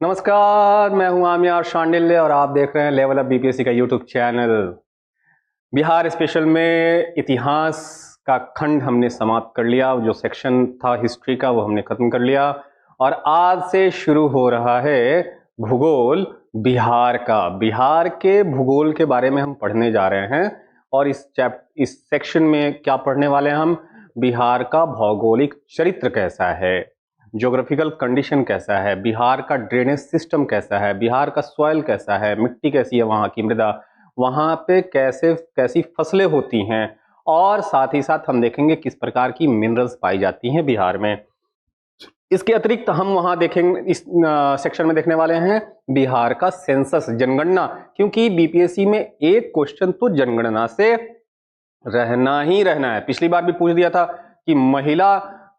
नमस्कार, मैं हूं आमिर शांडिल्य और आप देख रहे हैं लेवल अप बीपीएससी का यूट्यूब चैनल। बिहार स्पेशल में इतिहास का खंड हमने समाप्त कर लिया। जो सेक्शन था हिस्ट्री का वो हमने खत्म कर लिया और आज से शुरू हो रहा है भूगोल बिहार का। बिहार के भूगोल के बारे में हम पढ़ने जा रहे हैं और इस सेक्शन में क्या पढ़ने वाले हैं हम? बिहार का भौगोलिक चरित्र कैसा है, ज्योग्राफिकल कंडीशन कैसा है, बिहार का ड्रेनेज सिस्टम कैसा है, बिहार का सॉइल कैसा है, मिट्टी कैसी है, वहाँ की मृदा, वहाँ पे कैसी फसलें होती हैं और साथ ही साथ हम देखेंगे किस प्रकार की मिनरल्स पाई जाती हैं बिहार में। इसके अतिरिक्त हम वहाँ देखेंगे, इस सेक्शन में देखने वाले हैं बिहार का सेंसस, जनगणना, क्योंकि बीपीएससी में एक क्वेश्चन तो जनगणना से रहना ही रहना है। पिछली बार भी पूछ दिया था कि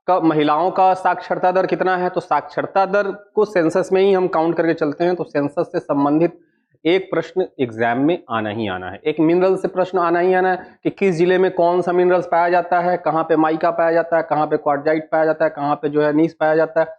महिलाओं का साक्षरता दर कितना है, तो साक्षरता दर को सेंसस में ही हम काउंट करके चलते हैं। तो सेंसस से संबंधित एक प्रश्न एग्जाम में आना ही आना है, एक मिनरल से प्रश्न आना ही आना है कि किस जिले में कौन सा मिनरल्स पाया जाता है, कहाँ पे माइका पाया जाता है, कहाँ पे क्वार्टजाइट पाया जाता है, कहाँ पे जो है नीस पाया जाता है।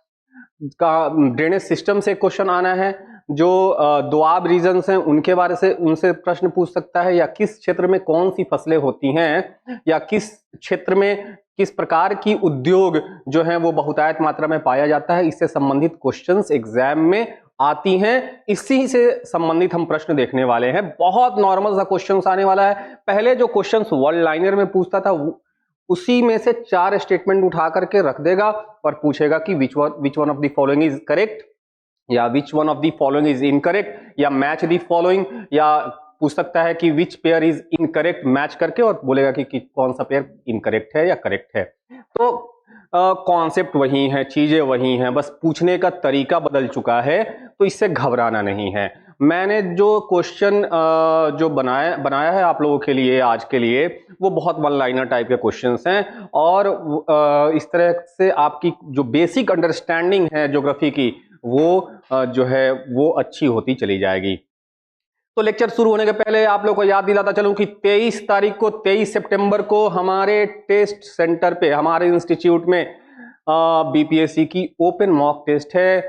ड्रेनेज सिस्टम से क्वेश्चन आना है, जो दोआब रीजन्स हैं उनके बारे से उनसे प्रश्न पूछ सकता है, या किस क्षेत्र में कौन सी फसलें होती हैं, या किस क्षेत्र में किस प्रकार की उद्योग जो है वो बहुतायत मात्रा में पाया जाता है। इससे संबंधित क्वेश्चंस एग्जाम में आती हैं। इसी से संबंधित हम प्रश्न देखने वाले हैं। बहुत नॉर्मल सा क्वेश्चंस आने वाला है। पहले जो क्वेश्चंस वर्ल्ड लाइनर में पूछता था उसी में से 4 स्टेटमेंट उठा करके रख देगा और पूछेगा कि which one of the following is correct, या which one of the following is incorrect, या मैच द फॉलोइंग, या पूछ सकता है कि which pair is incorrect, match करके और बोलेगा कि कौन सा पेयर इनकरेक्ट है या करेक्ट है। तो कॉन्सेप्ट वही है, चीजें वही हैं, बस पूछने का तरीका बदल चुका है, तो इससे घबराना नहीं है। मैंने जो क्वेश्चन जो बनाया है आप लोगों के लिए आज के लिए, वो बहुत वन लाइनर टाइप के क्वेश्चंस हैं और इस तरह से आपकी जो बेसिक अंडरस्टैंडिंग है ज्योग्राफी की वो जो है वो अच्छी होती चली जाएगी। तो लेक्चर शुरू होने के पहले आप लोगों को याद दिलाता चलूं कि 23 सितंबर को हमारे टेस्ट सेंटर पे, हमारे इंस्टीट्यूट में बीपीएससी की ओपन मॉक टेस्ट है।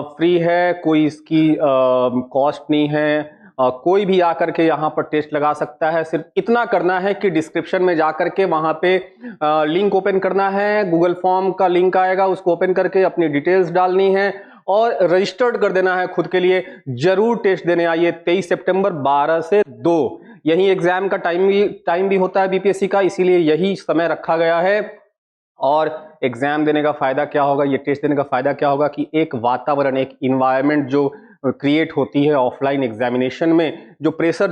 फ्री है, कोई इसकी कॉस्ट नहीं है। कोई भी आकर के यहाँ पर टेस्ट लगा सकता है। सिर्फ इतना करना है कि डिस्क्रिप्शन में जाकर के वहां पे लिंक ओपन करना है, गूगल फॉर्म का लिंक आएगा, उसको ओपन करके अपनी डिटेल्स डालनी है और रजिस्टर्ड कर देना है खुद के लिए। जरूर टेस्ट देने आइए 23 सितंबर 12 से 2। यही एग्जाम का टाइम भी होता है बीपीएससी का, इसीलिए यही समय रखा गया है। और एग्जाम देने का फायदा क्या होगा, ये टेस्ट देने का फायदा क्या होगा कि एक वातावरण, एक इन्वायरमेंट जो क्रिएट होती है ऑफलाइन एग्जामिनेशन में, जो प्रेशर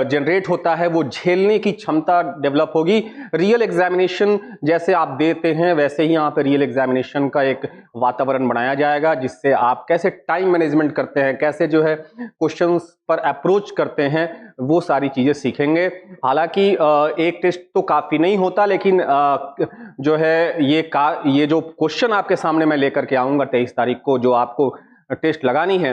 जनरेट होता है वो झेलने की क्षमता डेवलप होगी। रियल एग्जामिनेशन जैसे आप देते हैं वैसे ही यहाँ पे रियल एग्जामिनेशन का एक वातावरण बनाया जाएगा, जिससे आप कैसे टाइम मैनेजमेंट करते हैं, कैसे जो है क्वेश्चंस पर अप्रोच करते हैं, वो सारी चीजें सीखेंगे। हालांकि एक टेस्ट तो काफी नहीं होता, लेकिन जो है ये जो क्वेश्चन आपके सामने मैं लेकर के आऊंगा 23 तारीख को, जो आपको टेस्ट लगानी है,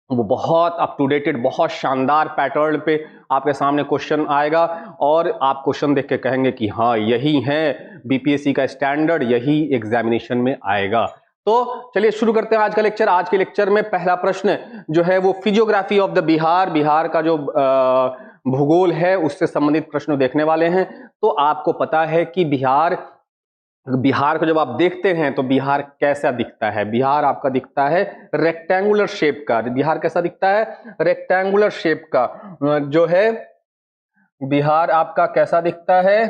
वो बहुत अप टू डेटेड, बहुत शानदार पैटर्न पे आपके सामने क्वेश्चन आएगा और आप क्वेश्चन देख के कहेंगे कि हाँ यही है बीपीएससी का स्टैंडर्ड, यही एग्जामिनेशन में आएगा। तो चलिए शुरू करते हैं आज का लेक्चर। आज के लेक्चर में पहला प्रश्न जो है वो physiography of the Bihar, Bihar का जो भूगोल है उससे संबंधित प्रश्न देखने वाले हैं। तो आपको पता है कि बिहार को जब आप देखते हैं तो बिहार कैसा दिखता है? बिहार आपका दिखता है रेक्टेंगुलर शेप का। बिहार कैसा दिखता है? रेक्टेंगुलर शेप का जो है बिहार आपका कैसा दिखता है?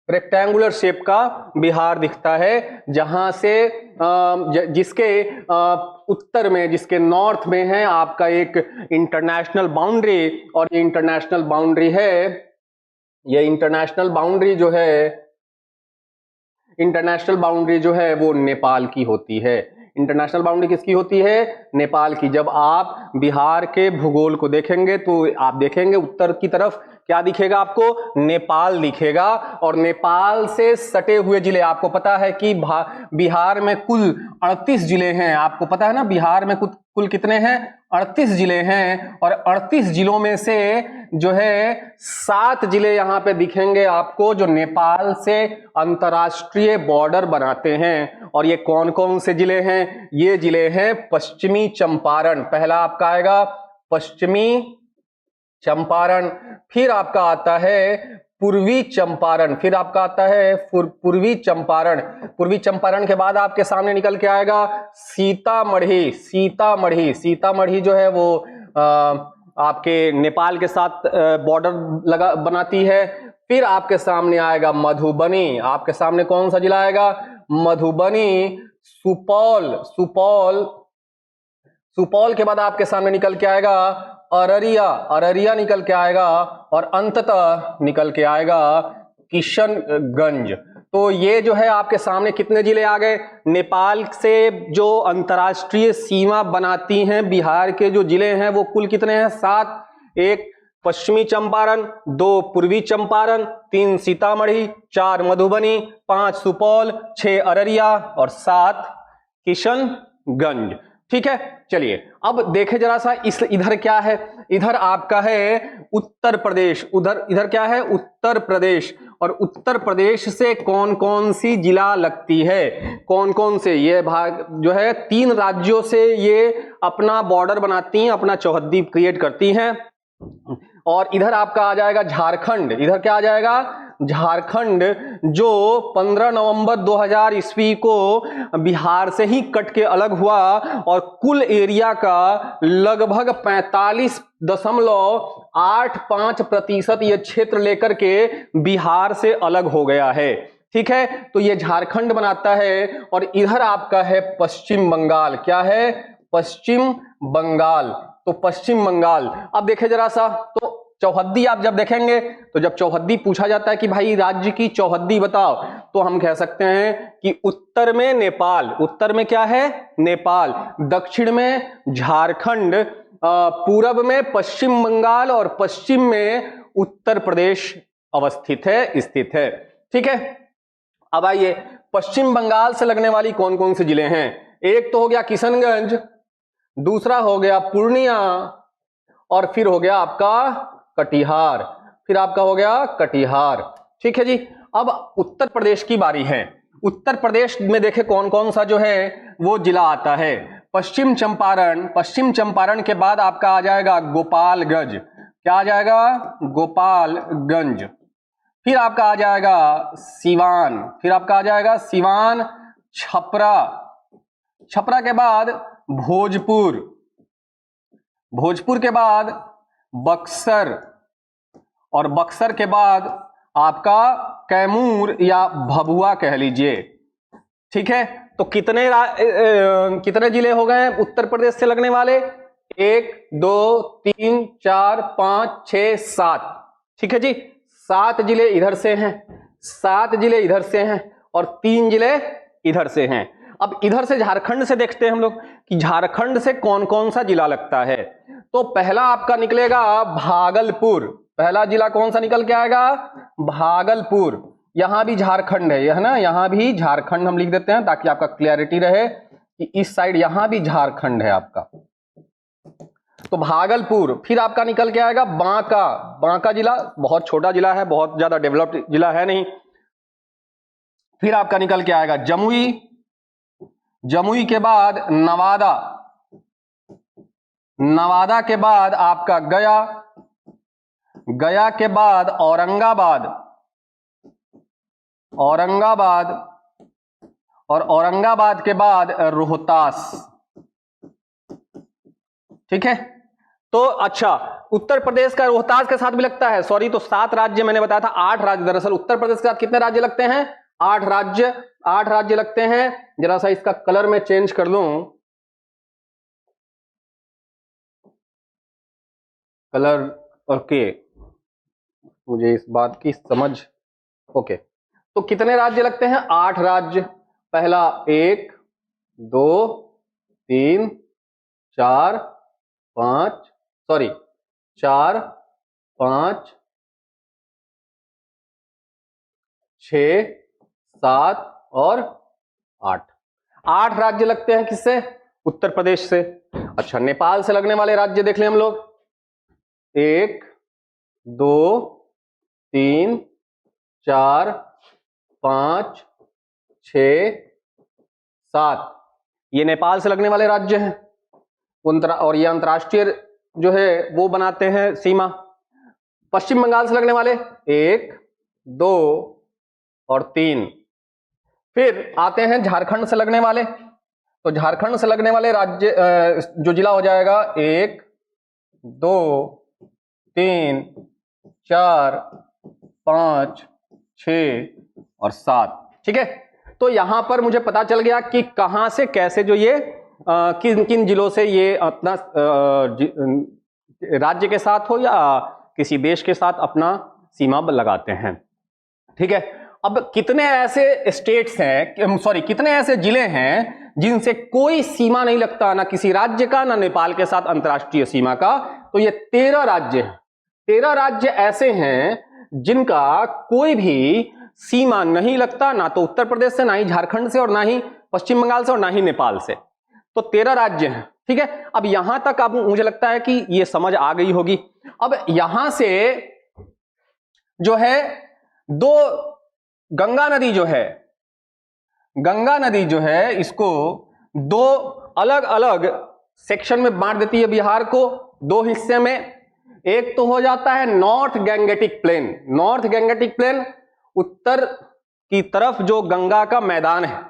रेक्टेंगुलर शेप का बिहार दिखता है, जहां से जिसके उत्तर में, जिसके नॉर्थ में है आपका एक इंटरनेशनल बाउंड्री, और ये इंटरनेशनल बाउंड्री है, ये इंटरनेशनल बाउंड्री जो है वो नेपाल की होती है। इंटरनेशनल बाउंड्री किसकी होती है? नेपाल की। जब आप बिहार के भूगोल को देखेंगे तो आप देखेंगे उत्तर की तरफ क्या दिखेगा आपको? नेपाल दिखेगा। और नेपाल से सटे हुए जिले, आपको पता है कि बिहार में कुल 38 जिले हैं। आपको पता है ना बिहार में कुल कितने हैं? 38 जिले हैं। और 38 जिलों में से जो है 7 जिले यहां पे दिखेंगे आपको जो नेपाल से अंतर्राष्ट्रीय बॉर्डर बनाते हैं। और ये कौन कौन से जिले हैं? ये जिले हैं पश्चिमी चंपारण। पहला आपका आएगा पश्चिमी चंपारण, फिर आपका आता है पूर्वी चंपारण, फिर आपका आता है पूर्वी चंपारण। पूर्वी चंपारण के बाद आपके सामने निकल के आएगा सीतामढ़ी। सीतामढ़ी, सीतामढ़ी जो है वो आपके नेपाल के साथ बॉर्डर बनाती है। फिर आपके सामने आएगा मधुबनी। आपके सामने कौन सा जिला आएगा? मधुबनी। सुपौल, सुपौल, सुपौल के बाद आपके सामने निकल के आएगा अररिया, अररिया निकल के आएगा। और अंततः निकल के आएगा किशनगंज। तो ये जो है आपके सामने कितने जिले आ गए? नेपाल से जो अंतर्राष्ट्रीय सीमा बनाती हैं बिहार के जो जिले हैं वो कुल कितने हैं? 7। 1 पश्चिमी चंपारण, 2 पूर्वी चंपारण, 3 सीतामढ़ी, 4 मधुबनी, 5 सुपौल, 6 अररिया और 7 किशनगंज। ठीक है, चलिए अब देखें जरा सा इधर क्या है। इधर आपका है उत्तर प्रदेश। इधर क्या है? उत्तर प्रदेश। और उत्तर प्रदेश से कौन कौन सी जिला लगती है? कौन कौन से? ये भाग जो है 3 राज्यों से ये अपना बॉर्डर बनाती हैं, अपना चौहद्दी क्रिएट करती हैं। और इधर आपका आ जाएगा झारखंड। इधर क्या आ जाएगा? झारखंड, जो 15 नवंबर 2000 ईस्वी को बिहार से ही कट के अलग हुआ और कुल एरिया का लगभग 45.85% ये क्षेत्र लेकर के बिहार से अलग हो गया है। ठीक है, तो ये झारखंड बनाता है। और इधर आपका है पश्चिम बंगाल। क्या है? पश्चिम बंगाल। तो पश्चिम बंगाल, अब देखें जरा सा, तो चौहद्दी आप जब देखेंगे तो जब चौहद्दी पूछा जाता है कि भाई राज्य की चौहद्दी बताओ, तो हम कह सकते हैं कि उत्तर में नेपाल। उत्तर में क्या है? नेपाल। दक्षिण में झारखंड, पूरब में पश्चिम बंगाल और पश्चिम में उत्तर प्रदेश अवस्थित है, स्थित है। ठीक है, अब आइए पश्चिम बंगाल से लगने वाली कौन कौन से जिले हैं? एक तो हो गया किशनगंज, दूसरा हो गया पूर्णिया, और फिर हो गया आपका कटिहार। फिर आपका हो गया कटिहार। ठीक है जी, अब उत्तर प्रदेश की बारी है। उत्तर प्रदेश में देखें कौन कौन सा जो है वो जिला आता है। पश्चिम चंपारण, पश्चिम चंपारण के बाद आपका आ जाएगा गोपालगंज। क्या आ जाएगा? गोपालगंज। फिर आपका आ जाएगा सिवान, फिर आपका आ जाएगा सिवान, छपरा, छपरा के बाद भोजपुर, भोजपुर के बाद बक्सर, और बक्सर के बाद आपका कैमूर या भभुआ कह लीजिए। ठीक है, तो कितने जिले हो गए उत्तर प्रदेश से लगने वाले? 1 2 3 4 5 6 7। ठीक है जी, 7 जिले इधर से हैं, 7 जिले इधर से हैं और 3 जिले इधर से हैं। अब इधर से झारखंड से देखते हैं हम लोग कि झारखंड से कौन कौन सा जिला लगता है। तो पहला आपका निकलेगा भागलपुर। पहला जिला कौन सा निकल के आएगा? भागलपुर। यहां भी झारखंड है ना, यहां भी झारखंड हम लिख देते हैं ताकि आपका क्लियरिटी रहे कि इस साइड यहां भी झारखंड है आपका। तो भागलपुर। फिर आपका निकल के आएगा बांका। बांका जिला बहुत छोटा जिला है, बहुत ज्यादा डेवलप्ड जिला है नहीं। फिर आपका निकल के आएगा जमुई, जमुई के बाद नवादा, नवादा के बाद आपका गया, गया के बाद औरंगाबाद, औरंगाबाद, और औरंगाबाद के बाद रोहतास। ठीक है, तो अच्छा उत्तर प्रदेश का रोहतास के साथ भी लगता है, सॉरी, तो 7 राज्य मैंने बताया था, 8 राज्य। दरअसल उत्तर प्रदेश के साथ कितने राज्य लगते हैं? 8 राज्य, 8 राज्य लगते हैं। जरा सा इसका कलर में चेंज कर लूं, कलर, ओके, मुझे इस बात की समझ, ओके। तो कितने राज्य लगते हैं? 8 राज्य। पहला 1 2 3 4 5, सॉरी 4 5 6, 7 और 8। 8 राज्य लगते हैं किससे? उत्तर प्रदेश से। अच्छा, नेपाल से लगने वाले राज्य देख लें हम लोग। 1, 2, 3, 4, 5, 6, 7, ये नेपाल से लगने वाले राज्य हैं। और ये अंतर्राष्ट्रीय जो है वो बनाते हैं सीमा। पश्चिम बंगाल से लगने वाले 1, 2 और 3। फिर आते हैं झारखंड से लगने वाले। तो झारखंड से लगने वाले राज्य जो जिला हो जाएगा 1, 2, 3, 4, 5, 6 और 7। ठीक है, तो यहां पर मुझे पता चल गया कि कहां से कैसे जो ये किन किन जिलों से ये अपना राज्य के साथ हो या किसी देश के साथ अपना सीमा लगाते हैं। ठीक है, अब कितने ऐसे स्टेट्स हैं, सॉरी कितने ऐसे जिले हैं जिनसे कोई सीमा नहीं लगता, ना किसी राज्य का ना नेपाल के साथ अंतर्राष्ट्रीय सीमा का? तो ये 13 राज्य हैं। 13 राज्य ऐसे हैं जिनका कोई भी सीमा नहीं लगता, ना तो उत्तर प्रदेश से, ना ही झारखंड से, और ना ही पश्चिम बंगाल से, और ना ही नेपाल से। तो 13 राज्य हैं। ठीक है, अब यहां तक अब मुझे लगता है कि ये समझ आ गई होगी। अब यहां से जो है दो गंगा नदी जो है, गंगा नदी जो है इसको दो अलग अलग सेक्शन में बांट देती है बिहार को, 2 हिस्से में। एक तो हो जाता है north Gangetic plain. North Gangetic plain उत्तर की तरफ जो गंगा का मैदान है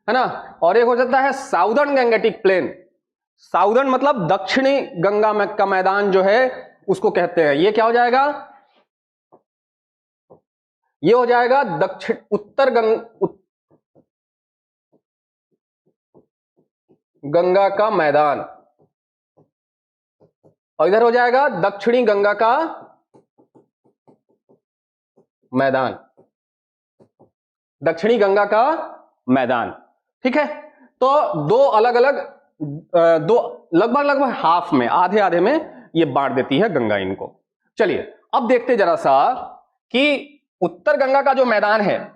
ना, और एक हो जाता है साउदर्न गैंगेटिक प्लेन। साउदर्न मतलब दक्षिणी गंगा का मैदान जो है उसको कहते हैं। ये क्या हो जाएगा? ये हो जाएगा दक्षिण उत्तर गंगा का मैदान, और इधर हो जाएगा दक्षिणी गंगा का मैदान, दक्षिणी गंगा का मैदान। ठीक है, तो दो अलग अलग, दो लगभग हाफ में, आधे आधे में ये बांट देती है गंगा इनको। चलिए अब देखते जरा सा कि उत्तर गंगा का जो मैदान है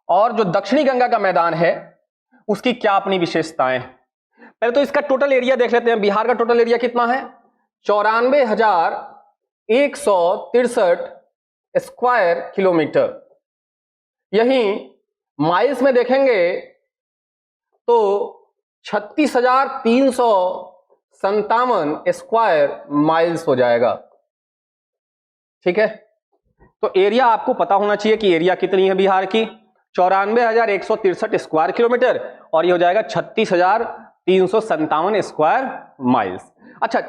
और जो दक्षिणी गंगा का मैदान है उसकी क्या अपनी विशेषताएं। पहले तो इसका टोटल एरिया देख लेते हैं। बिहार का टोटल एरिया कितना है? 94,163 स्क्वायर किलोमीटर। यहीं माइल्स में देखेंगे तो 36,357 स्क्वायर माइल्स हो जाएगा। ठीक है, तो एरिया आपको पता होना चाहिए कि एरिया कितनी है बिहार की, 94,163 स्क्वायर किलोमीटर, और ये हो जाएगा 36,357 स्क्वायर माइल्स। अच्छा,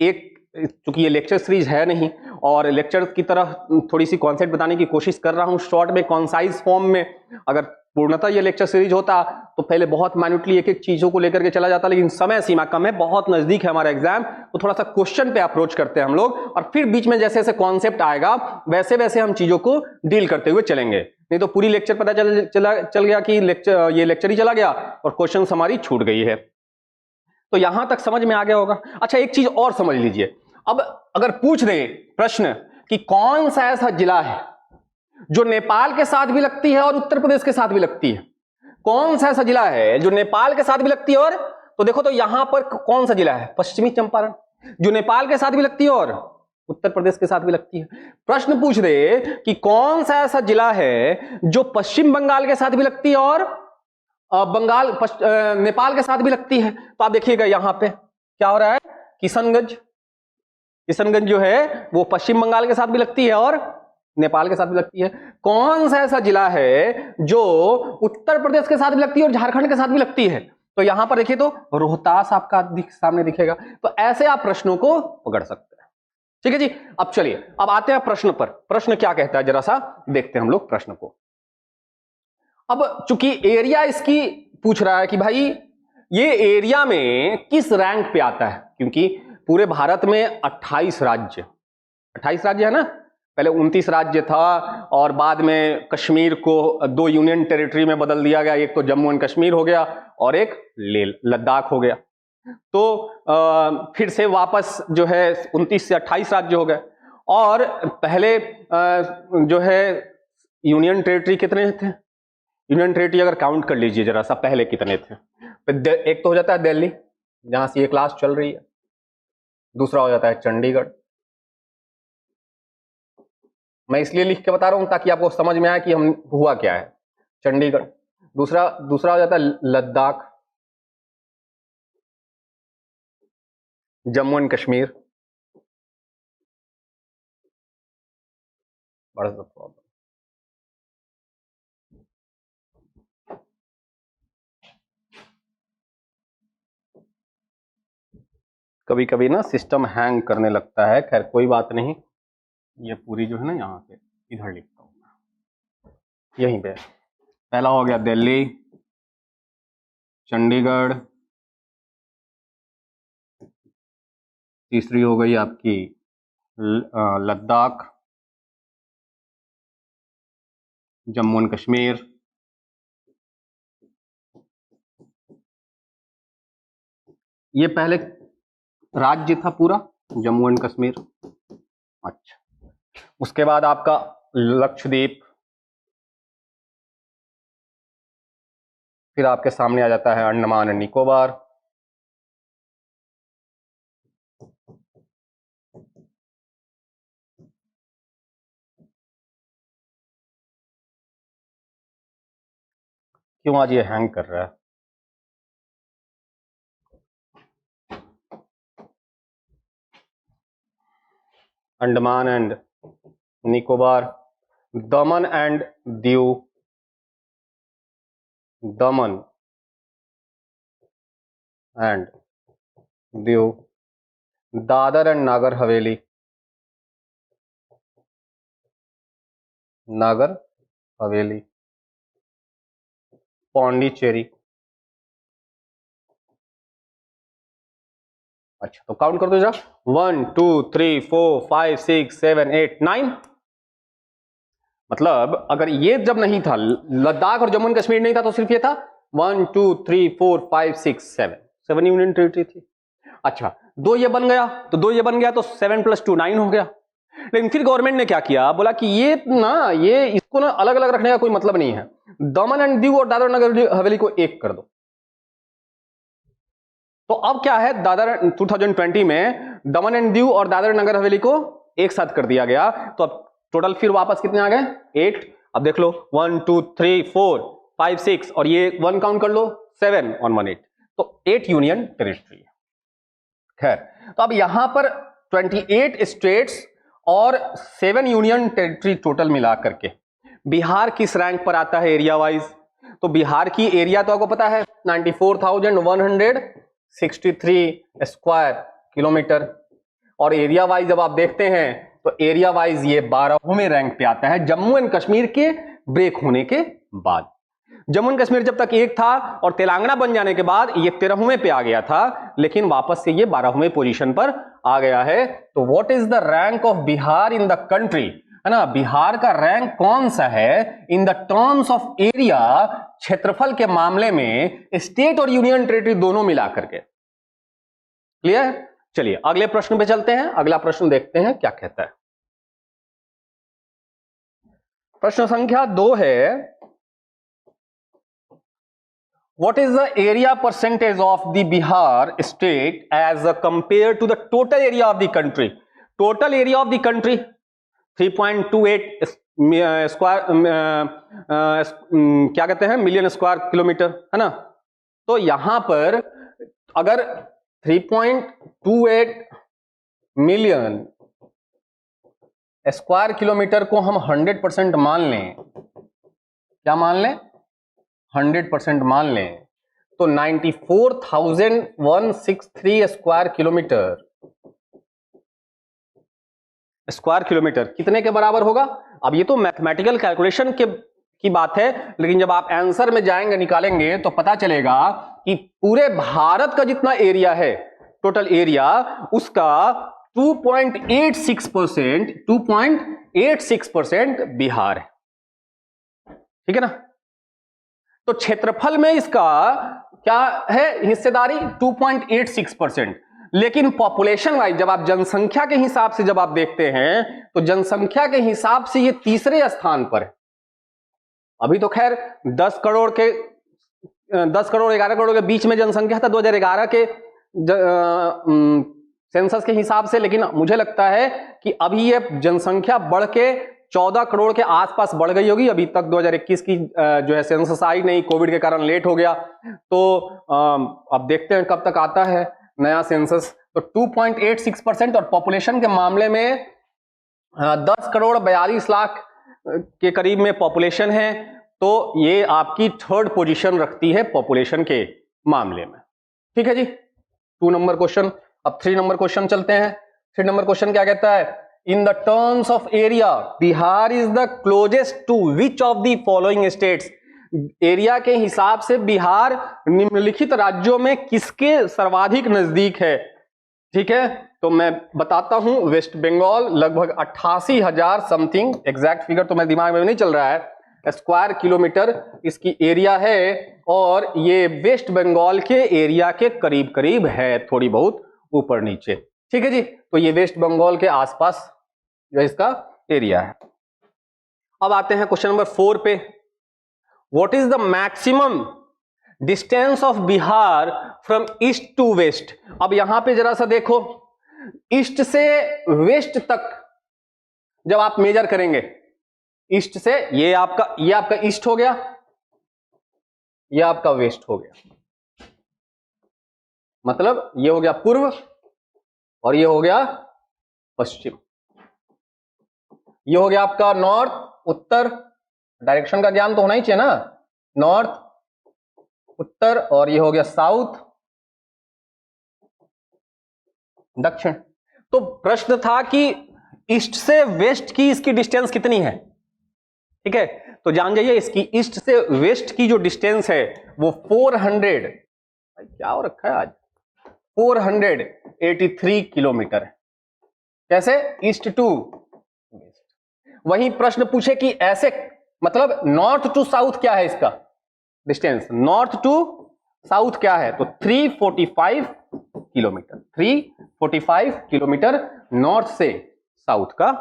एक चूंकि ये लेक्चर सीरीज है नहीं और लेक्चर की तरह थोड़ी सी कॉन्सेप्ट बताने की कोशिश कर रहा हूं शॉर्ट में, कॉन्साइज फॉर्म में। अगर पूर्णतः ये लेक्चर सीरीज होता तो पहले बहुत माइन्यूटली एक एक चीजों को लेकर के चला जाता, लेकिन समय सीमा कम है, बहुत नजदीक है हमारा एग्जाम, तो थोड़ा सा क्वेश्चन पे अप्रोच करते हैं हम लोग, और फिर बीच में जैसे जैसे कॉन्सेप्ट आएगा वैसे वैसे हम चीजों को डील करते हुए चलेंगे। नहीं तो पूरी लेक्चर पता चल गया कि ये लेक्चर ही चला गया और क्वेश्चन हमारी छूट गई है। तो यहां तक समझ में आ गया होगा। अच्छा, एक चीज और समझ लीजिए। अब अगर पूछ दे प्रश्न कि कौन सा ऐसा जिला है जो नेपाल के साथ भी लगती है और उत्तर प्रदेश के साथ भी लगती है, कौन सा ऐसा जिला है जो नेपाल के साथ भी लगती है, और तो देखो तो यहां पर कौन सा जिला है? पश्चिमी चंपारण, जो नेपाल के साथ भी लगती है और उत्तर प्रदेश के साथ भी लगती है। प्रश्न पूछ दे कि कौन सा ऐसा जिला है जो पश्चिम बंगाल के साथ भी लगती है और नेपाल के साथ भी लगती है, तो आप देखिएगा यहां पे क्या हो रहा है, किशनगंज। किशनगंज जो है वो पश्चिम बंगाल के साथ भी लगती है और नेपाल के साथ भी लगती है। कौन सा ऐसा जिला है जो उत्तर प्रदेश के साथ भी लगती है और झारखंड के साथ भी लगती है? तो यहां पर देखिए तो रोहतास आपका सामने दिखेगा। तो ऐसे आप प्रश्नों को पकड़ सकते हैं। ठीक है जी, अब चलिए अब आते हैं प्रश्न पर। प्रश्न क्या कहता है जरा सा देखते हैं हम लोग प्रश्न को। अब चूंकि एरिया इसकी पूछ रहा है कि भाई ये एरिया में किस रैंक पे आता है, क्योंकि पूरे भारत में 28 राज्य है ना। पहले 29 राज्य था और बाद में कश्मीर को 2 यूनियन टेरिटरी में बदल दिया गया, एक तो जम्मू एंड कश्मीर हो गया और एक लद्दाख हो गया। तो फिर से वापस जो है 29 से 28 राज्य हो गए। और पहले जो है यूनियन टेरिटरी कितने थे? यूनियन टेरिटरी अगर काउंट कर लीजिए जरा सा, पहले कितने थे? एक तो हो जाता है दिल्ली, जहां से ये क्लास चल रही है। दूसरा हो जाता है चंडीगढ़। मैं इसलिए लिख के बता रहा हूं ताकि आपको समझ में आए कि हम हुआ क्या है। चंडीगढ़। दूसरा हो जाता है लद्दाख, जम्मू एंड कश्मीर। बड़ा सा प्रॉब्लम। कभी कभी ना सिस्टम हैंग करने लगता है, खैर कोई बात नहीं। ये पूरी जो है ना यहाँ पे इधर लिखता हूँ, यहीं पे। पहला हो गया दिल्ली, चंडीगढ़, तीसरी हो गई आपकी लद्दाख, जम्मू एंड कश्मीर, ये पहले राज्य था पूरा जम्मू एंड कश्मीर। अच्छा, उसके बाद आपका लक्षद्वीप, फिर आपके सामने आ जाता है अंडमान एंड निकोबार, क्यों आज ये हैंग कर रहा है? Andaman and Nicobar, Daman and Diu, Daman and Diu, Dadar and Nagar Haveli, Nagar Haveli, Pondicherry. अच्छा, तो काउंट कर दो जरा, 1 2 3 4 5 6 7 8 9। मतलब अगर ये जब नहीं था, लद्दाख और जम्मू एंड कश्मीर नहीं था, तो सिर्फ ये था 1 2 3 4 5 6 7 यूनियन टेरिटरी थी। अच्छा, दो ये बन गया, तो 7 + 2 9 हो गया। लेकिन फिर गवर्नमेंट ने क्या किया, बोला कि ये इसको ना अलग अलग रखने का कोई मतलब नहीं है, दमन एंड दीव और दादर नगर हवेली को एक कर दो। तो अब क्या है, दादर 2020 में दमन एंड दीव और दादर नगर हवेली को एक साथ कर दिया गया। तो अब टोटल फिर वापस कितने आ गए? 8। अब देख लो 1 2 3 4 5 6 और ये 1 काउंट कर लो, 7 और 1 8, तो 8 यूनियन टेरिटरी है। खैर, तो अब यहां पर 28 स्टेट्स और 7 यूनियन टेरिटरी टोटल मिला करके बिहार किस रैंक पर आता है एरिया वाइज? तो बिहार की एरिया तो आपको पता है 94,163 स्क्वायर किलोमीटर, और एरिया वाइज जब आप देखते हैं तो एरिया वाइज ये 12वें रैंक पे आता है, जम्मू एंड कश्मीर के ब्रेक होने के बाद। जम्मू एंड कश्मीर जब तक एक था और तेलंगाना बन जाने के बाद ये 13वें पे आ गया था, लेकिन वापस से ये 12वें पोजीशन पर आ गया है। तो what is the rank of Bihar in the country, है ना, बिहार का रैंक कौन सा है in the terms of area, क्षेत्रफल के मामले में, स्टेट और यूनियन टेरिटरी दोनों मिला करके। क्लियर? चलिए अगले प्रश्न पे चलते हैं। अगला प्रश्न देखते हैं क्या कहता है। प्रश्न संख्या 2 है, what is the area percentage of the Bihar state as compared to the total area of the country? Total area of the country 3.28 square क्या कहते हैं, मिलियन स्क्वायर किलोमीटर, है ना। तो यहां पर अगर 3.28 मिलियन स्क्वायर किलोमीटर को हम 100% मान लें, क्या मान लें, 100% मान लें, तो 94,163 स्क्वायर किलोमीटर कितने के बराबर होगा? अब ये तो मैथमेटिकल कैलकुलेशन की बात है, लेकिन जब आप आंसर में जाएंगे, निकालेंगे, तो पता चलेगा कि पूरे भारत का जितना एरिया है, टोटल एरिया, उसका 2.86% बिहार है। ठीक है ना। तो क्षेत्रफल में इसका क्या है हिस्सेदारी? 2.86%। लेकिन पॉपुलेशन वाइज जब आप जनसंख्या के हिसाब से जब आप देखते हैं, तो जनसंख्या के हिसाब से ये तीसरे स्थान पर है। अभी तो खैर 10 करोड़ 11 करोड़ के बीच में जनसंख्या था 2011 के सेंसस के हिसाब से, लेकिन मुझे लगता है कि अभी ये जनसंख्या बढ़ के 14 करोड़ के आसपास बढ़ गई होगी। अभी तक 2021 की जो है सेंसस आई नहीं, कोविड के कारण लेट हो गया, तो अब देखते हैं कब तक आता है नया सेंसस। तो 2.86% और पॉपुलेशन के मामले में 10 करोड़ 42 लाख के करीब में पॉपुलेशन है, तो ये आपकी थर्ड पोजीशन रखती है पॉपुलेशन के मामले में। ठीक है जी, 2 नंबर क्वेश्चन। अब 3 नंबर क्वेश्चन चलते हैं। 3 नंबर क्वेश्चन क्या कहता है? In the terms of area Bihar is the closest to which of the following states? Area के हिसाब से बिहार निम्नलिखित राज्यों में किसके सर्वाधिक नजदीक है? ठीक है, तो मैं बताता हूं। वेस्ट बंगाल लगभग 88,000 समथिंग, एग्जैक्ट फिगर तो मेरे दिमाग में नहीं चल रहा है, स्क्वायर किलोमीटर इसकी एरिया है, और ये वेस्ट बंगाल के एरिया के करीब करीब है, थोड़ी बहुत ऊपर नीचे। ठीक है जी, तो ये वेस्ट बंगाल के आसपास जो इसका एरिया है। अब आते हैं क्वेश्चन नंबर 4 पे। What is the maximum distance of Bihar from east to west? अब यहां पे जरा सा देखो, ईस्ट से वेस्ट तक जब आप मेजर करेंगे, ईस्ट से ये आपका ईस्ट हो गया, ये आपका वेस्ट हो गया, मतलब ये हो गया पूर्व और ये हो गया पश्चिम। ये हो गया आपका नॉर्थ, उत्तर, डायरेक्शन का ज्ञान तो होना ही चाहिए ना, नॉर्थ, उत्तर, और ये हो गया साउथ, दक्षिण। तो प्रश्न था कि ईस्ट से वेस्ट की इसकी डिस्टेंस कितनी है? ठीक है, तो जान जाइए इसकी ईस्ट से वेस्ट की जो डिस्टेंस है वो 400, भाई क्या हो रखा है आज, 483 किलोमीटर है। कैसे? East to west. वही प्रश्न पूछे कि ऐसे मतलब नॉर्थ टू साउथ क्या है इसका डिस्टेंस, नॉर्थ टू साउथ क्या है? तो 345 किलोमीटर, 345 किलोमीटर नॉर्थ से साउथ का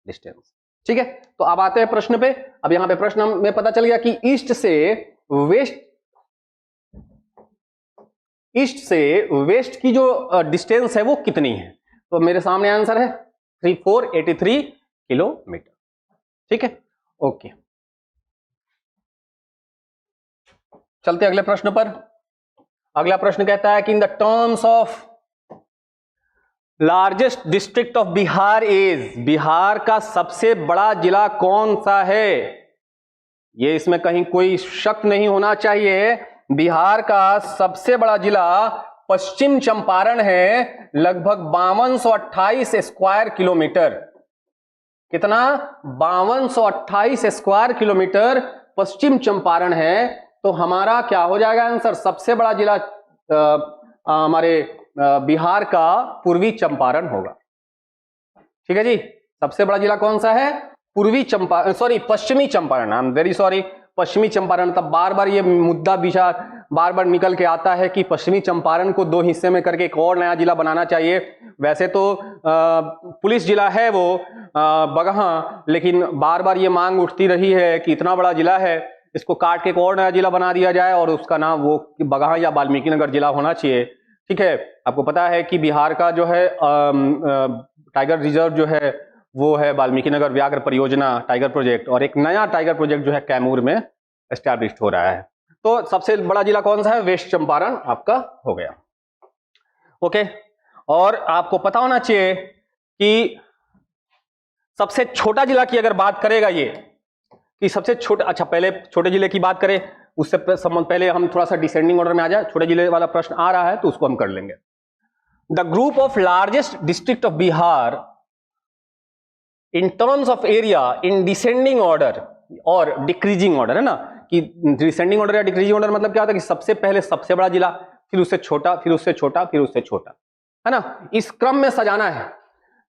डिस्टेंस। ठीक है, तो अब आते हैं प्रश्न पे। अब यहां पे प्रश्न में पता चल गया कि ईस्ट से वेस्ट की जो डिस्टेंस है वो कितनी है। तो मेरे सामने आंसर है 3483 किलोमीटर। ठीक है, ओके, चलते अगले प्रश्न पर। अगला प्रश्न कहता है कि इन the terms of largest district of Bihar is, Bihar का सबसे बड़ा जिला कौन सा है? ये इसमें कहीं कोई शक नहीं होना चाहिए, बिहार का सबसे बड़ा जिला पश्चिम चंपारण है, लगभग 5228 स्क्वायर किलोमीटर। कितना? 5228 स्क्वायर किलोमीटर पश्चिम चंपारण है। तो हमारा क्या हो जाएगा आंसर? सबसे बड़ा जिला हमारे बिहार का पूर्वी चंपारण होगा। ठीक है जी, सबसे बड़ा जिला कौन सा है? पश्चिमी Champaran. I am very sorry, पश्चिमी चंपारण। तब बार बार ये मुद्दा विचार बार बार निकल के आता है कि पश्चिमी चंपारण को 2 हिस्से में करके एक और नया जिला बनाना चाहिए। वैसे तो पुलिस जिला है वो बगहा, लेकिन बार बार ये मांग उठती रही है कि इतना बड़ा जिला है, इसको काट के एक और नया जिला बना दिया जाए और उसका नाम वो बगहा या वाल्मीकि नगर जिला होना चाहिए। ठीक है, आपको पता है कि बिहार का जो है टाइगर रिजर्व जो है वो है वाल्मीकि नगर व्याघ्र परियोजना टाइगर प्रोजेक्ट, और एक नया टाइगर प्रोजेक्ट जो है कैमूर में एस्टैब्लिश्ड हो रहा है। तो सबसे बड़ा जिला कौन सा है? वेस्ट चंपारण आपका हो गया। ओके, और आपको पता होना चाहिए कि सबसे छोटा जिला की अगर बात करेगा ये कि सबसे छोटा, अच्छा पहले छोटे जिले की बात करें, उससे संबंध पहले हम थोड़ा सा डिसेंडिंग ऑर्डर में आ जाए। छोटे जिले वाला प्रश्न आ रहा है तो उसको हम कर लेंगे। The group of largest district of Bihar in terms of area in descending order और डिक्रीजिंग ऑर्डर, है ना, कि डिसेंडिंग ऑर्डर या डिक्रीजिंग ऑर्डर मतलब क्या होता है कि सबसे पहले सबसे बड़ा जिला, फिर उससे छोटा, फिर उससे छोटा, फिर उससे छोटा, है ना, इस क्रम में सजाना है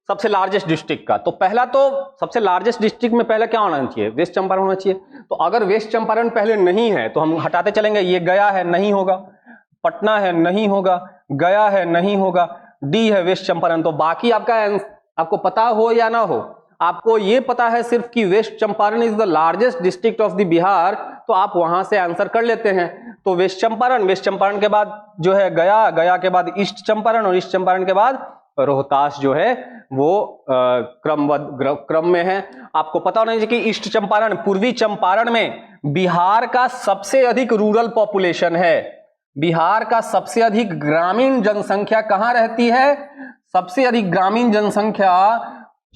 सबसे लार्जेस्ट डिस्ट्रिक्ट का। तो पहला तो सबसे लार्जेस्ट डिस्ट्रिक्ट में पहले क्या होना चाहिए? वेस्ट चंपारण होना चाहिए। तो अगर वेस्ट चंपारण पहले नहीं है तो हम हटाते चलेंगे। ये गया है, नहीं होगा। पटना है, नहीं होगा। गया है, नहीं होगा। डी है वेस्ट चंपारण। तो बाकी आपका आपको पता हो या ना हो, आपको ये पता है सिर्फ कि west Champaran is the largest district of the Bihar, तो आप वहां से आंसर कर लेते हैं। तो वेस्ट चंपारण के बाद जो है गया, गया के बाद ईस्ट चंपारण और ईस्ट चंपारण के बाद रोहतास जो है वो क्रम में है। आपको पता होना चाहिए कि ईस्ट चंपारण, पूर्वी चंपारण में बिहार का सबसे अधिक रूरल पॉपुलेशन है। बिहार का सबसे अधिक ग्रामीण जनसंख्या कहां रहती है? सबसे अधिक ग्रामीण जनसंख्या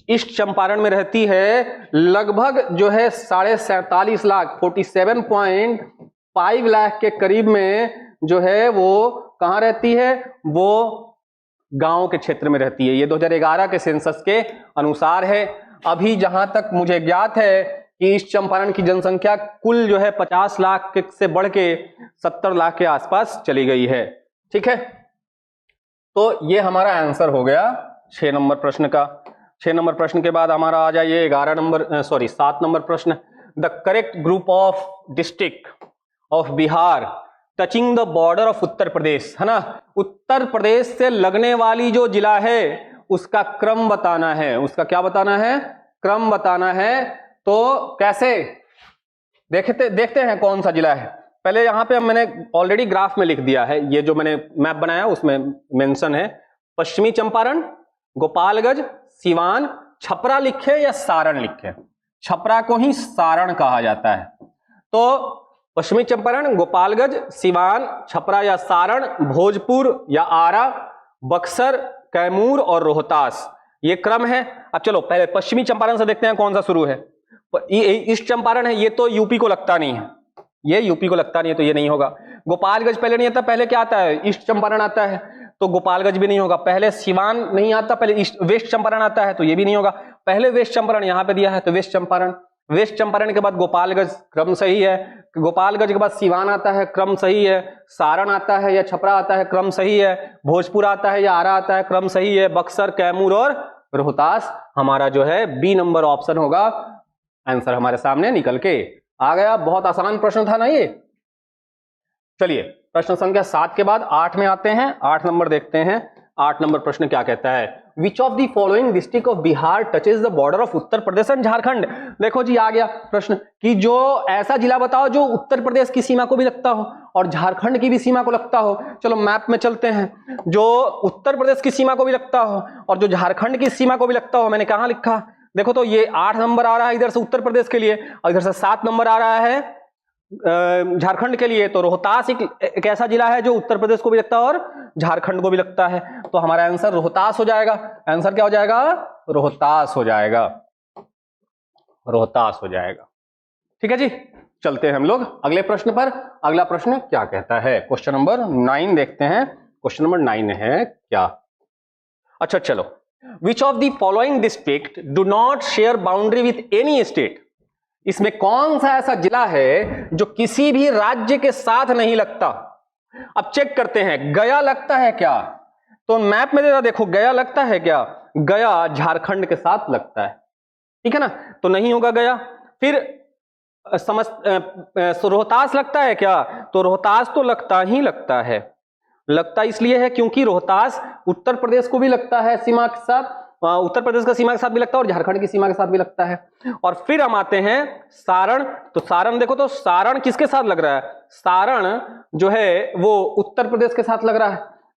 ईस्ट चंपारण में रहती है। लगभग जो है 47.5 लाख 47.5 लाख के करीब में जो है वो कहां रहती है? वो गांव के क्षेत्र में रहती है। ये 2011 के सेंसस के अनुसार है। अभी जहां तक मुझे ज्ञात है कि ईस्ट चंपारण की जनसंख्या कुल जो है 50 लाख से बढ़ के 70 लाख के आसपास चली गई है। ठीक है, तो ये हमारा आंसर हो गया 6 नंबर प्रश्न का। 6 नंबर प्रश्न के बाद हमारा आ जाइए 7 नंबर प्रश्न। The correct group of district of Bihar touching the border of Uttar Pradesh, है ना। उत्तर प्रदेश से लगने वाली जो जिला है उसका क्रम बताना है। उसका क्या बताना है? क्रम बताना है। तो कैसे देखते हैं कौन सा जिला है। पहले यहां पे मैंने ऑलरेडी ग्राफ में लिख दिया है, ये जो मैंने मैप बनाया उसमें मेंशन है। पश्चिमी चंपारण, गोपालगंज, सिवान, छपरा लिखे या सारण लिखे? छपरा को ही सारण कहा जाता है। तो पश्चिमी चंपारण, गोपालगंज, सिवान, छपरा या सारण, भोजपुर या आरा, बक्सर, कैमूर और रोहतास, ये क्रम है। अब चलो पहले पश्चिमी चंपारण से देखते हैं कौन सा शुरू है। ईस्ट चंपारण है, ये तो यूपी को लगता नहीं है, ये यूपी को लगता नहीं है, तो ये नहीं होगा। गोपालगंज पहले नहीं आता, पहले क्या आता है? ईस्ट चंपारण आता है, तो गोपालगंज भी नहीं होगा। पहले सिवान नहीं आता, पहले वेस्ट चंपारण आता है, तो ये भी नहीं होगा। पहले वेस्ट चंपारण यहां पे दिया है, तो वेस्ट चंपारण। वेस्ट चंपारण के बाद गोपालगंज, क्रम सही है। गोपालगंज के बाद सिवान आता है, क्रम सही है। सारण आता है या छपरा आता है, क्रम सही है। भोजपुर आता है या आरा आता है, क्रम सही है। बक्सर, कैमूर और रोहतास हमारा जो है बी नंबर ऑप्शन होगा। आंसर हमारे सामने निकल के आ गया। बहुत आसान प्रश्न था ना ये। चलिए प्रश्न संख्या 7 के बाद 8 में आते हैं। 8 नंबर देखते हैं। 8 नंबर प्रश्न क्या कहता है? Which of the following district of Bihar touches the border of Uttar Pradesh and Jharkhand? देखो जी, आ गया प्रश्न कि जो ऐसा जिला बताओ जो उत्तर प्रदेश की सीमा को भी लगता हो और झारखंड की भी सीमा को लगता हो। चलो मैप में चलते हैं। जो उत्तर प्रदेश की सीमा को भी लगता हो और जो झारखंड की सीमा को भी लगता हो, मैंने कहां लिखा? देखो तो ये 8 नंबर आ रहा है इधर से उत्तर प्रदेश के लिए और इधर से 7 नंबर आ रहा है झारखंड के लिए। तो रोहतास एक ऐसा जिला है जो उत्तर प्रदेश को भी लगता है और झारखंड को भी लगता है। तो हमारा आंसर रोहतास हो जाएगा। आंसर क्या हो जाएगा? रोहतास हो जाएगा। रोहतास हो जाएगा। ठीक है जी, चलते हैं हम लोग अगले प्रश्न पर। अगला प्रश्न क्या कहता है? क्वेश्चन नंबर 9 देखते हैं। क्वेश्चन नंबर 9 है क्या? अच्छा चलो, विच of the following district do not share boundary with any state? इसमें कौन सा ऐसा जिला है जो किसी भी राज्य के साथ नहीं लगता? अब चेक करते हैं, गया लगता है क्या? तो मैप में जरा देखो, गया लगता है क्या? गया झारखंड के साथ लगता है, ठीक है ना, तो नहीं होगा गया। फिर रोहतास लगता है क्या? तो रोहतास तो लगता ही लगता है। लगता इसलिए है क्योंकि रोहतास उत्तर प्रदेश को भी लगता है सीमा के साथ, उत्तर प्रदेश का सीमा के साथ भी लगता है और झारखंड की सीमा के साथ भी लगता है। और फिर हम आते हैं सारण। तो सारण देखो तो सारण किसके साथ लग रहा है? सारण जो है वो उत्तर प्रदेश के साथ लग रहा है।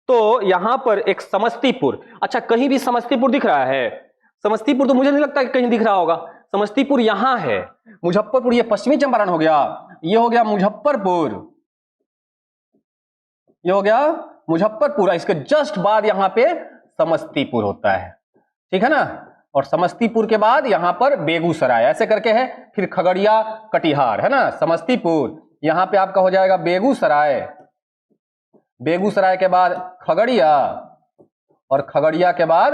तो यहां पर एक समस्तीपुर, अच्छा कहीं भी समस्तीपुर दिख रहा है? समस्तीपुर तो मुझे नहीं लगता कि कहीं दिख रहा होगा। समस्तीपुर यहां है। मुजफ्फरपुर ये पश्चिमी चंपारण हो गया, ये हो गया मुजफ्फरपुर, ये हो गया मुजफ्फरपुर। इसके जस्ट बाद यहां पे समस्तीपुर होता है, ठीक है ना। और समस्तीपुर के बाद यहां पर बेगूसराय, ऐसे करके है। फिर खगड़िया, कटिहार, है ना। समस्तीपुर यहां पे आपका हो जाएगा बेगूसराय, बेगूसराय के बाद खगड़िया और खगड़िया के बाद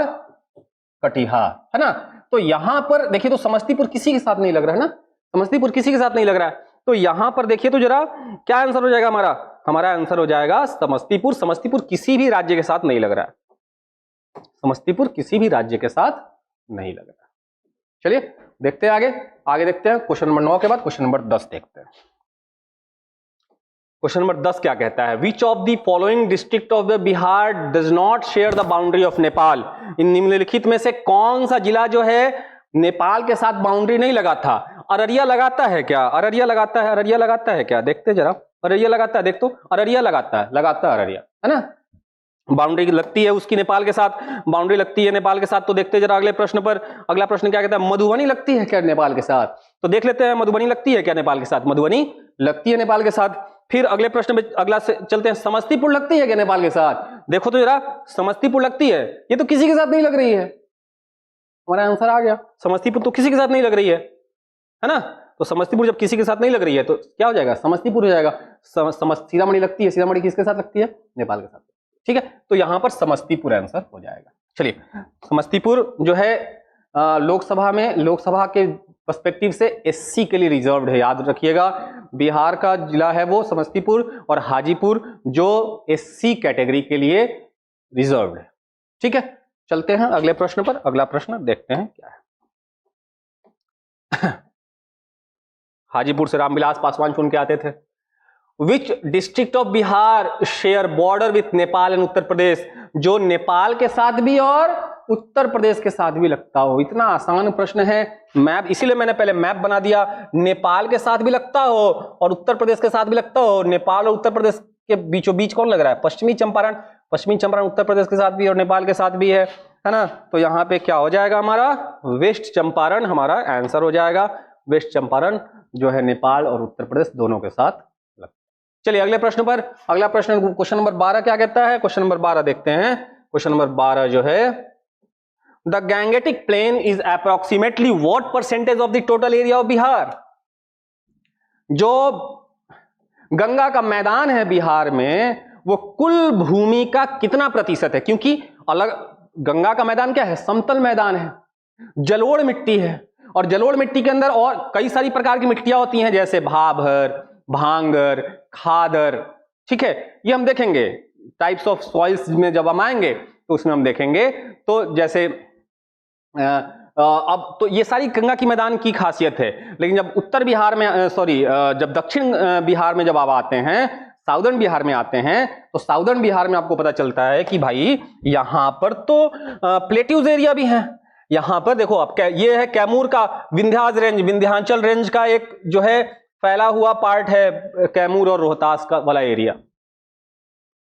कटिहार, है ना। तो यहां पर देखिए तो समस्तीपुर किसी के साथ नहीं लग रहा है ना, समस्तीपुर किसी के साथ नहीं लग रहा है। तो यहां पर देखिए तो जरा क्या आंसर हो जाएगा हमारा? हमारा आंसर हो जाएगा समस्तीपुर। समस्तीपुर किसी भी राज्य के साथ नहीं लग रहा है, समस्तीपुर किसी भी राज्य के साथ नहीं लग रहा। चलिए देखते हैं आगे। आगे देखते हैं क्वेश्चन नंबर 9 के बाद क्वेश्चन नंबर 10 देखते हैं। क्वेश्चन नंबर 10 क्या कहता है? Which of the following district of the Bihar does not share the boundary of Nepal? इन निम्नलिखित में से कौन सा जिला जो है नेपाल के साथ बाउंड्री नहीं लगा था। अररिया लगाता है क्या? अररिया लगाता है, अररिया लगाता है क्या? देखते जरा, अररिया लगाता है, देख तो, अररिया लगाता है, लगाता है अररिया, है ना, बाउंड्री लगती है उसकी नेपाल के साथ, बाउंड्री लगती है नेपाल के साथ। तो देखते जरा अगले प्रश्न पर, अगला प्रश्न क्या कहता है, मधुबनी लगती है क्या नेपाल के साथ? तो देख लेते हैं मधुबनी लगती है क्या नेपाल के साथ? मधुबनी लगती है नेपाल के साथ। फिर अगले प्रश्न में, अगला से चलते हैं, समस्तीपुर लगती है क्या नेपाल के साथ? देखो तो जरा, समस्तीपुर लगती है, ये तो किसी के साथ नहीं लग रही है, हमारा आंसर आ गया, समस्तीपुर तो किसी के साथ नहीं लग रही है ना। तो समस्तीपुर जब किसी के साथ नहीं लग रही है तो क्या हो जाएगा, समस्तीपुर हो जाएगा। सीतामढ़ी लगती है, सीतामढ़ी किसके साथ लगती है? नेपाल के साथ, ठीक है। तो यहां पर समस्तीपुर आंसर हो जाएगा। चलिए, समस्तीपुर जो है लोकसभा में, लोकसभा के पर्सपेक्टिव से एससी के लिए रिजर्व्ड है, याद रखिएगा। बिहार का जिला है वो समस्तीपुर, और हाजीपुर जो एससी कैटेगरी के लिए रिजर्व्ड है, ठीक है। चलते हैं अगले प्रश्न पर, अगला प्रश्न देखते हैं क्या है। हाजीपुर से रामविलास पासवान चुन के आते थे। Which district of Bihar share border with Nepal and Uttar Pradesh, जो नेपाल के साथ भी और उत्तर प्रदेश के साथ भी लगता हो। इतना आसान प्रश्न है, मैप, इसीलिए मैंने पहले मैप बना दिया। नेपाल के साथ भी लगता हो और उत्तर प्रदेश के साथ भी लगता हो। नेपाल और उत्तर प्रदेश के बीचों बीच कौन लग रहा है? पश्चिमी चंपारण, पश्चिमी चंपारण उत्तर प्रदेश के साथ भी और नेपाल के साथ भी है ना। तो यहाँ पे क्या हो जाएगा हमारा, वेस्ट चंपारण हमारा आंसर हो जाएगा। वेस्ट चंपारण जो है नेपाल और उत्तर प्रदेश दोनों के साथ लगता है। चलिए अगले प्रश्न पर, अगला प्रश्न क्वेश्चन नंबर 12 क्या कहता है? क्वेश्चन नंबर 12 देखते हैं। क्वेश्चन नंबर 12 जो है, the Gangetic plain is approximately what percentage of the total area of Bihar. जो गंगा का मैदान है बिहार में, वो कुल भूमि का कितना प्रतिशत है? क्योंकि अलग, गंगा का मैदान क्या है? समतल मैदान है, जलोढ़ मिट्टी है, और जलोढ़ मिट्टी के अंदर और कई सारी प्रकार की मिट्टियां होती हैं, जैसे भाभर, भांगर, खादर, ठीक है। ये हम देखेंगे टाइप्स ऑफ सॉइल्स में, जब हम आएंगे तो उसमें हम देखेंगे। तो जैसे अब तो ये सारी गंगा की मैदान की खासियत है। लेकिन जब उत्तर बिहार में, जब दक्षिण बिहार में जब आप आते हैं, साउदर्न बिहार में आते हैं, तो साउदर्न बिहार में आपको पता चलता है कि भाई यहां पर तो प्लेट्यूज एरिया भी है। यहां पर देखो आप, ये है कैमूर का विंध्याज रेंज, विंध्याचल रेंज का एक जो है फैला हुआ पार्ट है कैमूर और रोहतास का वाला एरिया।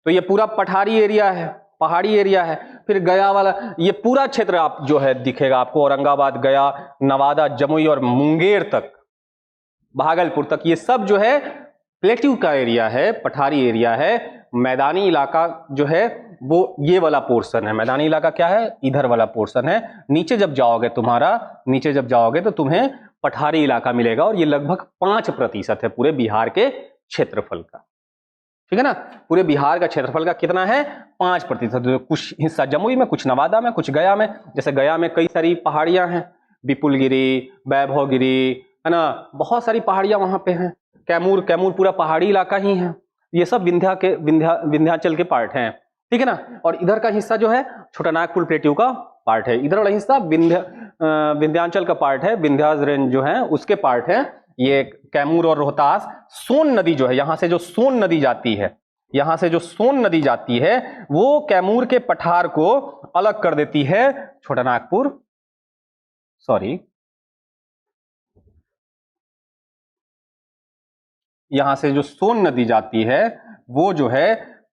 तो ये पूरा पठारी एरिया है, पहाड़ी एरिया है। फिर गया वाला ये पूरा क्षेत्र आप जो है दिखेगा आपको, औरंगाबाद, गया, नवादा, जमुई और मुंगेर तक, भागलपुर तक, ये सब जो है प्लेट्यू का एरिया है, पठारी एरिया है। मैदानी इलाका जो है वो ये वाला पोर्शन है। मैदानी इलाका क्या है? इधर वाला पोर्शन है। नीचे जब जाओगे तुम्हारा, नीचे जब जाओगे तो तुम्हें पठारी इलाका मिलेगा, और ये लगभग 5% है पूरे बिहार के क्षेत्रफल का, ठीक है ना। पूरे बिहार का क्षेत्रफल का कितना है? 5%। कुछ हिस्सा जमुई में, कुछ नवादा में, कुछ गया में। जैसे गया में कई सारी पहाड़ियां हैं, विपुलगिरी, वैभवगिरी, है ना, बहुत सारी पहाड़ियां वहां पे हैं। कैमूर, कैमूर पूरा पहाड़ी इलाका ही है। ये सब विंध्याचल के पार्ट हैं, ठीक है ना। और इधर का हिस्सा जो है छोटानागपुर प्लेट्यू का पार्ट है। इधर वाला हिस्सा विंध्याचल का पार्ट है, विंध्याज रेंज जो है उसके पार्ट है ये कैमूर और रोहतास। सोन नदी जो है, यहां से जो सोन नदी जाती है, यहां से जो सोन नदी जाती है, वो कैमूर के पठार को अलग कर देती है छोटानागपुर, यहां से जो सोन नदी जाती है वो जो है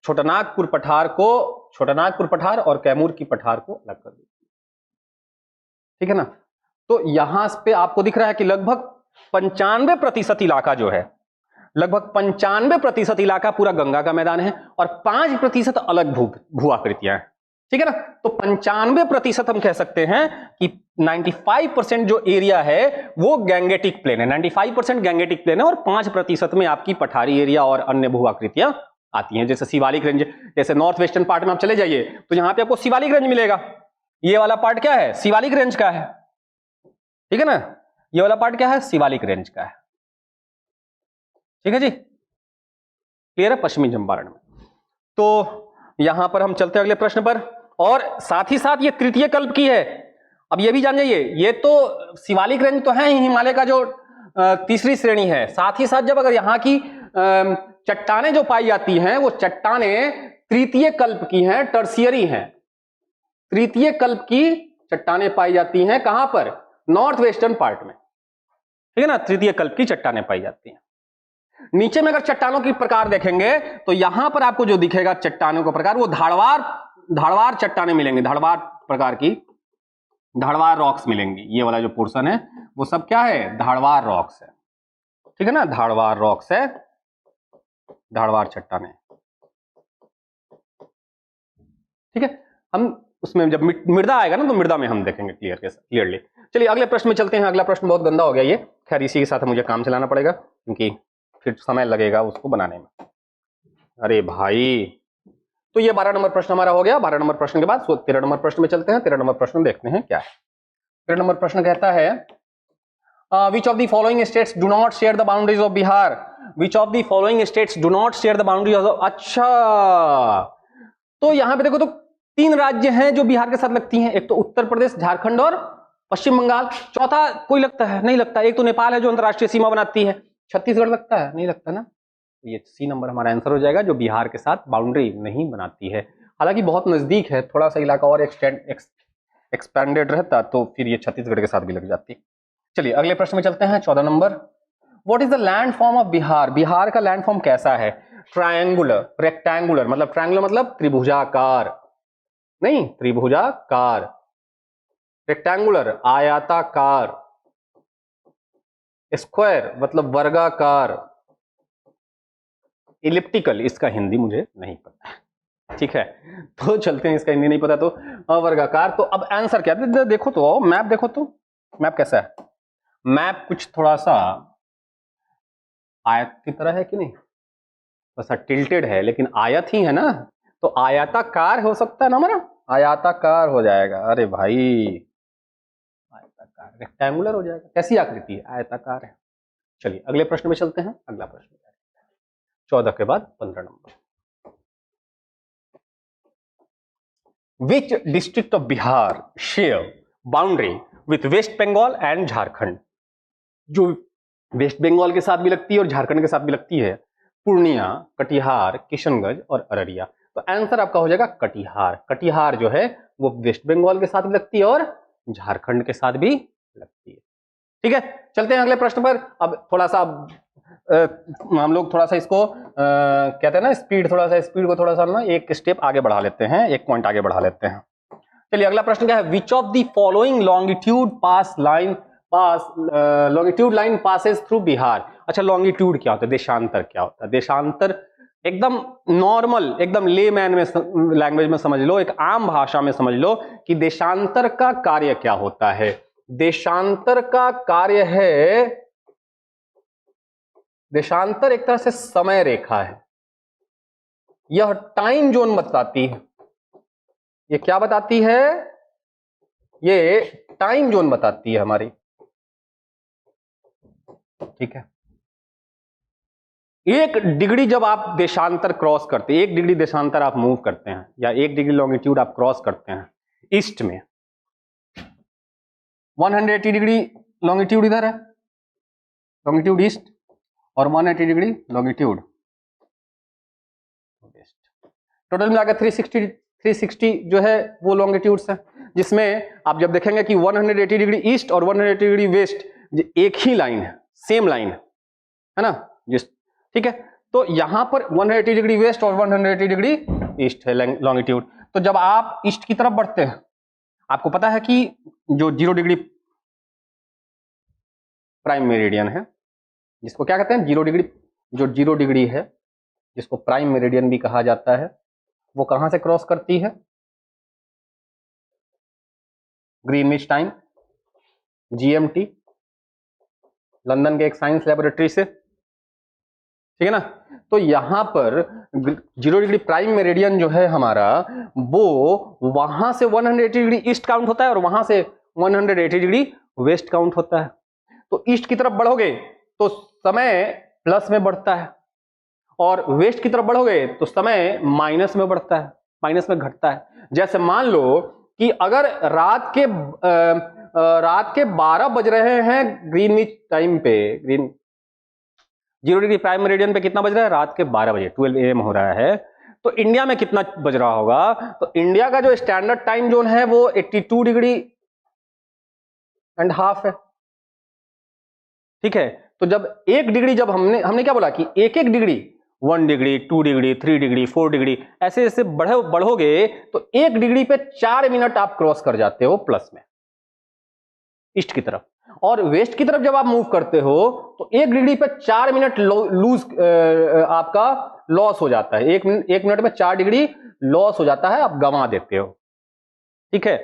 छोटानागपुर पठार को, छोटानागपुर पठार और कैमूर की पठार को अलग कर देती है, ठीक है ना। तो यहां पे आपको दिख रहा है कि लगभग 95% इलाका जो है, लगभग 95% इलाका पूरा गंगा का मैदान है, और 5% अलग भू आकृतियां हैं, ठीक है ना। तो 95% हम कह सकते हैं कि 95% जो एरिया है वो गैंगेटिक प्लेन है, 95% गैंगेटिक प्लेन है, और 5% में आपकी पठारी एरिया और अन्य भू आकृतियां आती हैं, जैसे शिवालिक रेंज। जैसे नॉर्थ वेस्टर्न पार्ट में आप चले जाइए तो यहां पे आपको शिवालिक रेंज मिलेगा। ये वाला पार्ट क्या है? शिवालिक रेंज का है, ठीक है ना। ये वाला पार्ट क्या है? शिवालिक रेंज का है, ठीक है जी, क्लियर है, पश्चिमी चंपारण में। तो यहां पर हम चलते हैं अगले प्रश्न पर, और साथ ही साथ ये तृतीय कल्प की है। अब ये भी जान जाइए, ये तो शिवालिक रेंज तो है ही, हिमालय का जो तीसरी श्रेणी है। साथ ही साथ जब अगर यहाँ की चट्टानें जो पाई जाती हैं, वो चट्टानें तृतीय कल्प की हैं, टर्शियरी हैं। तृतीय कल्प की चट्टानें पाई जाती हैं कहां पर? नॉर्थ वेस्टर्न पार्ट में, ठीक है ना, तृतीय कल्प की चट्टानें पाई जाती हैं। नीचे में अगर चट्टानों की प्रकार देखेंगे तो यहां पर आपको जो दिखेगा चट्टानों का प्रकार, वो धाड़वार चट्टानें मिलेंगी, धाड़वार प्रकार की धाड़वार रॉक्स मिलेंगी। ये वाला जो पोर्शन है वो सब क्या है, धाड़वार रॉक्स है, ठीक है ना, धाड़वार रॉक्स है, धाड़वार चट्टानें, ठीक है। हम उसमें जब मृदा आएगा ना तो मृदा में हम देखेंगे क्लियरली। चलिए अगले प्रश्न में चलते हैं। अगला प्रश्न बहुत गंदा हो गया ये, खैर इसी के साथ मुझे काम चलाना पड़ेगा क्योंकि फिर समय लगेगा उसको बनाने में। अरे भाई, तो ये 12 नंबर प्रश्न हमारा हो गया। 12 नंबर प्रश्न के बाद 13 नंबर प्रश्न में चलते हैं। 13 नंबर प्रश्न देखते हैं क्या है। 13 नंबर प्रश्न कहता है which of the following states do not share the boundaries of Bihar. Which of the following states do not share the boundaries of, अच्छा तो यहां पे देखो तो 3 राज्य हैं जो बिहार के साथ लगती हैं, एक तो उत्तर प्रदेश, झारखंड और पश्चिम बंगाल। चौथा कोई लगता है, नहीं लगता। एक तो नेपाल है जो अंतरराष्ट्रीय सीमा बनाती है। छत्तीसगढ़ लगता है, नहीं लगता ना। ये सी नंबर हमारा आंसर हो जाएगा, जो बिहार के साथ बाउंड्री नहीं बनाती है। हालांकि बहुत नजदीक है, थोड़ा सा इलाका और एक्सपेंडेड रहता तो फिर ये छत्तीसगढ़ के साथ भी लग जाती। चलिए अगले प्रश्न में चलते हैं। 14 number, what is the land form of Bihar. Bihar का लैंड फॉर्म कैसा है। ट्रायंगुलर, रेक्टेंगुलर, मतलब ट्रायंगुलर मतलब त्रिभुजाकार, नहीं त्रिभुजाकार, रेक्टेंगुलर आयताकार, स्क्वायर मतलब वर्गाकार, इलिप्टिकल इसका हिंदी मुझे नहीं पता, ठीक है, तो चलते हैं, इसका हिंदी नहीं पता तो अवर्गाकार। तो अब आंसर क्या है, देखो तो मैप, देखो तो मैप कैसा है। मैप कुछ थोड़ा सा आयत की तरह है कि नहीं, वैसा टिल्टेड है लेकिन आयत ही है ना, तो आयताकार हो सकता है ना हमारा, आयताकार हो जाएगा। अरे भाई आयताकार, रेक्टेंगुलर हो जाएगा। कैसी आकृति है, आयताकार है। चलिए अगले प्रश्न में चलते हैं। अगला प्रश्न 14 के बाद 15 number, which district of Bihar share boundary with west Bengal and Jharkhand. जो वेस्ट बंगाल के साथ भी लगती है और झारखंड के साथ भी लगती है, पूर्णिया, कटिहार, किशनगंज और अररिया। तो आंसर आपका हो जाएगा कटिहार। कटिहार जो है वो वेस्ट बंगाल के साथ भी लगती है और झारखंड के साथ भी लगती है, ठीक है। चलते हैं अगले प्रश्न पर। अब थोड़ा सा हम लोग थोड़ा सा इसको कहते हैं ना स्पीड, थोड़ा सा स्पीड को थोड़ा सा ना एक स्टेप आगे बढ़ा लेते हैं, एक पॉइंट आगे बढ़ा लेते हैं। चलिए अगला प्रश्न क्या है, which of the following longitude longitude line passes through Bihar. अच्छा लॉन्गिट्यूड क्या होता है, देशांतर क्या होता है। देशांतर एकदम नॉर्मल, एकदम लेमैन में लैंग्वेज में समझ लो, एक आम भाषा में समझ लो कि देशांतर का कार्य क्या होता है। देशांतर का कार्य है, देशांतर एक तरह से समय रेखा है, यह टाइम जोन बताती है। ये क्या बताती है, ये टाइम जोन बताती है हमारी, ठीक है। 1 डिग्री जब आप देशांतर क्रॉस करते हैं, 1 डिग्री देशांतर आप मूव करते हैं या 1 डिग्री लॉन्गिट्यूड आप क्रॉस करते हैं ईस्ट में, 180 डिग्री लॉन्गिट्यूड इधर है, लॉन्गिट्यूड ईस्ट, और 180 डिग्री लॉन्गिट्यूड वेस्ट। टोटल मिलाकर 360 जो है वो लॉन्गिट्यूड्स है, जिसमें आप जब देखेंगे कि 180 डिग्री ईस्ट और 180 डिग्री वेस्ट एक ही लाइन है, सेम लाइन है ना, जिस, ठीक है। तो यहां पर 180 डिग्री वेस्ट और 180 डिग्री ईस्ट है लॉन्गिट्यूड। तो जब आप ईस्ट की तरफ बढ़ते हैं, आपको पता है कि जो 0 डिग्री प्राइम मेरिडियन है, जिसको क्या कहते हैं 0 डिग्री, जो 0 डिग्री है जिसको प्राइम मेरिडियन भी कहा जाता है, वो कहां से क्रॉस करती है, ग्रीनविच टाइम, जीएमटी, लंदन के एक साइंस लेबोरेटरी से, ठीक है ना। तो यहां पर 0 डिग्री प्राइम मेरिडियन जो है हमारा, वो वहां से 180 डिग्री ईस्ट काउंट होता है और वहां से 180 डिग्री वेस्ट काउंट होता है। तो ईस्ट की तरफ बढ़ोगे तो समय प्लस में बढ़ता है, और वेस्ट की तरफ बढ़ोगे तो समय माइनस में बढ़ता है, माइनस में घटता है। जैसे मान लो कि अगर रात के 12 बज रहे हैं ग्रीनविच टाइम पे, 0 डिग्री प्राइम मेरिडियन पे कितना बज रहा है, रात के 12 बजे, 12 AM हो रहा है, तो इंडिया में कितना बज रहा होगा। तो इंडिया का जो स्टैंडर्ड टाइम जोन है वो 82 डिग्री एंड हाफ है। ठीक है, तो जब 1 डिग्री, जब हमने क्या बोला कि एक एक degree, 1 degree, 2 degree, 3 degree, 4 degree, ऐसे ऐसे बढ़ोगे तो 1 डिग्री पे 4 मिनट आप क्रॉस कर जाते हो प्लस में, ईस्ट की तरफ। और वेस्ट की तरफ जब आप मूव करते हो तो 1 डिग्री पे 4 मिनट लूज आपका लॉस हो जाता है। 1 मिनट में 4 डिग्री लॉस हो जाता है, आप गंवा देते हो। ठीक है,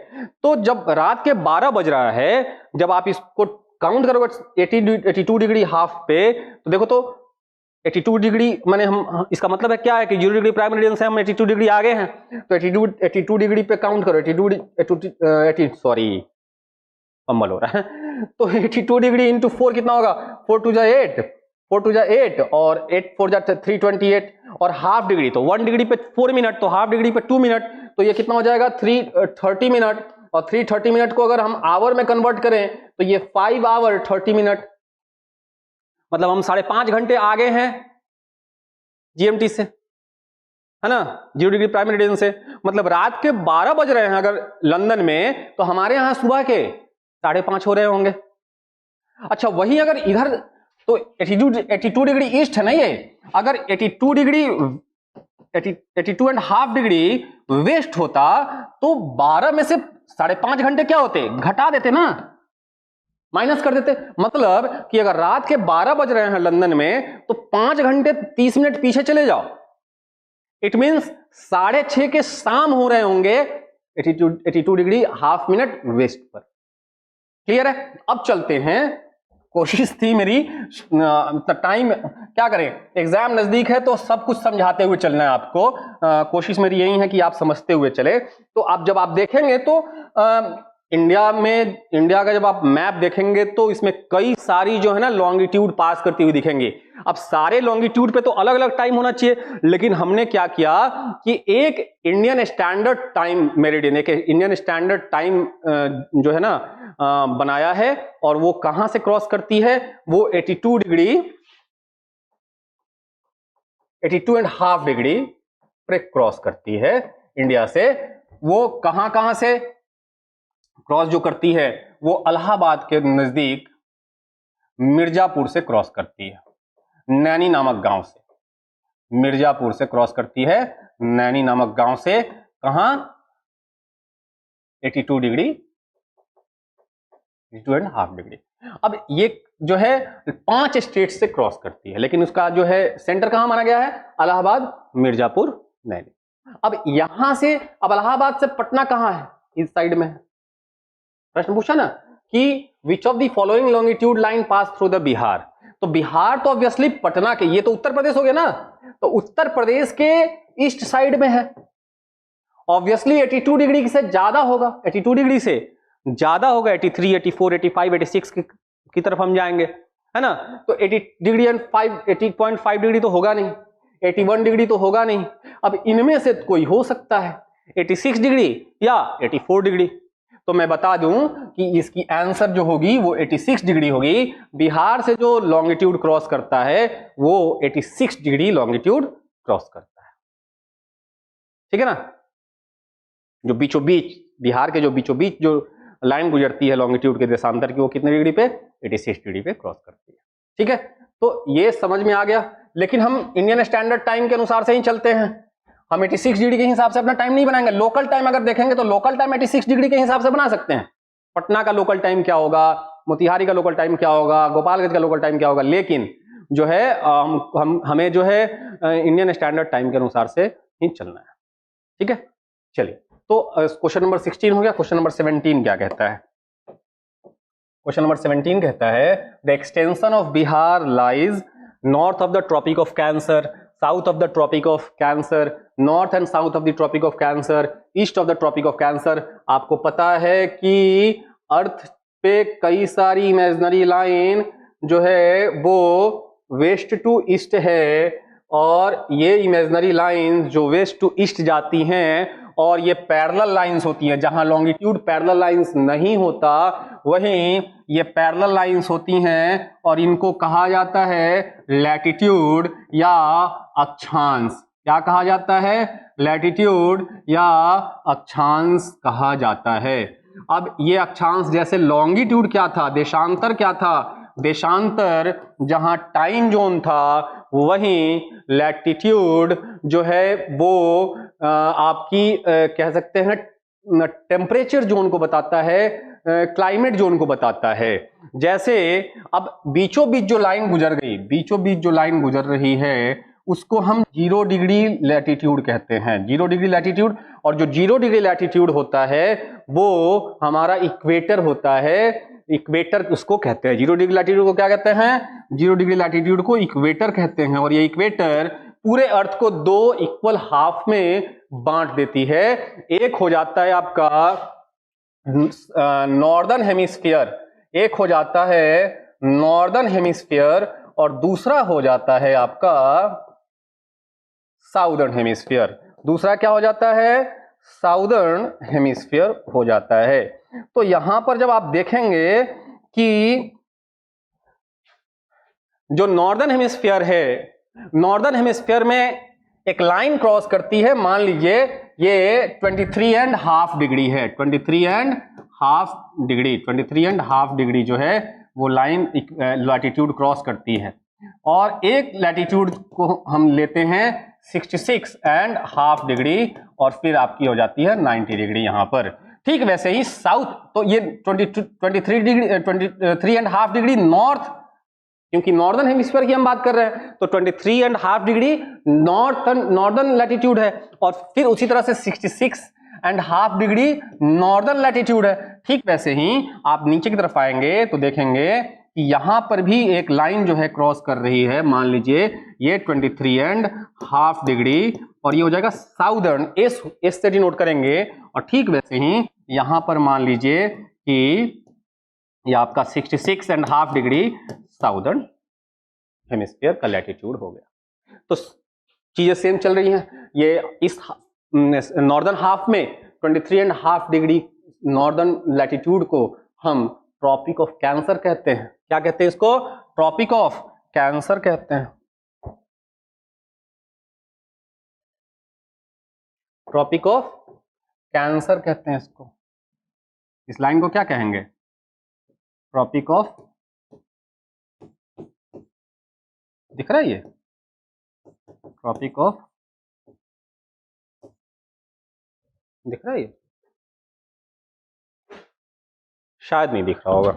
तो जब रात के 12 बज रहा है, जब आप इसको काउंट करोगे 82 डिग्री हाफ पे, तो देखो तो 82 डिग्री माने हम, इसका मतलब है क्या है कि 0 डिग्री प्राइम मेरिडियन से हम 82 डिग्री आगे हैं, तो 82 डिग्री पे काउंट करो। 82 सॉरी कम्बल हो रहा है, तो 82 डिग्री इंटू 4 कितना होगा, 4 टू जा 8, 4 टू जा 8 और 8 4 जा 328, और हाफ डिग्री तो 1 डिग्री पे 4 मिनट, तो हाफ डिग्री पे 2 मिनट, तो ये कितना हो जाएगा 330 मिनट। और 330 मिनट को अगर हम आवर में कन्वर्ट करें तो ये 5 आवर 30 मिनट, मतलब हम 5.5 घंटे आगे हैं जीएमटी से, है ना, 0 डिग्री प्राइम मेरिडियन से। मतलब रात के 12 बज रहे हैं अगर लंदन में, तो हमारे यहां सुबह के 5:30 हो रहे होंगे। अच्छा, वही अगर इधर तो 82 डिग्री ईस्ट है ना ये, अगर 82 डिग्री 82.5 डिग्री वेस्ट होता तो 12 में से 5.5 घंटे क्या होते, घटा देते ना, माइनस कर देते। मतलब कि अगर रात के 12 बज रहे हैं लंदन में, तो 5 घंटे 30 मिनट पीछे चले जाओ, इट मींस 6:30 के शाम हो रहे होंगे 82 डिग्री हाफ मिनट वेस्ट पर। क्लियर है? अब चलते हैं, कोशिश थी मेरी, टाइम क्या करें, एग्जाम नजदीक है तो सब कुछ समझाते हुए चलना है आपको। कोशिश मेरी यही है कि आप समझते हुए चले। तो आप जब आप देखेंगे तो इंडिया का जब आप मैप देखेंगे तो इसमें कई सारी जो है ना लॉन्गिट्यूड पास करती हुई दिखेंगी। अब सारे लॉन्गिट्यूड पे तो अलग अलग टाइम होना चाहिए, लेकिन हमने क्या किया कि एक इंडियन स्टैंडर्ड टाइम मेरिडियन, एक इंडियन स्टैंडर्ड टाइम जो है ना बनाया है, और वो कहां से क्रॉस करती है, वो 82 डिग्री 82.5 डिग्री पे क्रॉस करती है इंडिया से। वो कहां से क्रॉस जो करती है, वो इलाहाबाद के नजदीक मिर्जापुर से क्रॉस करती है, नैनी नामक गांव से, मिर्जापुर से क्रॉस करती है, नैनी नामक गांव से। कहां, 82 डिग्री 82.5 डिग्री। अब ये जो है 5 स्टेट से क्रॉस करती है, लेकिन उसका जो है सेंटर कहां माना गया है, इलाहाबाद, मिर्जापुर, नैनी। अब यहां से, अब इलाहाबाद से पटना कहां है, इस साइड में है। प्रश्न पूछा ना कि which of the following longitude line pass through the Bihar, तो बिहार तो ऑब्वियसली पटना के, ये तो उत्तर प्रदेश हो गया ना, तो उत्तर प्रदेश के ईस्ट साइड में है, ऑब्वियसली 82 डिग्री से ज्यादा होगा, 82 डिग्री से ज्यादा होगा, 83, 84, 85, 86 की तरफ हम जाएंगे, है ना। तो 80 डिग्री एंड 80.5 डिग्री तो होगा नहीं, 81 डिग्री तो होगा नहीं। अब इनमें से कोई हो सकता है 86 डिग्री या 84 डिग्री। तो मैं बता दूं कि इसकी आंसर जो होगी वो 86 डिग्री होगी। बिहार से जो लॉन्गिट्यूड क्रॉस करता है वो 86 डिग्री लॉन्गिट्यूड क्रॉस करता है। ठीक है ना, जो बीचों बीच, बिहार के जो बीचों बीच जो लाइन गुजरती है लॉन्गिट्यूड के देशांतर की, वो कितने डिग्री पे, 86 डिग्री पे क्रॉस करती है। ठीक है, तो ये समझ में आ गया। लेकिन हम इंडियन स्टैंडर्ड टाइम के अनुसार से ही चलते हैं, हम 86 डिग्री के हिसाब से अपना टाइम नहीं बनाएंगे। लोकल टाइम अगर देखेंगे तो लोकल टाइम 86 डिग्री के हिसाब से बना सकते हैं। पटना का लोकल टाइम क्या होगा, मोतिहारी का लोकल टाइम क्या होगा, गोपालगंज का लोकल टाइम क्या होगा, लेकिन जो है हमें जो है इंडियन स्टैंडर्ड टाइम के अनुसार से ही चलना है। ठीक है, चलिए, तो क्वेश्चन नंबर 16 हो गया। क्वेश्चन नंबर 17 क्या कहता है, क्वेश्चन नंबर 17 कहता है the extension of Bihar lies north of the Tropic of Cancer, south of the Tropic of Cancer, north and south of the Tropic of Cancer, east of the Tropic of Cancer. आपको पता है कि अर्थ पे कई सारी imaginary line जो है वो वेस्ट टू ईस्ट है, और ये इमेजिनरी लाइन जो वेस्ट टू ईस्ट जाती हैं और ये पैरेलल लाइंस होती हैं, जहां लॉन्गिट्यूड पैरेलल लाइंस नहीं होता वहीं ये पैरेलल लाइंस होती हैं, और इनको कहा जाता है लैटिट्यूड या अक्षांश। क्या कहा जाता है, लैटिट्यूड या अक्षांश कहा जाता है। अब ये अक्षांश, जैसे लॉन्गिट्यूड क्या था, देशांतर क्या था, देशांतर जहां टाइम जोन था, वहीं लैटिट्यूड जो है वो आपकी कह सकते हैं टेम्परेचर जोन को बताता है, क्लाइमेट जोन को बताता है। जैसे अब बीचों बीच जो लाइन गुजर गई, बीचों बीच जो लाइन गुजर रही है, उसको हम 0 डिग्री लैटिट्यूड कहते हैं, 0 डिग्री लैटिट्यूड। और जो 0 डिग्री लैटिट्यूड होता है वो हमारा इक्वेटर होता है, इक्वेटर उसको कहते हैं। 0 डिग्री लैटिट्यूड को क्या कहते हैं? 0 डिग्री लैटिट्यूड को इक्वेटर कहते हैं। और ये इक्वेटर पूरे अर्थ को 2 इक्वल हाफ में बांट देती है। एक हो जाता है आपका नॉर्दर्न हेमिस्फीयर, एक हो जाता है नॉर्दर्न हेमिस्फीयर, और दूसरा हो जाता है आपका साउदर्न हेमिस्फीयर। दूसरा क्या हो जाता है? साउदर्न हेमिस्फीयर हो जाता है। तो यहां पर जब आप देखेंगे कि जो नॉर्दर्न हेमिस्फीयर है, नॉर्दर्न हेमिस्फीयर में एक लाइन क्रॉस करती है, मान लीजिए ये 23.5 डिग्री है, 23.5 डिग्री जो है वो लाइन लैटिट्यूड क्रॉस करती है। और एक लैटिट्यूड को हम लेते हैं 66.5 डिग्री, और फिर आपकी हो जाती है 90 डिग्री यहां पर। ठीक वैसे ही साउथ, तो ये 23.5 डिग्री नॉर्थ, क्योंकि नॉर्दर्न हेमिस्फीयर की हम बात कर रहे हैं, तो 23.5 डिग्री नॉर्दर्न लैटिट्यूड है, और फिर उसी तरह से 66.5 डिग्री नॉर्दर्न लैटिट्यूड है। ठीक वैसे ही आप नीचे की तरफ आएंगे तो देखेंगे कि यहां पर भी एक लाइन जो है क्रॉस कर रही है, मान लीजिए ये 23.5 डिग्री, और ये हो जाएगा साउदर्न, एस से डिनोट करेंगे। और ठीक वैसे ही यहां पर मान लीजिए कि ये आपका 66.5 डिग्री साउदर्न हेमिस्फीयर का लैटिट्यूड हो गया। तो चीजें सेम चल रही हैं। ये इस नॉर्दर्न हाफ में 23.5 डिग्री नॉर्दर्न लैटिट्यूड को हम ट्रॉपिक ऑफ कैंसर कहते हैं। क्या कहते हैं इसको? ट्रॉपिक ऑफ कैंसर कहते हैं। ट्रॉपिक ऑफ कैंसर कहते हैं इसको। इस लाइन को क्या कहेंगे? ट्रॉपिक ऑफ, दिख रहा है ये? ट्रॉपिक ऑफ, दिख रहा है ये? शायद नहीं दिख रहा होगा।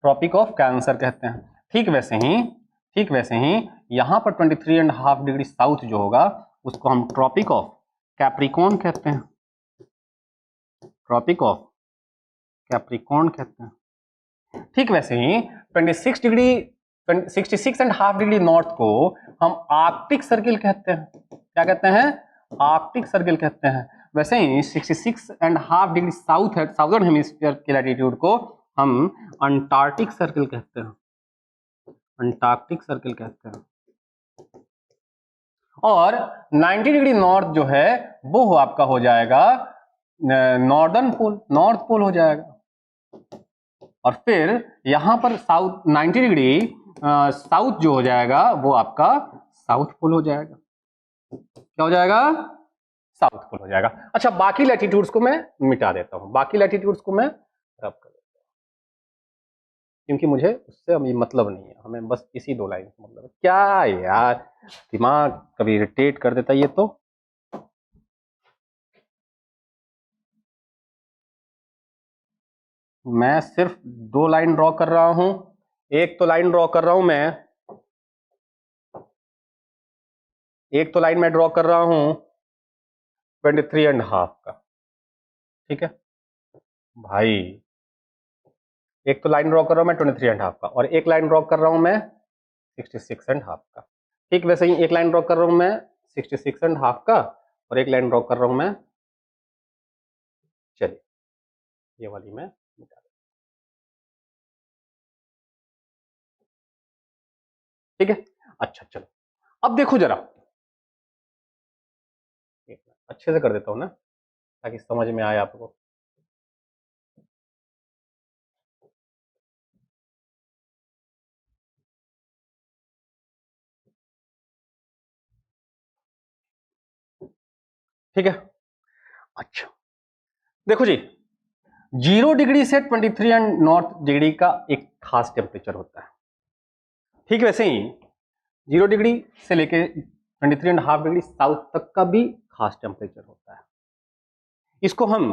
ट्रॉपिक ऑफ कैंसर कहते हैं। ठीक वैसे ही यहां पर 23.5 डिग्री साउथ जो होगा उसको हम ट्रॉपिक ऑफ कैप्रिकॉर्न कहते हैं। ट्रॉपिक ऑफ कैप्रिकॉर्न कहते हैं। ठीक वैसे ही 66.5 डिग्री नॉर्थ को हम आर्कटिक सर्किल कहते हैं। क्या कहते हैं? आर्कटिक सर्किल कहते हैं। वैसे ही 66.5 डिग्री साउथ है, साउदर्न हेमिस्फीयर के लैटिट्यूड को हम अंटार्कटिक सर्किल कहते हैं। अंटार्कटिक सर्किल कहते हैं। और 90 डिग्री नॉर्थ जो है वो आपका हो जाएगा नॉर्दर्न पोल, नॉर्थ पोल हो जाएगा। और फिर यहां पर साउथ 90 डिग्री साउथ जो हो जाएगा वो आपका साउथ पोल हो जाएगा। क्या हो जाएगा? साउथ पोल हो जाएगा। अच्छा, बाकी लैटिट्यूड्स को मैं मिटा देता हूं, बाकी लैटिट्यूड्स को मैं रब कर देता हूं, क्योंकि मुझे उससे अभी मतलब नहीं है, हमें बस इसी 2 लाइन से मतलब है। क्या यार, दिमाग कभी इरिटेट कर देता है ये तो। मैं सिर्फ 2 लाइन ड्रॉ कर रहा हूं। एक तो लाइन ड्रॉ कर रहा हूं मैं, एक तो लाइन मैं ड्रॉ कर रहा हूं 23.5 का। ठीक है भाई, एक तो लाइन ड्रॉ कर रहा हूं मैं 23.5 का, और एक लाइन ड्रॉ कर रहा हूं मैं 66.5 का। ठीक वैसे ही एक लाइन ड्रॉ कर रहा हूं मैं 66.5 का, और एक लाइन ड्रॉ कर रहा हूं मैं, चलिए ये वाली मैं मिटा दूं। ठीक है, अच्छा चलो अब देखो जरा, अच्छे से कर देता हूं ना ताकि समझ में आए आपको। ठीक है, अच्छा देखो जी, 0 डिग्री से 23 एंड नॉर्थ डिग्री का एक खास टेम्परेचर होता है। ठीक वैसे ही 0 डिग्री से लेके 23.5 डिग्री साउथ तक का भी खास टेम्परेचर होता है। इसको हम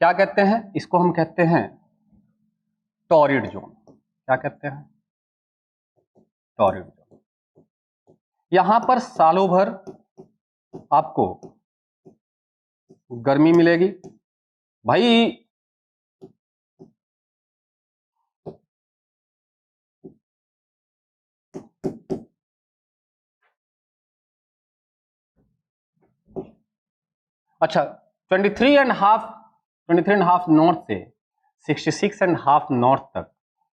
क्या कहते हैं? इसको हम कहते हैं टॉरिड जोन। क्या कहते हैं? Torrid zone. यहां पर सालों भर आपको गर्मी मिलेगी भाई। अच्छा, 23.5 नॉर्थ से 66.5 नॉर्थ तक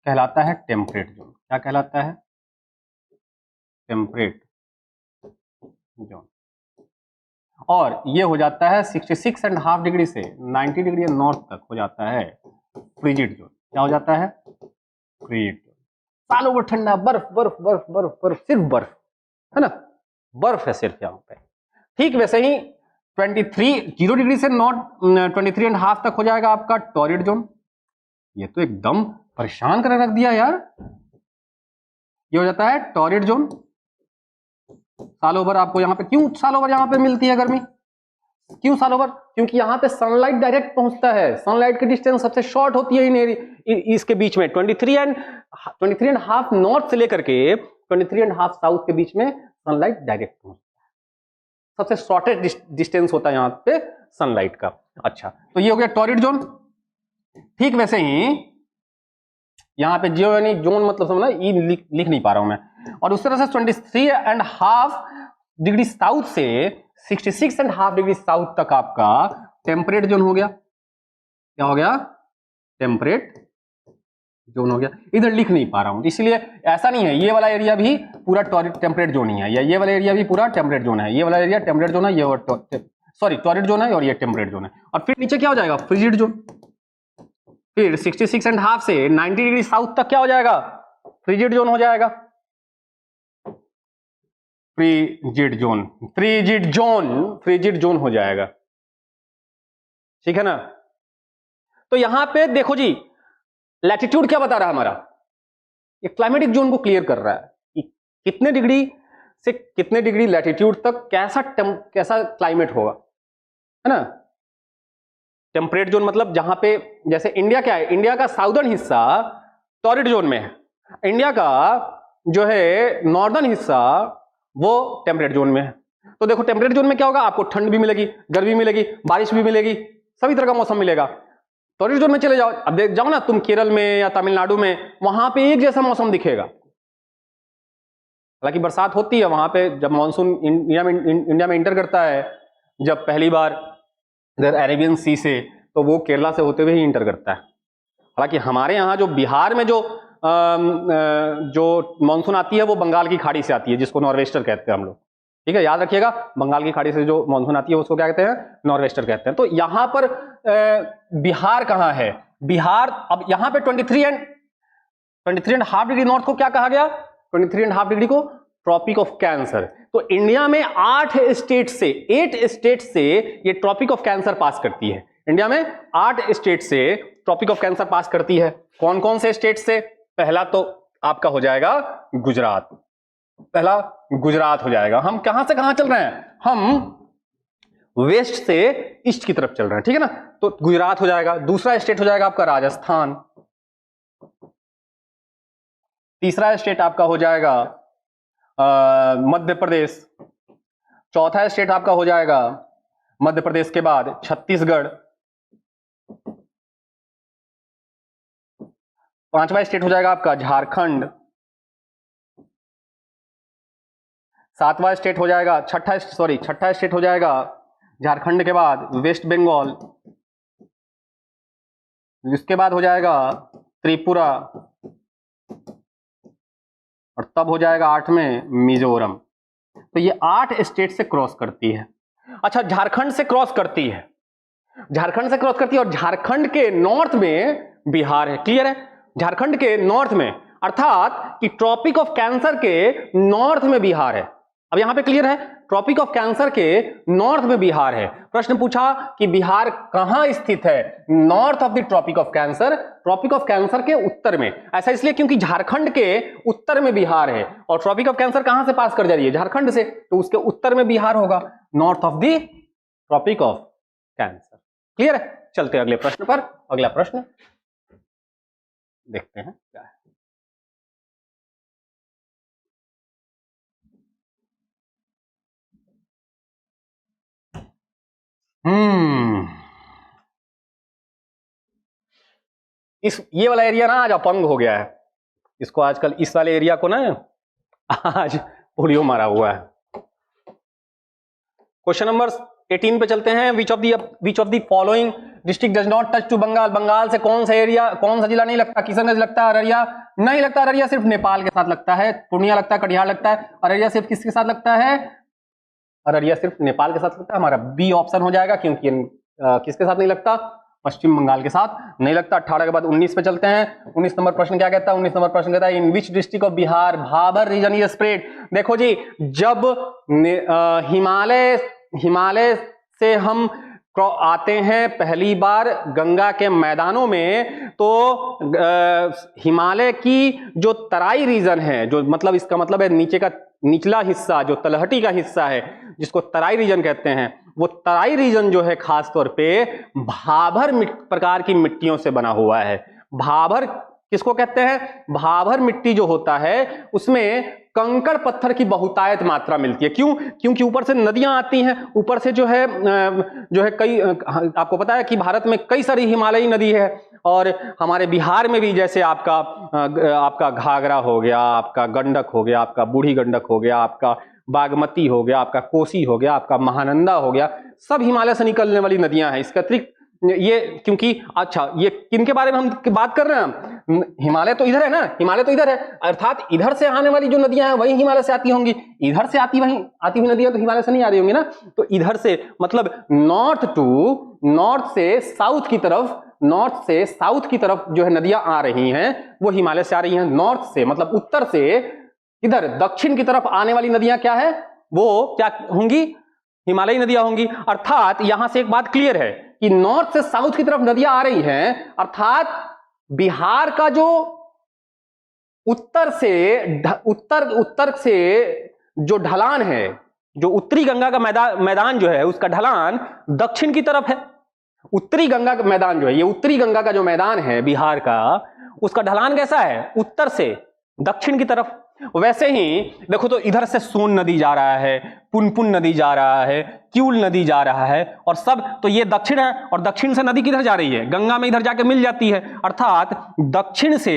कहलाता है टेम्परेट जोन। क्या कहलाता है? Temperate zone. और ये हो जाता है 66.5 डिग्री से 90 डिग्री नॉर्थ तक हो जाता है फ्रिजिड जोन। क्या हो जाता है? Frigid zone. सालों भर ठंडा, बर्फ बर्फ बर्फ बर्फ बर्फ, सिर्फ बर्फ है ना, बर्फ है सिर्फ यहाँ पे। ठीक वैसे ही 0 डिग्री से नॉर्थ 23.5 तक हो जाएगा आपका टॉरिड जोन। ये तो एकदम परेशान कर रख दिया यार। ये हो जाता है टॉरिड जोन। सालों भर आपको यहां पे, क्यों सालों भर यहां पे मिलती है गर्मी? क्यों सालों भर? क्योंकि यहां पे सनलाइट डायरेक्ट पहुंचता है। सनलाइट की डिस्टेंस सबसे शॉर्ट होती है इसके बीच में 23.5 नॉर्थ से लेकर के 23.5 साउथ के बीच में सनलाइट डायरेक्ट पहुंचता है। सबसे शॉर्टेस्ट डिस्टेंस होता है यहां पे सनलाइट का। अच्छा, तो ये हो गया टॉरिड जोन। ठीक वैसे ही यहां पे जियोनिक जोन मतलब समझना, ये लिख नहीं पा रहा हूं मैं। और उस तरह से 23.5 डिग्री साउथ से 66.5 डिग्री साउथ तक आपका टेम्परेट जोन हो गया। क्या हो गया? टेम्परेट जोन हो गया। इधर लिख नहीं पा रहा हूं, इसलिए ऐसा नहीं है। ये वाला एरिया भी पूरा टेम्परेट जोन ही है, या ये वाला एरिया भी पूरा टेम्परेट जोन है। ये वाला एरिया टेम्परेट जोन है, ये सॉरी टॉरिड जोन है, और ये टेम्परेट जोन है। और फिर नीचे क्या हो जाएगा? Frigid zone. फिर 66.5 से 90 डिग्री साउथ तक क्या हो जाएगा? फ्रिजिड जोन हो जाएगा। Frigid zone, frigid zone, frigid zone हो जाएगा। ठीक है ना? तो यहां पे देखो जी, लैटिट्यूड क्या बता रहा है हमारा? ये क्लाइमेटिक जोन को क्लियर कर रहा है कि कितने डिग्री से कितने डिग्री लैटिट्यूड तक कैसा क्लाइमेट होगा, है ना। टेम्परेट जोन मतलब जहां पे, जैसे इंडिया क्या है, इंडिया का साउदर्न हिस्सा टॉरिड जोन में है, इंडिया का जो है नॉर्दर्न हिस्सा वो टेम्परेट जोन में है। तो देखो टेम्परेट जोन में क्या होगा, आपको ठंड भी मिलेगी, गर्मी मिलेगी, बारिश भी मिलेगी, सभी तरह का मौसम मिलेगा। टॉरिड जोन में चले जाओ, अब देख जाओ ना तुम केरल में या तमिलनाडु में, वहां पे एक जैसा मौसम दिखेगा। हालांकि बरसात होती है वहां पे, जब मानसून इंडिया में इंटर करता है, जब पहली बार इधर अरेबियन सी से, तो वो केरला से होते हुए ही इंटर करता है। हालांकि हमारे यहाँ जो बिहार में जो मानसून आती है वो बंगाल की खाड़ी से आती है, जिसको नॉर्वेस्टर कहते हैं हम लोग। ठीक है, याद रखिएगा, बंगाल की खाड़ी से जो मानसून आती है उसको क्या कहते हैं? नॉर्वेस्टर कहते हैं। तो यहाँ पर बिहार कहाँ है? बिहार, अब यहाँ पे 23.5 डिग्री नॉर्थ को क्या कहा गया? 23.5 डिग्री को ट्रॉपिक ऑफ कैंसर। तो इंडिया में 8 स्टेट से ये ट्रॉपिक ऑफ कैंसर पास करती है। इंडिया में 8 स्टेट से ट्रॉपिक ऑफ कैंसर पास करती है। कौन कौन से स्टेट से? पहला तो आपका हो जाएगा गुजरात, पहला गुजरात हो जाएगा। हम कहां से कहां चल रहे हैं? हम वेस्ट से ईस्ट की तरफ चल रहे हैं, ठीक है ना। तो गुजरात हो जाएगा। दूसरा स्टेट हो जाएगा आपका राजस्थान। तीसरा स्टेट आपका हो जाएगा मध्य प्रदेश। चौथा स्टेट आपका हो जाएगा मध्य प्रदेश के बाद छत्तीसगढ़। पांचवा स्टेट हो जाएगा आपका झारखंड। सातवां स्टेट हो जाएगा, छठा स्टेट हो जाएगा झारखंड के बाद वेस्ट बंगाल। इसके बाद हो जाएगा त्रिपुरा, और तब हो जाएगा 8वें मिजोरम। तो ये 8 स्टेट से क्रॉस करती है। अच्छा, झारखंड से क्रॉस करती है, और झारखंड के नॉर्थ में बिहार है। क्लियर है? झारखंड के नॉर्थ में, अर्थात कि ट्रॉपिक ऑफ कैंसर के नॉर्थ में बिहार है। अब यहां पे क्लियर है, ट्रॉपिक ऑफ कैंसर के नॉर्थ में बिहार है। प्रश्न पूछा कि बिहार कहां स्थित है, north of the Tropic of Cancer, Tropic of Cancer के उत्तर में। ऐसा इसलिए क्योंकि झारखंड के उत्तर में बिहार है और ट्रॉपिक ऑफ कैंसर कहां से पास कर जा रही है, झारखंड से, तो उसके उत्तर में बिहार होगा, north of the Tropic of Cancer. Clear है, चलते हैं अगले प्रश्न पर। अगला प्रश्न देखते हैं क्या है। ये वाला एरिया ना आज अपंग हो गया है, इसको आजकल इस वाले एरिया को ना आज पोलियो मारा हुआ है। क्वेश्चन नंबर 18 पे चलते हैं। Which of the following district does not touch to Bengal. Bengal से कौन सा एरिया, कौन सा जिला नहीं लगता, किशनगंज लगता है, अररिया नहीं लगता, अररिया सिर्फ नेपाल के साथ लगता है, पूर्णिया लगता है, कटिहार लगता है, अररिया सिर्फ किसके साथ लगता है, अररिया सिर्फ नेपाल के साथ लगता है। हमारा बी ऑप्शन हो जाएगा, क्योंकि किसके साथ नहीं लगता, पश्चिम बंगाल के साथ नहीं लगता। 18 के बाद 19 पे चलते हैं। 19 नंबर प्रश्न क्या कहता है, 19 नंबर प्रश्न कहता है in which district of Bihar Bhabar region is spread. देखो जी, जब हिमालय से हम आते हैं पहली बार गंगा के मैदानों में, तो हिमालय की जो तराई रीजन है, जो मतलब इसका मतलब है नीचे का निचला हिस्सा, जो तलहटी का हिस्सा है जिसको तराई रीजन कहते हैं, वो तराई रीजन जो है खास तौर पे भाभर प्रकार की मिट्टियों से बना हुआ है। भाभर किसको कहते हैं, भाभर मिट्टी जो होता है उसमें कंकड़ पत्थर की बहुतायत मात्रा मिलती है। क्यों, क्योंकि ऊपर से नदियां आती हैं, ऊपर से जो है कई, आपको पता है कि भारत में कई सारी हिमालयी नदी है, और हमारे बिहार में भी जैसे आपका घाघरा हो गया, आपका गंडक हो गया, आपका बूढ़ी गंडक हो गया, आपका बागमती हो गया, आपका कोसी हो गया, आपका महानंदा हो गया, सब हिमालय से निकलने वाली नदियां हैं। इसके अतिरिक्त ये, क्योंकि अच्छा ये किनके बारे में हम बात कर रहे हैं, हिमालय तो इधर है ना, हिमालय तो इधर है, अर्थात इधर से आने वाली जो नदियां हैं वही हिमालय से आती होंगी, इधर से आती हुई नदियां तो हिमालय से नहीं आ रही होंगी ना, तो इधर से मतलब नॉर्थ से साउथ की तरफ जो है नदियां आ रही हैं वो हिमालय से आ रही हैं। नॉर्थ से मतलब उत्तर से इधर दक्षिण की तरफ आने वाली नदियां क्या है, वो क्या होंगी, हिमालयी नदियां होंगी। अर्थात यहां से एक बात क्लियर है कि नॉर्थ से साउथ की तरफ नदियां आ रही हैं, अर्थात बिहार का जो उत्तर से जो ढलान है, जो उत्तरी गंगा का मैदान जो है उसका ढलान दक्षिण की तरफ है। उत्तरी गंगा का मैदान जो है, ये उत्तरी गंगा का जो मैदान है बिहार का, उसका ढलान कैसा है, उत्तर से दक्षिण की तरफ। वैसे ही देखो तो इधर से सोन नदी जा रहा है, पुनपुन नदी जा रहा है, क्यूल नदी जा रहा है, और सब तो ये दक्षिण है, और दक्षिण से नदी किधर जा रही है, गंगा में इधर जाके मिल जाती है। अर्थात दक्षिण से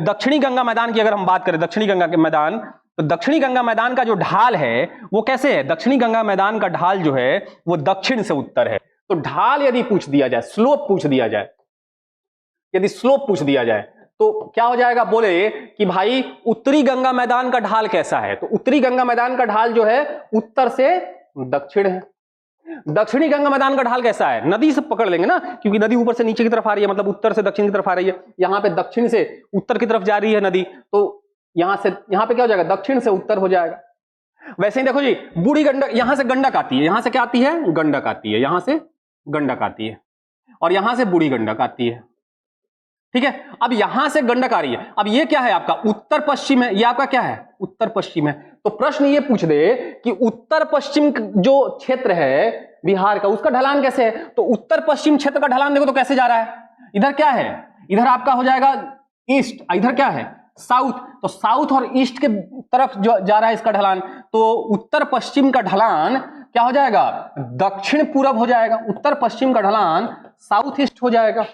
दक्षिणी गंगा मैदान की अगर हम बात करें, दक्षिणी गंगा के मैदान, तो दक्षिणी गंगा मैदान का जो ढाल है वो कैसे है, दक्षिणी गंगा मैदान का ढाल जो है वो दक्षिण से उत्तर है। तो ढाल यदि पूछ दिया जाए, स्लोप पूछ दिया जाए, यदि स्लोप पूछ दिया जाए तो क्या हो जाएगा, बोले कि भाई उत्तरी गंगा मैदान का ढाल कैसा है, तो उत्तरी गंगा मैदान का ढाल जो है उत्तर से दक्षिण है। दक्षिणी गंगा मैदान का ढाल कैसा है, नदी से पकड़ लेंगे ना, क्योंकि नदी ऊपर से नीचे की तरफ आ रही है, मतलब उत्तर से दक्षिण की तरफ आ रही है, यहां पे दक्षिण से उत्तर की तरफ जा रही है नदी, तो यहां पे क्या हो जाएगा, दक्षिण से उत्तर हो जाएगा। वैसे ही देखो जी, बूढ़ी गंडक, यहां से गंडक आती है, यहां से क्या आती है, गंडक आती है, यहां से गंडक आती है, और यहां से बूढ़ी गंडक आती है, ठीक है। अब यहां से गंडक आ रही है, अब ये क्या है आपका उत्तर पश्चिम है, ये आपका क्या है, उत्तर पश्चिम है। तो प्रश्न ये पूछ दे कि उत्तर पश्चिम जो क्षेत्र है बिहार का, उसका ढलान कैसे है, तो उत्तर पश्चिम क्षेत्र का ढलान देखो तो कैसे जा रहा है, इधर क्या है, इधर आपका हो जाएगा ईस्ट, इधर क्या है साउथ, तो साउथ और ईस्ट के तरफ जो जा रहा है इसका ढलान, तो उत्तर पश्चिम का ढलान क्या हो जाएगा, दक्षिण पूरब हो जाएगा, उत्तर पश्चिम का ढलान साउथ ईस्ट हो जाएगा।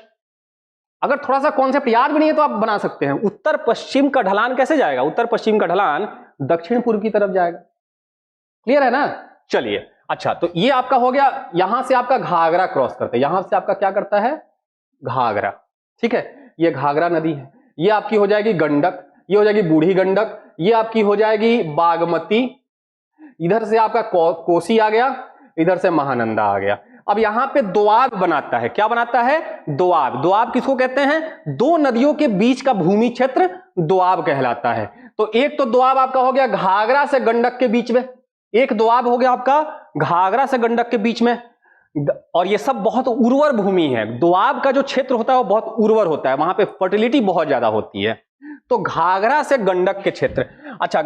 अगर थोड़ा सा कॉन्सेप्ट याद भी नहीं है तो आप बना सकते हैं, उत्तर पश्चिम का ढलान कैसे जाएगा, उत्तर पश्चिम का ढलान दक्षिण पूर्व की तरफ जाएगा। क्लियर है ना, चलिए अच्छा, तो ये आपका हो गया, यहां से आपका घाघरा क्रॉस करते हैं, यहां से आपका क्या करता है, घाघरा, ठीक है, ये घाघरा नदी है, ये आपकी हो जाएगी गंडक, ये हो जाएगी बूढ़ी गंडक, ये आपकी हो जाएगी बागमती, इधर से आपका कोसी आ गया, इधर से महानंदा आ गया। अब यहां पे दोआब बनाता है, क्या बनाता है, दोआब। दोआब किसको कहते हैं, दो नदियों के बीच का भूमि क्षेत्र दोआब कहलाता है। तो एक तो दोआब आपका हो गया घाघरा से गंडक के बीच में, एक दोआब हो गया आपका घाघरा से गंडक के बीच में, और ये सब बहुत उर्वर भूमि है। दोआब का जो क्षेत्र होता है वो बहुत उर्वर होता है, वहां पे फर्टिलिटी बहुत ज्यादा होती है। तो घाघरा से गंडक के क्षेत्र, अच्छा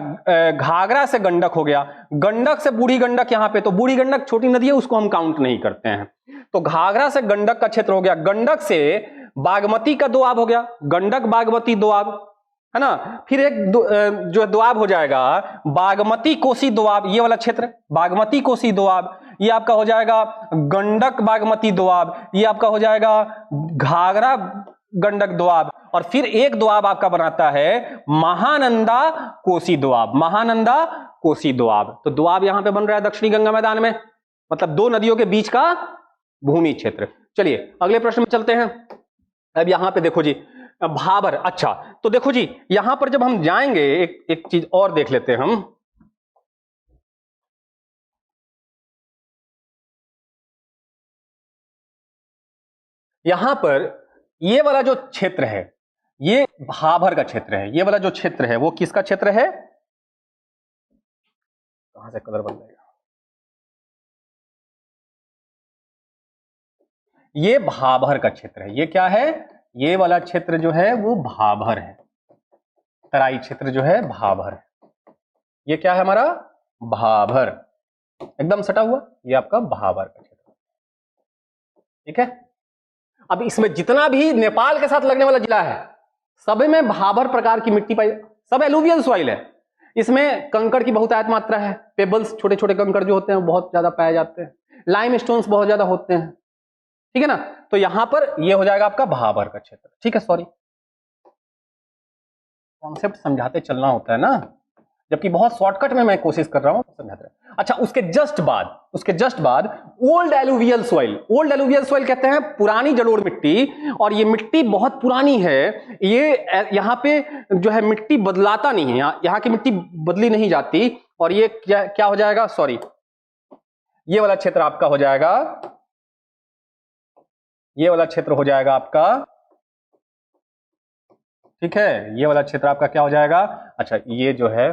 घाघरा से गंडक हो गया, गंडक से बूढ़ी गंडक यहां पे, तो बूढ़ी गंडक छोटी नदी है उसको हम काउंट नहीं करते हैं। तो घाघरा से गंडक का क्षेत्र हो गया, गंडक से बागमती का दोआब हो गया, गंडक बागमती दोआब, है ना। फिर एक जो दोआब हो जाएगा बागमती कोसी दोआब, ये वाला क्षेत्र बागमती कोसी दोआब, ये आपका हो जाएगा गंडक बागमती दोआब, ये आपका हो जाएगा घाघरा गंडक दोआब, और फिर एक दोआब आपका बनाता है महानंदा कोसी दोआब, महानंदा कोसी दोआब। तो दोआब यहां पे बन रहा है दक्षिणी गंगा मैदान में, मतलब दो नदियों के बीच का भूमि क्षेत्र। चलिए अगले प्रश्न में चलते हैं। अब यहां पे देखो जी भाबर, अच्छा तो देखो जी यहां पर जब हम जाएंगे एक चीज और देख लेते हैं हम। यहां पर ये वाला जो क्षेत्र है ये भाबर का क्षेत्र है, ये वाला जो क्षेत्र है वो किसका क्षेत्र है, कहां से कलर बन जाएगा, ये भाबर का क्षेत्र है। ये क्या है, ये वाला क्षेत्र जो है वो भाबर है, तराई क्षेत्र जो है भाबर है। ये क्या है हमारा भाबर, एकदम सटा हुआ, ये आपका भाबर का क्षेत्र, ठीक है। अब इसमें जितना भी नेपाल के साथ लगने वाला जिला है सब में भाबर प्रकार की मिट्टी पाई, सब एलुवियल सॉइल है। इसमें कंकड़ की बहुत आयत मात्रा है, पेबल्स छोटे छोटे कंकड़ जो होते हैं बहुत ज्यादा पाए जाते हैं, लाइम स्टोन्स बहुत ज्यादा होते हैं, ठीक है ना। तो यहां पर ये हो जाएगा आपका भाबर का क्षेत्र, ठीक है। सॉरी कॉन्सेप्ट समझाते चलना होता है ना, जबकि बहुत शॉर्टकट में मैं कोशिश कर रहा हूं समझाते हैं। अच्छा उसके जस्ट बाद old alluvial soil, old alluvial soil कहते हैं पुरानी जलोढ़ मिट्टी, और ये मिट्टी बहुत पुरानी है, ये यहां पे जो है मिट्टी बदलाता नहीं है, यहां की मिट्टी बदली नहीं जाती, और ये क्या हो जाएगा, सॉरी ये वाला क्षेत्र आपका हो जाएगा, ये वाला क्षेत्र हो जाएगा आपका, ठीक है, ये वाला क्षेत्र आपका क्या हो जाएगा, अच्छा ये जो है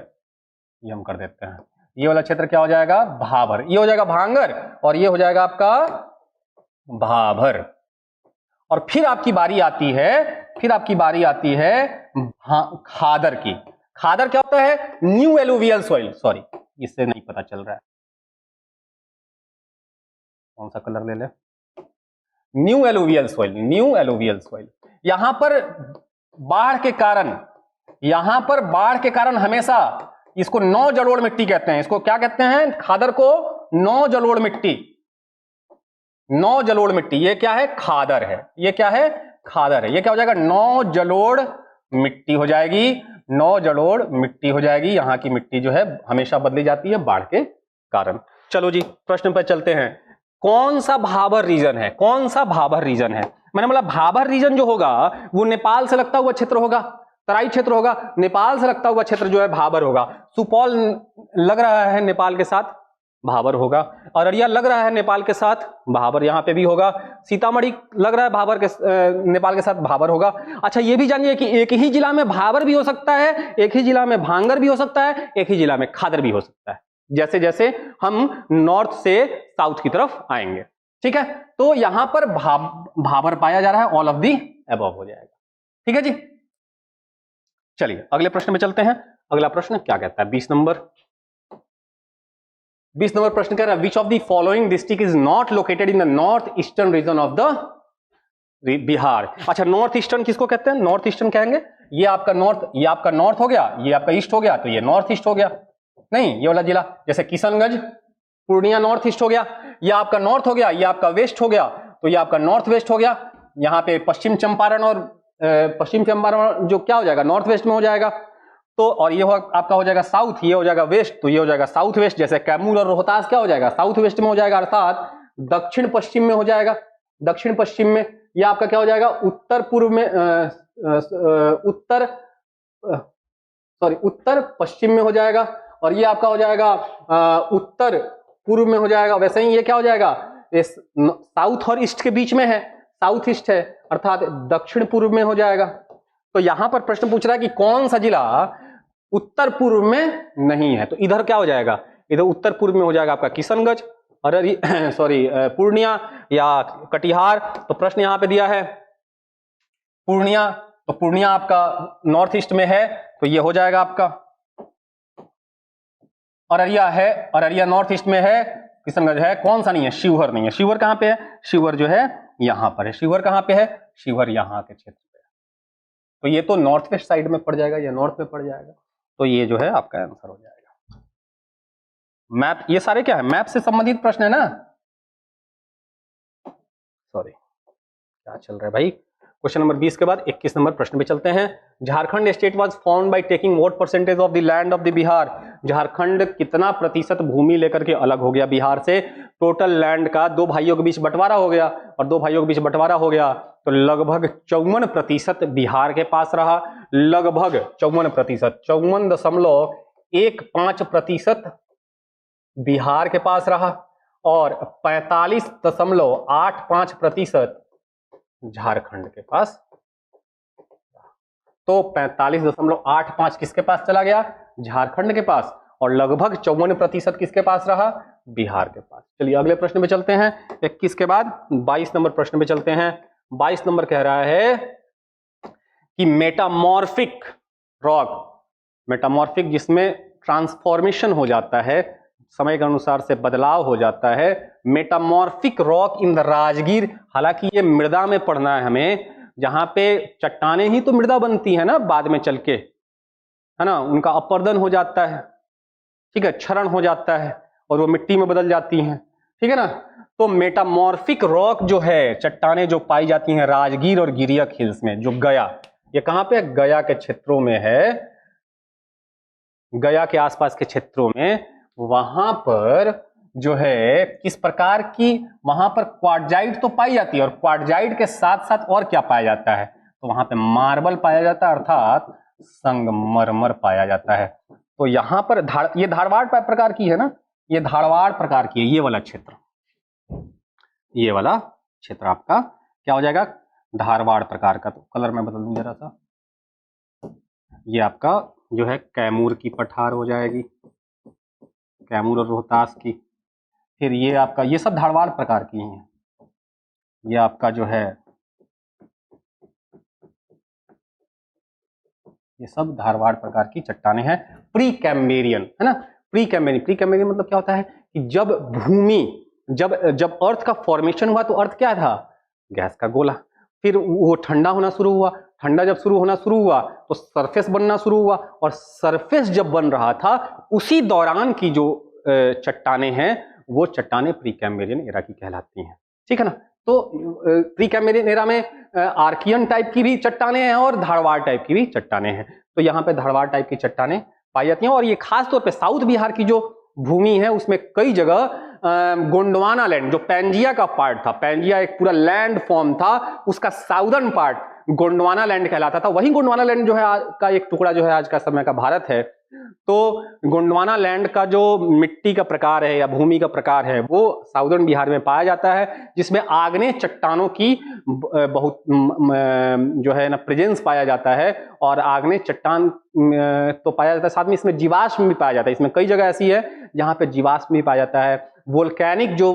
ये हम कर देते हैं, ये वाला क्षेत्र क्या हो जाएगा भाबर, ये हो जाएगा भांगर, और ये हो जाएगा आपका भाबर। और फिर आपकी बारी आती है खादर की। खादर क्या होता है, न्यू एलुवियल सॉइल, सॉरी इससे नहीं पता चल रहा है, कौन सा कलर ले ले, न्यू एलुवियल सॉइल। यहां पर बाढ़ के कारण हमेशा इसको नौ जलोढ़ मिट्टी कहते हैं, इसको क्या कहते हैं, खादर को नौ जलोढ़ मिट्टी, ये क्या है खादर है, ये क्या है खादर है, ये क्या हो जाएगा नौ जलोढ़ मिट्टी हो जाएगी, यहां की मिट्टी जो है हमेशा बदली जाती है बाढ़ के कारण। चलो जी प्रश्न पर चलते हैं, कौन सा भाबर रीजन है, मैंने बोला भाबर रीजन जो होगा वो नेपाल से लगता हुआ क्षेत्र होगा, तराई क्षेत्र होगा, नेपाल से लगता हुआ क्षेत्र जो है भाबर होगा। सुपौल लग रहा है नेपाल के साथ, भाबर होगा। अररिया लग रहा है नेपाल के साथ, भाबर यहां पे भी होगा। सीतामढ़ी लग रहा है भाबर के नेपाल के साथ, भाबर होगा। अच्छा ये भी जानिए कि एक ही जिला में भाबर भी हो सकता है, एक ही जिला में भांगर भी हो सकता है, एक ही जिला में खादर भी हो सकता है, जैसे जैसे हम नॉर्थ से साउथ की तरफ आएंगे, ठीक है। तो यहां पर भाबर पाया जा रहा है, ऑल ऑफ दी अबव हो जाएगा, ठीक है जी। चलिए अगले प्रश्न में चलते हैं। अगला प्रश्न क्या कहता है, 20 नंबर प्रश्न कह रहा है which of the following district is not located in the north eastern region of the Bihar. अच्छा नॉर्थ ईस्टर्न किसको कहते हैं, नॉर्थ ईस्टर्न कहेंगे, ये आपका नॉर्थ हो गया, ये आपका ईस्ट हो गया, तो ये नॉर्थ ईस्ट हो गया, नहीं ये वाला जिला जैसे किशनगंज पूर्णिया नॉर्थ ईस्ट हो गया, ये आपका नॉर्थ हो गया, ये आपका वेस्ट हो गया, तो ये आपका नॉर्थ वेस्ट हो गया। यहाँ पे पश्चिम चंपारण जो क्या हो जाएगा नॉर्थ वेस्ट में हो जाएगा, तो और ये आपका हो जाएगा साउथ, ये हो जाएगा वेस्ट, तो ये हो जाएगा साउथ वेस्ट, जैसे कैमूर और रोहतास क्या हो जाएगा साउथ वेस्ट में हो जाएगा, अर्थात दक्षिण पश्चिम में हो जाएगा, दक्षिण पश्चिम में। ये आपका क्या हो जाएगा उत्तर पूर्व में उत्तर पश्चिम में हो जाएगा, और ये आपका हो जाएगा उत्तर पूर्व में हो जाएगा। वैसे ही ये क्या हो जाएगा, इस साउथ और ईस्ट के बीच में है, साउथ ईस्ट है, अर्थात दक्षिण पूर्व में हो जाएगा। तो यहां पर प्रश्न पूछ रहा है कि कौन सा जिला उत्तर पूर्व में नहीं है। तो इधर क्या हो जाएगा, इधर उत्तर पूर्व में हो जाएगा आपका किशनगंज, अररिया सॉरी पूर्णिया या कटिहार। तो प्रश्न यहां पे दिया है पूर्णिया, तो पूर्णिया आपका नॉर्थ ईस्ट में है, तो ये हो जाएगा आपका। अररिया है, अररिया नॉर्थ ईस्ट में है, किशनगंज है, कौन सा नहीं है, शिवहर नहीं है। शिवहर कहां पे है, शिवहर जो है यहां पर है। शिवहर कहां पे है, शिवहर यहां के क्षेत्र पे है। तो ये तो नॉर्थ वेस्ट साइड में पड़ जाएगा, ये नॉर्थ में पड़ जाएगा, तो ये जो है आपका आंसर हो जाएगा। मैप, ये सारे क्या है, मैप से संबंधित प्रश्न है ना। सॉरी क्या चल रहा है भाई। क्वेश्चन नंबर 20 के बाद 21 नंबर प्रश्न पे चलते हैं। Jharkhand state was formed by taking what percentage of the land of the Bihar. Jharkhand कितना प्रतिशत भूमि लेकर के अलग हो गया बिहार से। टोटल लैंड का दो भाइयों के बीच बंटवारा हो गया, और दो भाइयों के बीच बंटवारा हो गया तो लगभग 54% बिहार के पास रहा, लगभग 54%, 54.15% बिहार के पास रहा, और 45.85% झारखंड के पास। तो 45.85 किसके पास चला गया, झारखंड के पास, और लगभग 54% किसके पास रहा, बिहार के पास। चलिए अगले प्रश्न पे चलते हैं। 21 के बाद 22 नंबर प्रश्न पे चलते हैं। 22 नंबर कह रहा है कि मेटामॉर्फिक रॉक, मेटामॉर्फिक जिसमें ट्रांसफॉर्मेशन हो जाता है, समय के अनुसार से बदलाव हो जाता है, metamorphic rock in the Rajgir. हालांकि ये मृदा में पढ़ना है हमें, जहां पे चट्टाने ही तो मृदा बनती है ना बाद में चल के, है ना, उनका अपर्दन हो जाता है, ठीक है, क्षरण हो जाता है और वो मिट्टी में बदल जाती हैं, ठीक है ना। तो मेटामॉर्फिक रॉक जो है, चट्टाने जो पाई जाती हैं राजगीर और गिरियक हिल्स में, जो गया, ये कहां पे, गया के क्षेत्रों में है, गया के आसपास के क्षेत्रों में, वहां पर जो है किस प्रकार की, वहां पर क्वार्टजाइट तो पाई जाती है, और क्वार्टजाइट के साथ साथ और क्या पाया जाता है, तो वहां पे मार्बल पाया जाता है, अर्थात संगमरमर पाया जाता है। तो यहां पर ये धारवाड़ प्रकार की है ना, ये धारवाड़ प्रकार की है, ये वाला क्षेत्र, ये वाला क्षेत्र आपका क्या हो जाएगा, धारवाड़ प्रकार का। तो कलर में बदल दूं जरा सा, ये आपका जो है कैमूर की पठार हो जाएगी, कैमूर और रोहतास की। फिर ये आपका, ये सब धारवाड़ प्रकार की हैं, ये आपका जो है ये सब धारवाड़ प्रकार की चट्टानें हैं। प्री कैम्बेरियन है ना, प्री कैम्बेरियन, प्री कैम्बेरियन मतलब क्या होता है कि जब भूमि, जब अर्थ का फॉर्मेशन हुआ तो अर्थ क्या था, गैस का गोला, फिर वो ठंडा होना शुरू हुआ, ठंडा जब होना शुरू हुआ तो सरफेस बनना शुरू हुआ, और सरफेस जब बन रहा था उसी दौरान की जो चट्टानें हैं वो चट्टानें प्री कैम्बेरियन एरा की कहलाती हैं, ठीक है ना। तो प्री कैम्बेरियन एरा में आर्कियन टाइप की भी चट्टानें हैं और धारवाड़ टाइप की भी चट्टानें हैं। तो यहाँ पे धारवाड़ टाइप की चट्टानें पाई जाती हैं, और ये खास तौर पे साउथ बिहार की जो भूमि है उसमें कई जगह गोंडवाना लैंड, जो पैंजिया का पार्ट था, पैंजिया एक पूरा लैंड फॉर्म था, उसका साउदर्न पार्ट गोंडवाना लैंड कहलाता था। वही गोंडवाना लैंड जो है का एक टुकड़ा जो है आज का समय का भारत है। तो गोंडवाना लैंड का जो मिट्टी का प्रकार है या भूमि का प्रकार है वो साउदर्न बिहार में पाया जाता है, जिसमें आग्नेय चट्टानों की बहुत जो है ना प्रेजेंस पाया जाता है, और आग्नेय चट्टान तो पाया जाता है, साथ में इसमें जीवाश्म भी पाया जाता है। इसमें कई जगह ऐसी है जहां पे जीवाश्म भी पाया जाता है। वोल्केनिक जो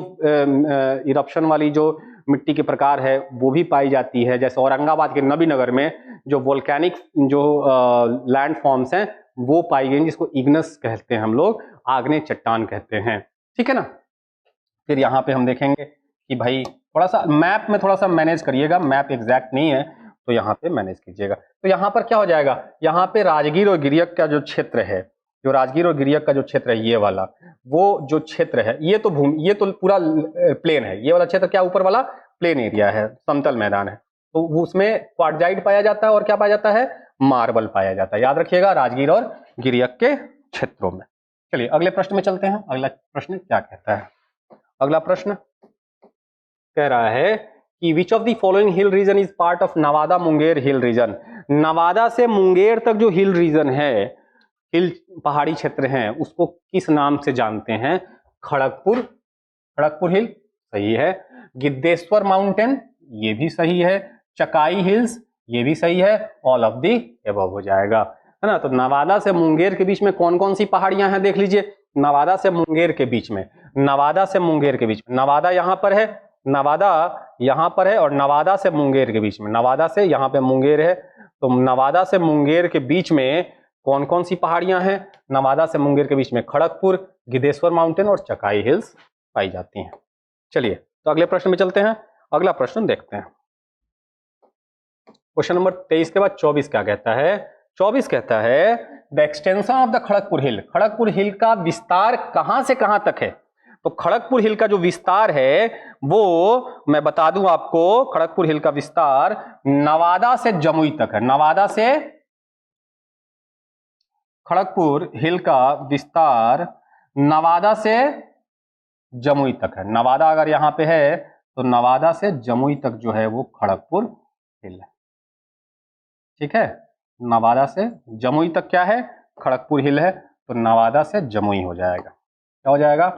इरप्शन वाली जो मिट्टी के प्रकार है वो भी पाई जाती है, जैसे औरंगाबाद के नबीनगर में जो वोल्केनिक जो लैंड फॉर्म्स हैं वो पाई गई, जिसको इग्नस कहते हैं हम लोग, आग्नेय चट्टान कहते हैं, ठीक है ना। फिर यहाँ पे हम देखेंगे कि भाई थोड़ा सा मैप में थोड़ा सा मैनेज करिएगा, मैप एग्जैक्ट नहीं है तो यहाँ पे मैनेज कीजिएगा। तो यहाँ पर क्या हो जाएगा, यहाँ पे राजगीर और गिरियक का जो क्षेत्र है, जो राजगीर और गिरियक का जो क्षेत्र है ये वाला, वो जो क्षेत्र है ये तो भूमि, ये तो पूरा प्लेन है, ये वाला क्षेत्र क्या ऊपर वाला प्लेन एरिया है, समतल मैदान है, तो उसमें क्वार्टजाइट पाया जाता है और क्या पाया जाता है, मार्बल पाया जाता है। याद रखिएगा राजगीर और गिरियक के क्षेत्रों में। चलिए अगले प्रश्न में चलते हैं। अगला प्रश्न क्या कहता है, अगला प्रश्न कह रहा है कि which of the following hill region is part of Nawada Munger hill region. Nawada से मुंगेर तक जो हिल रीजन है, हिल पहाड़ी क्षेत्र हैं, उसको किस नाम से जानते हैं, खड़गपुर, खड़गपुर हिल सही है, गिद्धेश्वर माउंटेन ये भी सही है, चकाई हिल्स ये भी सही है, ऑल ऑफ दी एबव हो जाएगा। है ना। तो नवादा से मुंगेर के बीच में कौन कौन सी पहाड़ियां हैं देख लीजिए। नवादा से मुंगेर के बीच में, नवादा से मुंगेर के बीच में, नवादा यहां पर है, नवादा यहां पर है, और नवादा से मुंगेर के बीच में, नवादा से यहां पे मुंगेर है, तो नवादा से मुंगेर के बीच में कौन कौन सी पहाड़ियां हैं। नवादा से मुंगेर के बीच में खड़गपुर, गिद्धेश्वर माउंटेन और चकाई हिल्स पाई जाती हैं। चलिए तो अगले प्रश्न में चलते हैं। अगला प्रश्न देखते हैं। क्वेश्चन नंबर 23 के बाद 24 क्या कहता है। 24 कहता है the extension of the Kharagpur hill, Kharagpur hill का विस्तार कहां से कहां तक है। तो खड़गपुर हिल का जो विस्तार है वो मैं बता दूं आपको, खड़गपुर हिल का विस्तार नवादा से जमुई तक है। नवादा से खड़गपुर हिल का विस्तार नवादा से जमुई तक है। नवादा अगर यहां पे है तो नवादा से जमुई तक जो है वो खड़गपुर हिल है। ठीक है, नवादा से जमुई तक क्या है, खड़गपुर हिल है, तो नवादा से जमुई हो जाएगा। क्या हो जाएगा,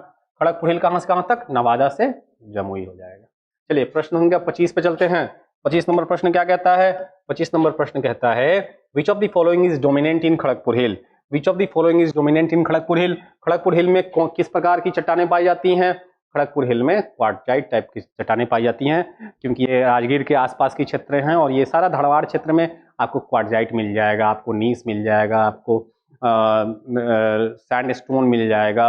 खड़गपुर हिल कहां से कहां तक, नवादा से जमुई हो जाएगा। चलिए प्रश्न संख्या 25 पे चलते हैं। 25 नंबर प्रश्न क्या कहता है। 25 नंबर प्रश्न कहता है which of the following is dominant in Kharagpur hill. Which of the following is dominant in Kharagpur hill. Kharagpur hill में किस प्रकार की चट्टानें पाई जाती हैं। खड़गपुर हिल में क्वार्टजाइट टाइप की चट्टानें पाई जाती हैं, क्योंकि ये राजगीर के आसपास की क्षेत्र हैं और ये सारा धारवाड़ क्षेत्र में आपको क्वार्टजाइट मिल जाएगा, आपको नीस मिल जाएगा, आपको सैंडस्टोन मिल जाएगा,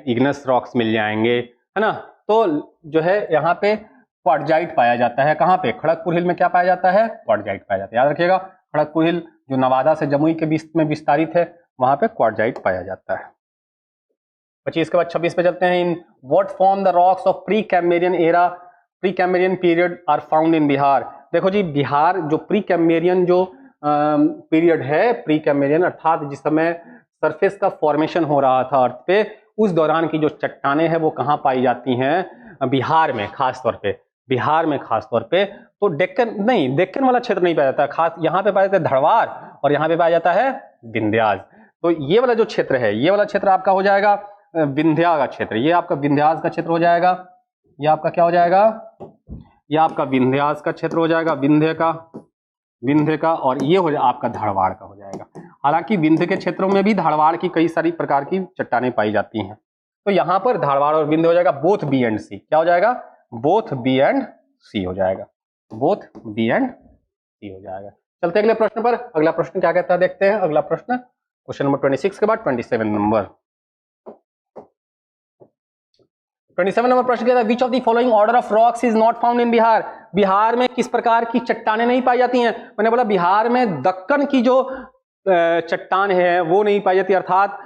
इग्नस रॉक्स मिल जाएंगे, है ना। तो जो है यहाँ पे क्वार्टजाइट पाया जाता है। कहाँ पे, खड़गपुर हिल में क्या पाया जाता है, क्वार्टजाइट पाया जाता है। याद रखिएगा, खड़गपुर हिल जो नवादा से जमुई के बीच में विस्तारित है वहां पे क्वार्टजाइट पाया जाता है। 25 के बाद 26 पे चलते हैं। In what form the rocks of Precambrian era, Precambrian period are found in Bihar. देखो जी, बिहार जो प्री कैम्ब्रियन जो पीरियड है, प्री कैम्ब्रियन अर्थात जिस समय सरफेस का फॉर्मेशन हो रहा था अर्थ पे, उस दौरान की जो चट्टानें हैं वो कहाँ पाई जाती हैं, बिहार में खास तौर पे, बिहार में खास तौर पे। तो डेक्कन नहीं, डेक्कन वाला क्षेत्र नहीं पाया जाता, खास यहाँ पे पाया जाता है धड़वार और यहाँ पे पाया जाता है विंध्याज। तो ये वाला जो क्षेत्र है, ये वाला क्षेत्र आपका हो जाएगा विंध्या का क्षेत्र, ये आपका विंध्याज का क्षेत्र हो जाएगा। ये आपका क्या हो जाएगा, ये आपका विंध्याज का क्षेत्र हो जाएगा, विंध्य का, और ये हो जाएगा आपका धारवाड़ का हो जाएगा। हालांकि विंध्य के क्षेत्रों में भी धारवाड़ की कई सारी प्रकार की चट्टानें पाई जाती हैं। तो यहां पर धारवाड़ और विंध्य हो जाएगा बोथ बी एंड सी। क्या हो जाएगा, बोथ बी एंड सी हो जाएगा, बोथ बी एंड सी हो जाएगा। चलते अगले प्रश्न पर। अगला प्रश्न क्या कहता है देखते हैं। अगला प्रश्न क्वेश्चन नंबर 26 के बाद 27 नंबर। 27 नंबर प्रश्न कहता है which of the following order of rocks is not found in Bihar. Bihar में किस प्रकार की चट्टानें नहीं पाई जाती हैं। मैंने बोला बिहार में दक्कन की जो चट्टान है वो नहीं पाई जाती, अर्थात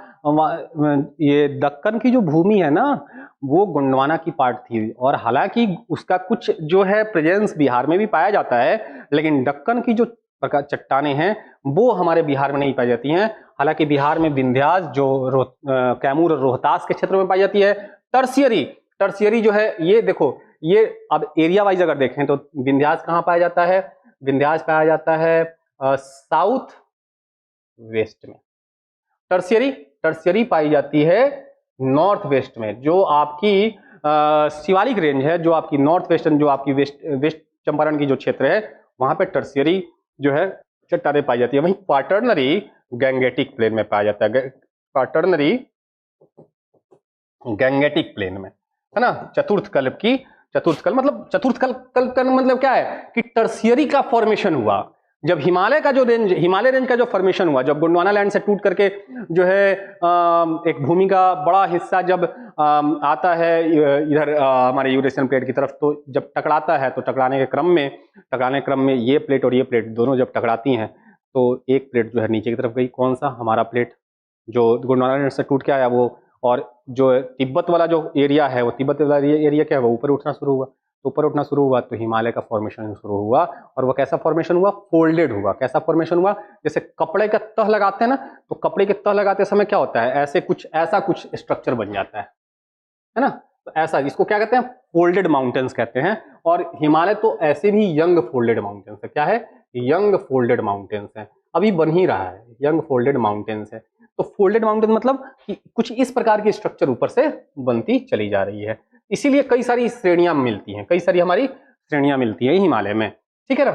ये दक्कन की जो भूमि है ना वो गोंडवाना की पार्ट थी, और हालांकि उसका कुछ जो है प्रेजेंस बिहार में भी पाया जाता है, लेकिन दक्कन की जो चट्टानें हैं वो हमारे बिहार में नहीं पाई जाती हैं। हालांकि बिहार में विंध्याज जो कैमूर और रोहतास के क्षेत्र में पाई जाती है। टर्शियरी जो है, ये देखो, ये अब एरिया वाइज अगर देखें तो विंध्याज कहाँ पाया जाता है, विंध्याज पाया जाता है साउथ वेस्ट में। टर्शियरी पाई जाती है नॉर्थ वेस्ट में, जो आपकी शिवालिक रेंज है, जो आपकी नॉर्थ वेस्टर्न, जो आपकी वेस्ट चंपारण की जो क्षेत्र है वहां पे टर्शियरी जो है चट्टानें पाई जाती है। वहीं क्वाटरनरी गैंगेटिक प्लेन में पाया जाता है, क्वाटरनरी गैंगेटिक प्लेन में, है ना। चतुर्थ कल्प मतलब क्या है कि टर्शियरी का फॉर्मेशन हुआ जब हिमालय रेंज का जो फॉर्मेशन हुआ, जब गोंडवाना लैंड से टूट करके जो है एक भूमि का बड़ा हिस्सा जब आता है इधर हमारे यूरेशियन प्लेट की तरफ, तो जब टकराता है तो टकराने के क्रम में ये प्लेट और ये प्लेट दोनों जब टकराती हैं तो एक प्लेट जो है नीचे की तरफ गई, कौन सा, हमारा प्लेट जो गोंडवाना लैंड से टूट के आया वो, और जो तिब्बत वाला जो एरिया है वो, तिब्बत वाला एरिया क्या है, वो ऊपर उठना शुरू हुआ। तो ऊपर उठना शुरू हुआ तो हिमालय का फॉर्मेशन शुरू हुआ, और वो कैसा फॉर्मेशन हुआ, फोल्डेड हुआ। कैसा फॉर्मेशन हुआ, जैसे कपड़े का तह लगाते हैं ना, तो कपड़े के तह लगाते समय क्या होता है, ऐसा कुछ स्ट्रक्चर बन जाता है ना। तो ऐसा, इसको क्या कहते हैं, फोल्डेड माउंटेन्स कहते हैं। और हिमालय तो ऐसे भी यंग फोल्डेड माउंटेन्स है। क्या है, यंग फोल्डेड माउंटेन्स है, अभी बन ही रहा है, यंग फोल्डेड माउंटेन्स है। तो फोल्डेड माउंटेन मतलब कि कुछ इस प्रकार की स्ट्रक्चर ऊपर से बनती चली जा रही है, इसीलिए कई सारी श्रेणियां मिलती हैं, कई सारी हमारी श्रेणियां मिलती हैं हिमालय में, ठीक है ना।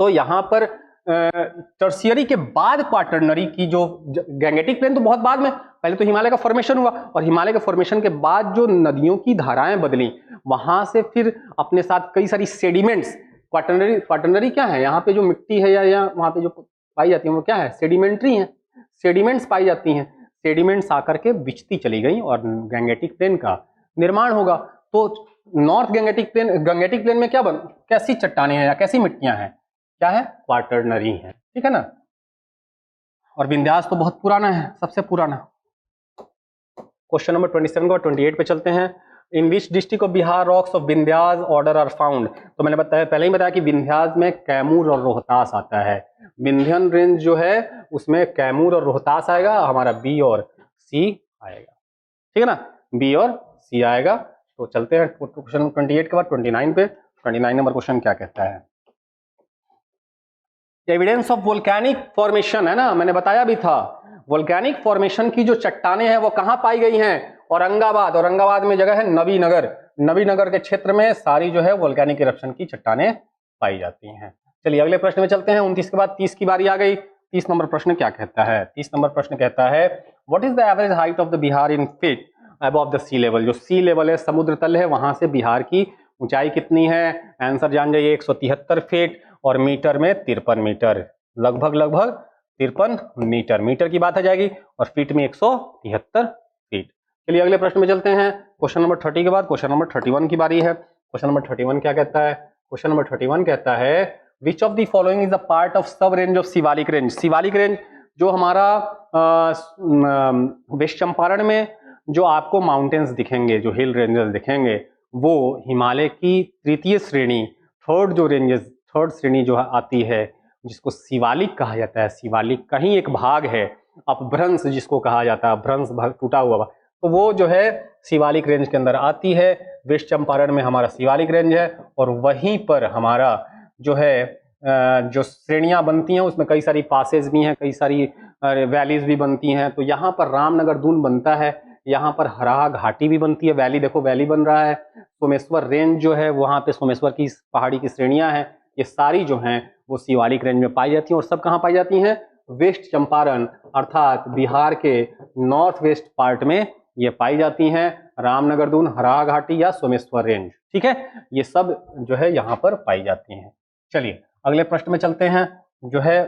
तो यहाँ पर टर्शियरी के बाद क्वाटरनरी की जो गैंगेटिक प्लेन तो बहुत बाद में, पहले तो हिमालय का फॉर्मेशन हुआ और हिमालय के फॉर्मेशन के बाद जो नदियों की धाराएं बदली, वहां से फिर अपने साथ कई सारी सेडिमेंट्स, क्वाटरनरी क्या है, यहाँ पे जो मिट्टी है या वहां पे जो पाई जाती है वो क्या है, सेडिमेंट्री है, सेडिमेंट्स पाई जाती हैं, सेडिमेंट्स आकर के बिछती चली गई और गैंगेटिक प्लेन का निर्माण होगा। तो नॉर्थ गंगेटिक प्लेन में क्या कैसी चट्टानें हैं या कैसी मिट्टियां हैं, क्या है, क्वाटरनरी है, ठीक है ना। और विंध्यास तो बहुत पुराना है, सबसे पुराना। क्वेश्चन नंबर 27 को 28 पे चलते हैं। In which district of Bihar rocks of Vindhyas order are found. तो मैंने बताया, पहले ही बताया कि विंध्यास में कैमूर और रोहतास आता है। विंध्यन रेंज जो है उसमें कैमूर और रोहतास आएगा, हमारा बी और सी आएगा, ठीक है ना, बी और सी आएगा। तो चलते हैं क्वेश्चन 28 के बाद 29 पे। 29 नंबर क्वेश्चन क्या कहता है, एविडेंस ऑफ वोल्केनिक फॉर्मेशन है ना, मैंने बताया भी था वोल्केनिक फॉर्मेशन की जो चट्टानें हैं वो कहां पाई गई हैं, औरंगाबाद में जगह है नबीनगर के क्षेत्र में सारी जो है वोल्केनिक इरप्शन की चट्टानें पाई जाती हैं। चलिए अगले प्रश्न में चलते हैं। 29 के बाद 30 की बारी आ गई। 30 नंबर प्रश्न क्या कहता है, 30 नंबर प्रश्न कहता है what is the average height of the Bihar in feet above the sea level. जो सी लेवल है, समुद्र तल है, वहां से बिहार की ऊंचाई कितनी है, आंसर जान जाइए 173 फीट और मीटर में 53 मीटर, लगभग 53 मीटर, मीटर की बात आ जाएगी और फीट में 173 फीट। चलिए अगले प्रश्न में चलते हैं। क्वेश्चन नंबर 30 के बाद क्वेश्चन नंबर 31 की बारी है। क्वेश्चन नंबर 31 क्या कहता है, क्वेश्चन नंबर 31 कहता है which of the following is a part of sub range of Shivalik range. Shivalik range जो हमारा वेस्ट चंपारण में जो आपको माउंटेन्स दिखेंगे, जो हिल रेंजेस दिखेंगे, वो हिमालय की तृतीय श्रेणी, थर्ड श्रेणी जो आती है, जिसको शिवालिक कहा जाता है। शिवालिक का ही एक भाग है, अपभ्रंश जिसको कहा जाता है, भ्रंश भाग टूटा हुआ, तो वो जो है शिवालिक रेंज के अंदर आती है। वेस्ट चंपारण में हमारा शिवालिक रेंज है और वहीं पर हमारा जो है जो श्रेणियां बनती हैं उसमें कई सारी पासेज भी हैं, कई सारी वैलीज भी बनती हैं। तो यहाँ पर रामनगर दून बनता है, यहाँ पर हराहा घाटी भी बनती है, वैली देखो वैली बन रहा है। सोमेश्वर रेंज जो है वहाँ पे सोमेश्वर की पहाड़ी की श्रेणियां हैं, ये सारी जो हैं वो शिवालिक रेंज में पाई जाती हैं। और सब कहाँ पाई जाती हैं, वेस्ट चंपारण अर्थात बिहार के नॉर्थ वेस्ट पार्ट में ये पाई जाती हैं, रामनगर दून, हराहा घाटी या सोमेश्वर रेंज, ठीक है, ये सब जो है यहाँ पर पाई जाती हैं। चलिए अगले प्रश्न में चलते हैं, जो है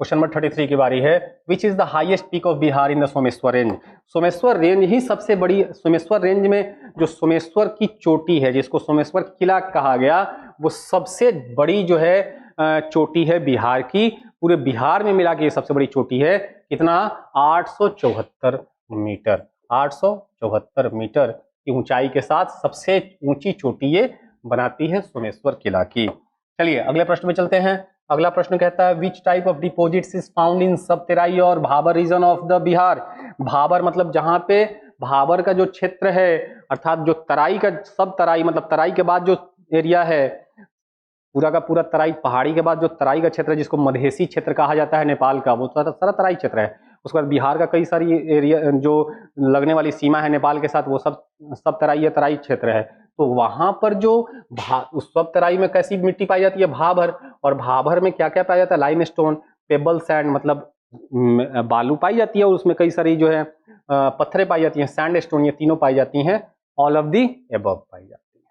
क्वेश्चन नंबर 33 की बारी है। Which is the highest peak of Bihar in the Someshwar range. Someshwar range ही सबसे बड़ी, सोमेश्वर रेंज में जो सोमेश्वर की चोटी है, जिसको सोमेश्वर किला कहा गया, वो सबसे बड़ी जो है चोटी है बिहार की। पूरे बिहार में मिला के ये सबसे बड़ी चोटी है। कितना, 874 मीटर, 874 मीटर की ऊंचाई के साथ सबसे ऊंची चोटी ये बनाती है सोमेश्वर किला की। चलिए अगले प्रश्न में चलते हैं। अगला प्रश्न कहता है which type of deposits is found in sub Terai और Bhabar region of the Bihar. Bhabar मतलब जहां पे भाबर का जो क्षेत्र है, अर्थात जो तराई का, सब तराई मतलब तराई के बाद जो एरिया है, पूरा का पूरा तराई, पहाड़ी के बाद जो तराई का क्षेत्र है जिसको मधेसी क्षेत्र कहा जाता है नेपाल का, वो सारा तराई क्षेत्र है। उसके बाद बिहार का कई सारी एरिया जो लगने वाली सीमा है नेपाल के साथ, वो सब तराई क्षेत्र है। तो वहां पर जो उस सब तराई में कैसी मिट्टी पाई जाती है, भाभर। और भाभर में क्या क्या पाया जाता है, लाइमस्टोन, पेबल सैंड मतलब बालू पाई जाती है, और उसमें कई सारी जो है पत्थरें पाई जाती हैं, सैंडस्टोन, ये तीनों पाई जाती हैं, ऑल ऑफ दी एबव पाई जाती है।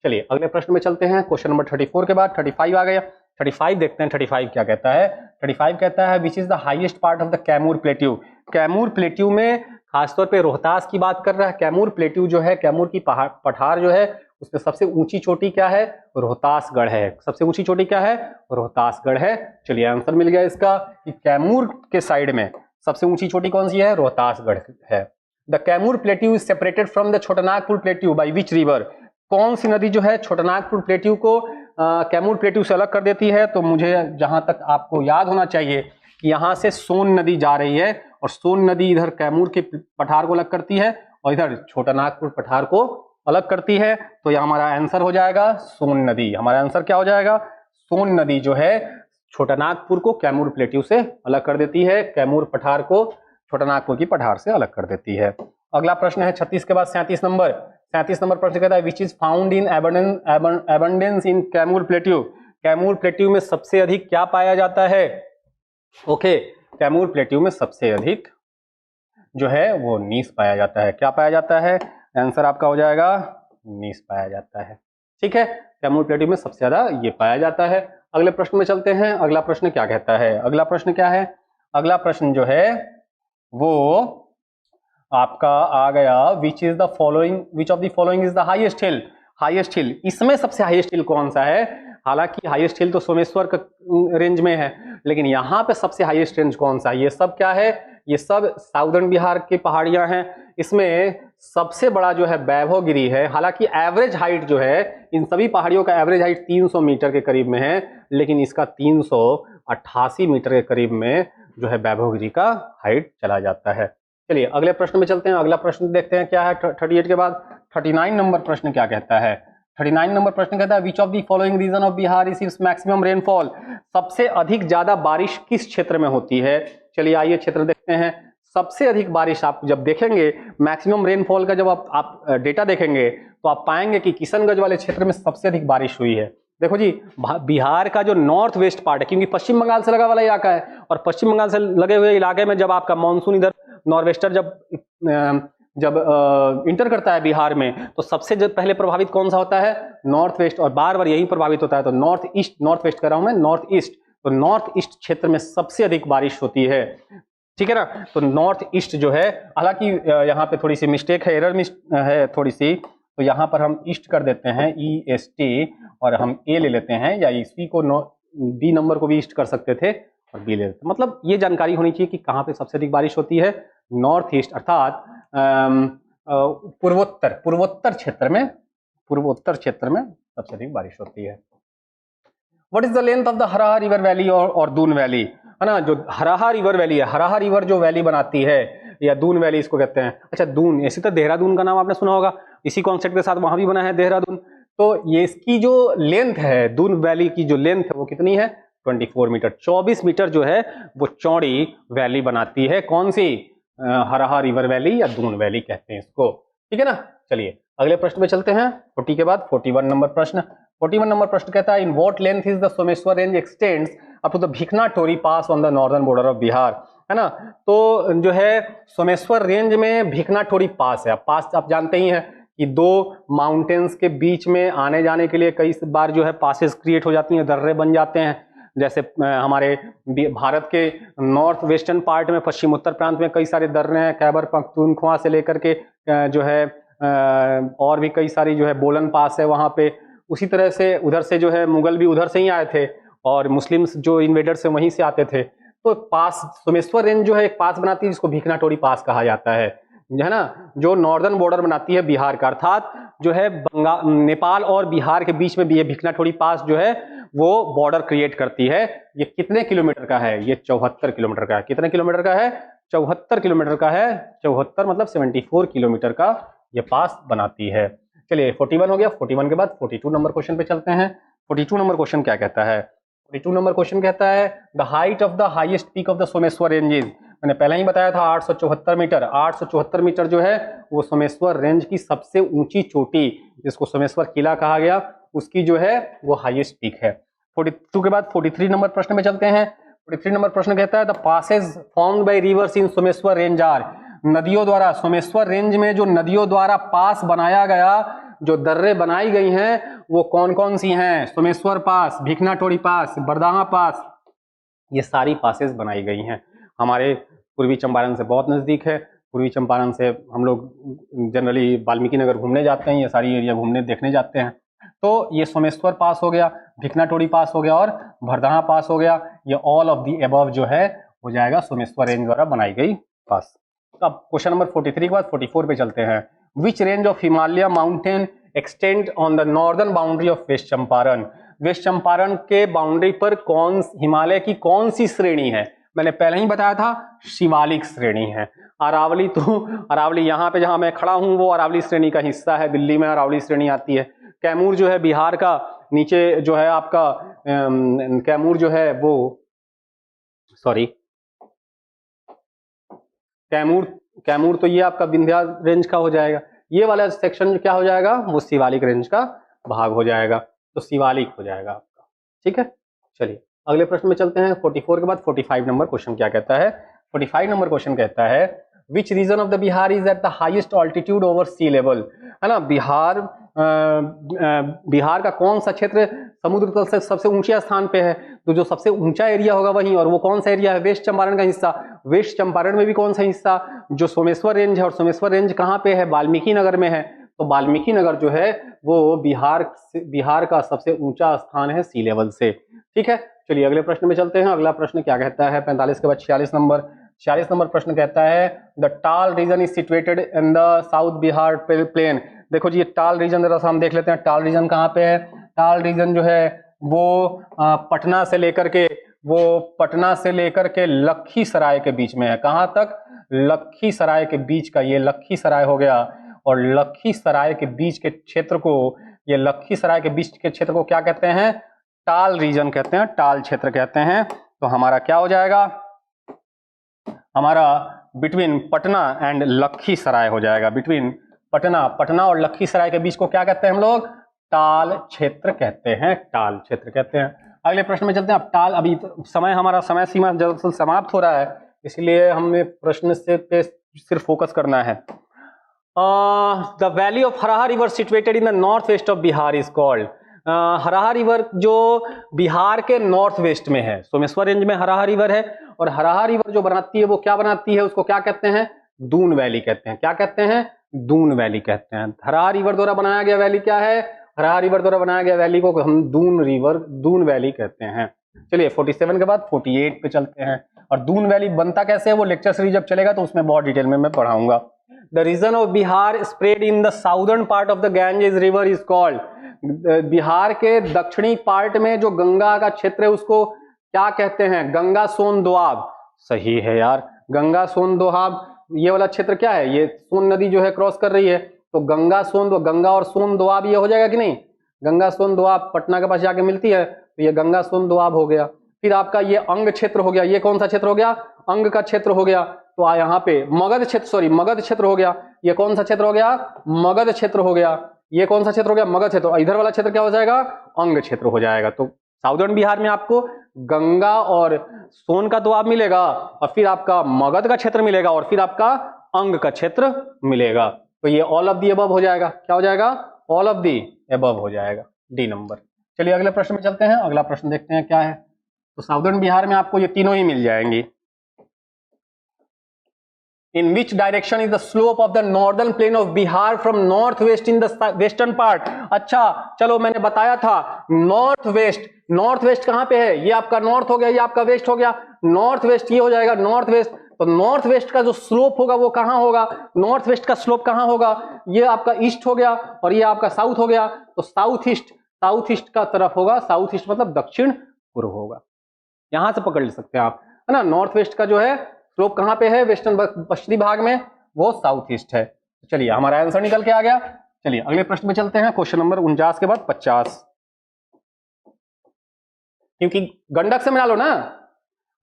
चलिए अगले प्रश्न में चलते हैं। क्वेश्चन नंबर 34 के बाद 35 आ गया। 35 देखते हैं, 35 क्या कहता है। 35 कहता है which is the highest part of the Kaimur plateau. Kaimur plateau में खासतौर पे रोहतास की बात कर रहा है। कैमूर प्लेट्यू जो है, कैमूर की पठार जो है, उसमें सबसे ऊंची चोटी क्या है, रोहतासगढ़ है। सबसे ऊंची चोटी क्या है, रोहतासगढ़ है। चलिए आंसर मिल गया इसका कि कैमूर के साइड में सबसे ऊंची चोटी कौन सी है, रोहतासगढ़ है। The Kaimur plateau is separated from the Chotanagpur plateau by which river. कौन सी नदी जो है छोटानागपुर प्लेट्यू को कैमूर प्लेट्यू से अलग कर देती है। तो मुझे जहां तक आपको याद होना चाहिए कि यहाँ से सोन नदी जा रही है और सोन नदी इधर कैमूर के पठार को अलग करती है और इधर छोटानागपुर पठार को अलग करती है। तो यह हमारा आंसर हो जाएगा सोन नदी। हमारा आंसर क्या हो जाएगा, सोन नदी जो है छोटानागपुर को कैमूर प्लेट्यू से अलग कर देती है, कैमूर पठार को छोटानागपुर की पठार से अलग कर देती है। अगला प्रश्न है 36 के बाद 37 नंबर। 37 नंबर प्रश्न कहता है which is found in abundance in Kaimur plateau. Kaimur plateau में सबसे अधिक क्या पाया जाता है? ओके, कैमूर प्लेट्यू में सबसे अधिक जो है वो नीस पाया जाता है। क्या पाया जाता है? आंसर आपका हो जाएगा नीस पाया जाता है। ठीक है, कैमूर प्लेट्यू में सबसे ज्यादा ये पाया जाता है। अगले प्रश्न में चलते हैं। अगला प्रश्न क्या कहता है? अगला प्रश्न क्या है? अगला प्रश्न जो है वो आपका आ गया, which of the following is the highest hill? Highest hill, इसमें सबसे हाईएस्ट हिल कौन सा है? हालांकि हाईएस्ट हिल तो सोमेश्वर रेंज में है, लेकिन यहाँ पे सबसे हाईएस्ट रेंज कौन सा है? ये सब क्या है? ये सब साउदर्न बिहार की पहाड़ियां हैं। इसमें सबसे बड़ा जो है वैभव गिरी है। हालांकि एवरेज हाइट जो है इन सभी पहाड़ियों का एवरेज हाइट 300 मीटर के करीब में है, लेकिन इसका 388 मीटर के करीब में जो है वैभव गिरी का हाइट चला जाता है। चलिए अगले प्रश्न में चलते हैं। अगला प्रश्न देखते हैं क्या है 38 के बाद। 39 नंबर प्रश्न क्या कहता है? 39 नंबर प्रश्न कहता है, which of the following region of Bihar receives maximum rainfall? सबसे अधिक ज्यादा बारिश किस क्षेत्र में होती है? चलिए आइए क्षेत्र देखते हैं। सबसे अधिक बारिश आप जब देखेंगे, मैक्सिमम रेनफॉल का जब आप डेटा देखेंगे तो आप पाएंगे कि किशनगंज वाले क्षेत्र में सबसे अधिक बारिश हुई है। देखो जी, बिहार का जो नॉर्थ वेस्ट पार्ट है, क्योंकि पश्चिम बंगाल से लगा वाला इलाका है, और पश्चिम बंगाल से लगे हुए इलाके में जब आपका मानसून इधर नॉर्वेस्टर जब इंटर करता है बिहार में, तो सबसे जब पहले प्रभावित कौन सा होता है? नॉर्थ वेस्ट, और बार बार यही प्रभावित होता है। तो नॉर्थ वेस्ट कर रहा हूं मैं, नॉर्थ ईस्ट। तो नॉर्थ ईस्ट क्षेत्र में सबसे अधिक बारिश होती है। ठीक है ना? तो नॉर्थ ईस्ट जो है, हालांकि यहाँ पे थोड़ी सी मिस्टेक है, एरर है थोड़ी सी, तो यहाँ पर हम ईस्ट कर देते हैं, EST, और हम ए ले लेते हैं, या सी को बी नंबर को भी ईस्ट कर सकते थे और बी ले लेते। मतलब ये जानकारी होनी चाहिए कि कहाँ पे सबसे अधिक बारिश होती है। नॉर्थ ईस्ट अर्थात पूर्वोत्तर क्षेत्र में सबसे अधिक बारिश होती है। What is the length of the Haraha river valley और दून वैली? है ना, जो हराहा रिवर वैली है, हराहा रिवर जो वैली बनाती है, या दून वैली इसको कहते हैं। अच्छा, दून, ऐसे तो देहरादून का नाम आपने सुना होगा, इसी कॉन्सेप्ट के साथ वहां भी बना है देहरादून। तो ये इसकी जो लेंथ है, दून वैली की जो लेंथ है वो कितनी है? 24 मीटर। 24 मीटर जो है वो चौड़ी वैली बनाती है। कौन सी? हराहा रिवर वैली या दून वैली कहते हैं इसको। ठीक है ना? चलिए अगले प्रश्न में चलते हैं। 40 के बाद 41 नंबर प्रश्न। 41 नंबर प्रश्न कहता है, in what length is the Someshwar range extends up to the Bhikhna Thori pass on the northern border of Bihar? है ना, तो जो है सोमेश्वर रेंज में भिकना टोरी पास है। पास आप जानते ही हैं कि दो माउंटेन्स के बीच में आने जाने के लिए कई बार जो है पासेस क्रिएट हो जाती हैं, दर्रे बन जाते हैं। जैसे हमारे भारत के नॉर्थ वेस्टर्न पार्ट में, पश्चिम उत्तर प्रांत में कई सारे दर्रे हैं, खैबर पख्तूनख्वा से लेकर के जो है और भी कई सारी जो है बोलन पास है वहाँ पे। उसी तरह से उधर से जो है मुगल भी उधर से ही आए थे, और मुस्लिम्स जो इन्वेडर्स है वहीं से आते थे। तो पास, सोमेश्वर रेंज जो है एक पास बनाती है जिसको भिकना टोरी पास कहा जाता है ना, जो नॉर्दर्न बॉर्डर बनाती है बिहार का, अर्थात जो है नेपाल और बिहार के बीच में भी ये भिकना टोरी पास जो है वो बॉर्डर क्रिएट करती है। ये कितने किलोमीटर का है? ये 74 किलोमीटर का है। कितने किलोमीटर का है? 74 किलोमीटर का है। 74 मतलब 74 किलोमीटर का ये पास बनाती है। चलिए 41 हो गया। 41 के बाद 42 नंबर क्वेश्चन पे चलते हैं। 42 नंबर क्वेश्चन क्या कहता है? 42 नंबर क्वेश्चन कहता है, the height of the highest peak of the Someshwar ranges. मैंने पहले ही बताया था 874 मीटर। 874 मीटर जो है वो सोमेश्वर रेंज की सबसे ऊंची चोटी, जिसको सोमेश्वर किला कहा गया, उसकी जो है वो हाईएस्ट पीक है। 42 के बाद 43 नंबर प्रश्न में चलते हैं। 43 नंबर प्रश्न कहता है, the passes formed by rivers in Someshwar range are. नदियों द्वारा, सोमेश्वर रेंज में जो नदियों द्वारा पास बनाया गया, जो दर्रे बनाई गई हैं, वो कौन कौन सी हैं? सोमेश्वर पास, भिकना टोरी पास, बरदाहा पास, ये सारी पासेस बनाई गई हैं। हमारे पूर्वी चंपारण से बहुत नज़दीक है। पूर्वी चंपारण से हम लोग जनरली वाल्मीकि नगर घूमने जाते हैं, ये सारी एरिया घूमने देखने जाते हैं। तो ये सोमेश्वर पास हो गया, भिकना टोरी पास हो गया और बरदाहा पास हो गया। ये ऑल ऑफ दी अबव जो है हो जाएगा सोमेश्वर रेंज द्वारा बनाई गई पास। अब क्वेश्चन नंबर 43 के बाद 44 पे चलते हैं। Which range of Himalaya mountain extend on the northern boundary of west Champaran? West Champaran के बाउंड्री पर हिमालय की कौन सी श्रेणी है? मैंने पहले ही बताया था, शिवालिक श्रेणी है। अरावली, तो अरावली यहाँ पे जहाँ मैं खड़ा हूँ वो अरावली श्रेणी का हिस्सा है। दिल्ली में अरावली श्रेणी आती है। कैमूर जो है बिहार का, नीचे जो है आपका कैमूर जो है वो, सॉरी, कैमूर तो ये आपका विंध्या रेंज का हो जाएगा। ये वाला सेक्शन क्या हो जाएगा? वो शिवालिक रेंज का भाग हो जाएगा। तो शिवालिक हो जाएगा आपका। ठीक है, चलिए अगले प्रश्न में चलते हैं। 44 के बाद 45 नंबर क्वेश्चन क्या कहता है? 45 नंबर क्वेश्चन कहता है which region of the Bihar is at the highest altitude over sea level, है ना। बिहार का कौन सा क्षेत्र समुद्र तल से सबसे ऊंचे स्थान पे है? तो जो सबसे ऊंचा एरिया होगा वही, और वो कौन सा एरिया है? वेस्ट चंपारण का हिस्सा। वेस्ट चंपारण में भी कौन सा हिस्सा? जो सोमेश्वर रेंज है, और सोमेश्वर रेंज कहाँ पे है? वाल्मीकि नगर में है। तो वाल्मीकि नगर जो है वो बिहार का सबसे ऊंचा स्थान है सी लेवल से। ठीक है, चलिए अगले प्रश्न में चलते हैं। अगला प्रश्न क्या कहता है? 45 के बाद 46 नंबर प्रश्न कहता है the Tal region is situated in the south Bihar plain. देखो जी, ये टाल रीजन जरा हम देख लेते हैं। टाल रीजन कहाँ पे है? टाल रीजन जो है वो पटना से लेकर के लखीसराय के बीच में है। कहाँ तक? लखीसराय के बीच का, ये लखीसराय हो गया, और लखीसराय के बीच के क्षेत्र को, ये लखीसराय के बीच के क्षेत्र को क्या कहते हैं? टाल रीजन कहते हैं, टाल क्षेत्र कहते हैं। तो हमारा क्या हो जाएगा? हमारा बिटवीन पटना एंड लखीसराय हो जाएगा। बिटवीन पटना और लखीसराय के बीच को क्या कहते हैं हम लोग? टाल क्षेत्र कहते हैं, टाल क्षेत्र कहते हैं। अगले प्रश्न में चलते हैं। अब टाल, अभी तो हमारा समय सीमा जल्द समाप्त हो रहा है, इसलिए हमें प्रश्न से पे सिर्फ फोकस करना है। The valley of Haraha river situated in the north west of Bihar is called. Haraha river जो बिहार के नॉर्थ वेस्ट में है, सोमेश्वर रेंज में हराहा रिवर है, और हराहा रिवर जो बनाती है वो क्या बनाती है? उसको क्या कहते हैं? दून वैली कहते हैं। क्या कहते हैं? दून वैली कहते हैं। हराहा रिवर द्वारा बनाया गया वैली क्या है? हराहा रिवर द्वारा बनाया गया वैली को हम दून वैली कहते हैं। चलिए 47 के बाद 48 पे चलते हैं। और दून वैली बनता कैसे है वो लेक्चर सीरीज जब चलेगा तो उसमें बहुत डिटेल में मैं पढ़ाऊंगा। The region of Bihar spread in the southern part of the Ganges river is called. Bihar के दक्षिणी पार्ट में जो गंगा का क्षेत्र है उसको क्या कहते हैं? गंगा सोन दोआब। सही है यार, गंगा सोन दोआब। ये वाला क्षेत्र क्या है? ये सोन नदी जो है क्रॉस कर रही है, तो गंगा और सोन दोआब ये हो जाएगा कि नहीं? गंगा सोन दोआब पटना के पास जाके मिलती है, तो ये गंगा सोन दोआब हो गया। फिर आपका ये अंग क्षेत्र हो गया। ये कौन सा क्षेत्र हो गया? अंग का क्षेत्र हो गया। तो यहाँ पे मगध क्षेत्र हो गया। ये कौन सा क्षेत्र हो गया? मगध क्षेत्र हो गया। ये कौन सा क्षेत्र हो गया? मगध क्षेत्र। इधर वाला क्षेत्र क्या हो जाएगा? अंग क्षेत्र हो जाएगा। तो साउदर्न बिहार में आपको गंगा और सोन का दोआब मिलेगा, और फिर आपका मगध का क्षेत्र मिलेगा, और फिर आपका अंग का क्षेत्र मिलेगा। तो ये ऑल ऑफ दी अबव हो जाएगा। क्या हो जाएगा? ऑल ऑफ दी अबव हो जाएगा, डी नंबर। चलिए अगले प्रश्न में चलते हैं। अगला प्रश्न देखते हैं क्या है। तो साउदर्न बिहार में आपको ये तीनों ही मिल जाएंगी। In which direction is the slope of the northern plain of Bihar from northwest in the western part? अच्छा चलो, मैंने बताया था नॉर्थ वेस्ट कहां पे है? ये आपका नॉर्थ हो गया, ये आपका वेस्ट हो गया। नॉर्थ वेस्ट ये हो जाएगा नॉर्थ वेस्ट। तो नॉर्थ वेस्ट का जो स्लोप होगा वो कहां होगा? नॉर्थ वेस्ट का स्लोप कहां होगा? ये आपका ईस्ट हो गया, और ये आपका साउथ हो गया। तो साउथ ईस्ट का तरफ होगा। साउथ ईस्ट मतलब दक्षिण पूर्व होगा। यहां से पकड़ ले सकते हैं आप, है ना। नॉर्थ वेस्ट का जो है स्लोप कहां पे है? वेस्टर्न पश्चिमी भाग में, वो साउथ ईस्ट है। चलिए हमारा आंसर निकल के आ गया। चलिए अगले प्रश्न में चलते हैं। क्वेश्चन नंबर 49 के बाद 50, क्योंकि गंडक से मिला लो ना।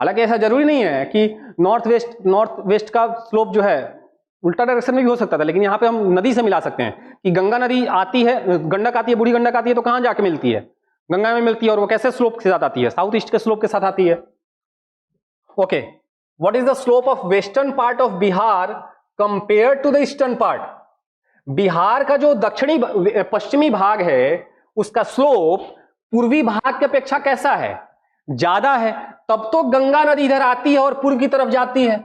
हालांकि ऐसा जरूरी नहीं है कि नॉर्थ वेस्ट का स्लोप जो है उल्टा डायरेक्शन में भी हो सकता था, लेकिन यहाँ पे हम नदी से मिला सकते हैं कि गंगा नदी आती है, गंडक आती है, बूढ़ी गंडक आती है, तो कहां जाके मिलती है? गंगा में मिलती है। और वो कैसे स्लोप के साथ आती है? साउथ ईस्ट के स्लोप के साथ आती है। Okay, what is the slope of western part of Bihar compare to the eastern part? Bihar का जो पश्चिमी भाग है उसका स्लोप पूर्वी भाग की अपेक्षा कैसा है? ज्यादा है। तब तो गंगा नदी इधर आती है और पूर्व की तरफ जाती है।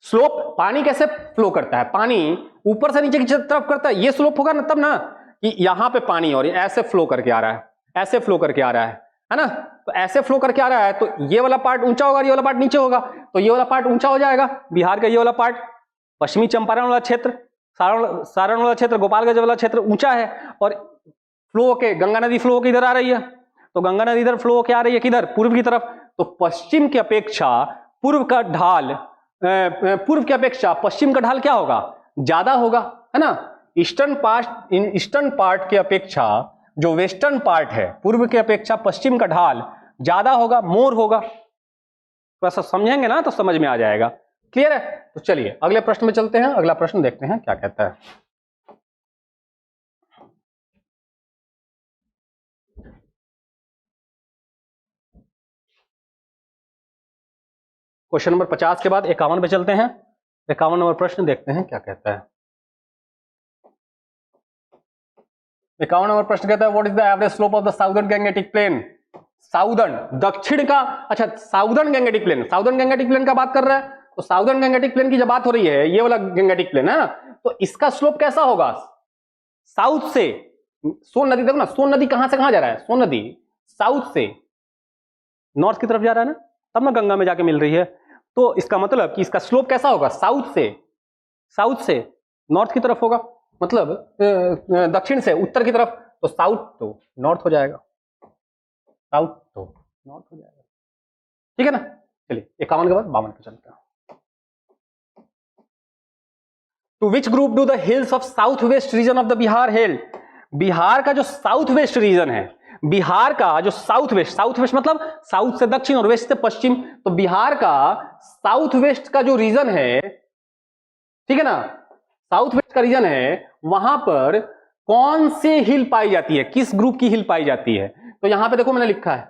स्लोप, पानी कैसे फ्लो करता है? पानी ऊपर से नीचे की तरफ करता है, ये स्लोप होगा ना तब ना, कि यहां पे पानी और ऐसे फ्लो करके आ रहा है, ऐसे फ्लो करके आ रहा है ना। तो ऐसे फ्लो करके आ रहा है, तो ये वाला पार्ट ऊंचा होगा, ये वाला पार्ट नीचे होगा। तो ये वाला पार्ट ऊंचा हो जाएगा बिहार का, ये वाला पार्ट पश्चिमी चंपारण वाला क्षेत्र, सारण वाला क्षेत्र, गोपालगंज वाला क्षेत्र ऊंचा है। और फ्लो के गंगा नदी फ्लो के इधर आ रही है, तो गंगा नदी इधर फ्लो के आ रही है किधर? पूर्व की तरफ। तो पश्चिम की अपेक्षा पूर्व की अपेक्षा पश्चिम का ढाल क्या होगा? ज्यादा होगा, है ना। ईस्टर्न पार्ट की अपेक्षा जो वेस्टर्न पार्ट है, पूर्व की अपेक्षा पश्चिम का ढाल ज्यादा होगा, मोर होगा। थोड़ा सा समझेंगे ना तो समझ में आ जाएगा। क्लियर है? तो चलिए अगले प्रश्न में चलते हैं। अगला प्रश्न देखते हैं क्या कहता है। क्वेश्चन नंबर 50 के बाद 51 पे चलते हैं। 51 नंबर प्रश्न देखते हैं क्या कहता है। 51 नंबर प्रश्न कहता है what is the average slope of the southern Gangetic plain. Southern दक्षिण का, अच्छा southern Gangetic plain, southern Gangetic plain का बात कर रहा है, तो साउदर्न गैंगेटिक प्लेन की जब बात हो रही है, ये वाला गैंगेटिक प्लेन है ना, तो इसका स्लोप कैसा होगा? साउथ से, सोन नदी, देखो ना सोन नदी कहां से कहां जा रहा है, सोन नदी साउथ से नॉर्थ की तरफ जा रहा है ना, तब ना गंगा में जाके मिल रही है। तो इसका मतलब कि इसका स्लोप कैसा होगा? साउथ से नॉर्थ की तरफ होगा, मतलब दक्षिण से उत्तर की तरफ, तो साउथ तो नॉर्थ हो जाएगा, साउथ तो नॉर्थ हो जाएगा, ठीक है ना। चलिए 51 के बाद 52 पे चलते हैं। To which group do the hills of south west region of the Bihar held. Bihar का जो साउथ वेस्ट रीजन है, बिहार का जो साउथ वेस्ट मतलब साउथ से दक्षिण और वेस्ट से पश्चिम, तो बिहार का साउथ वेस्ट का जो रीजन है, ठीक है ना, साउथ वेस्ट का रीजन है, वहां पर कौन से हिल पाई जाती है, किस ग्रुप की हिल पाई जाती है? तो यहां पे देखो मैंने लिखा है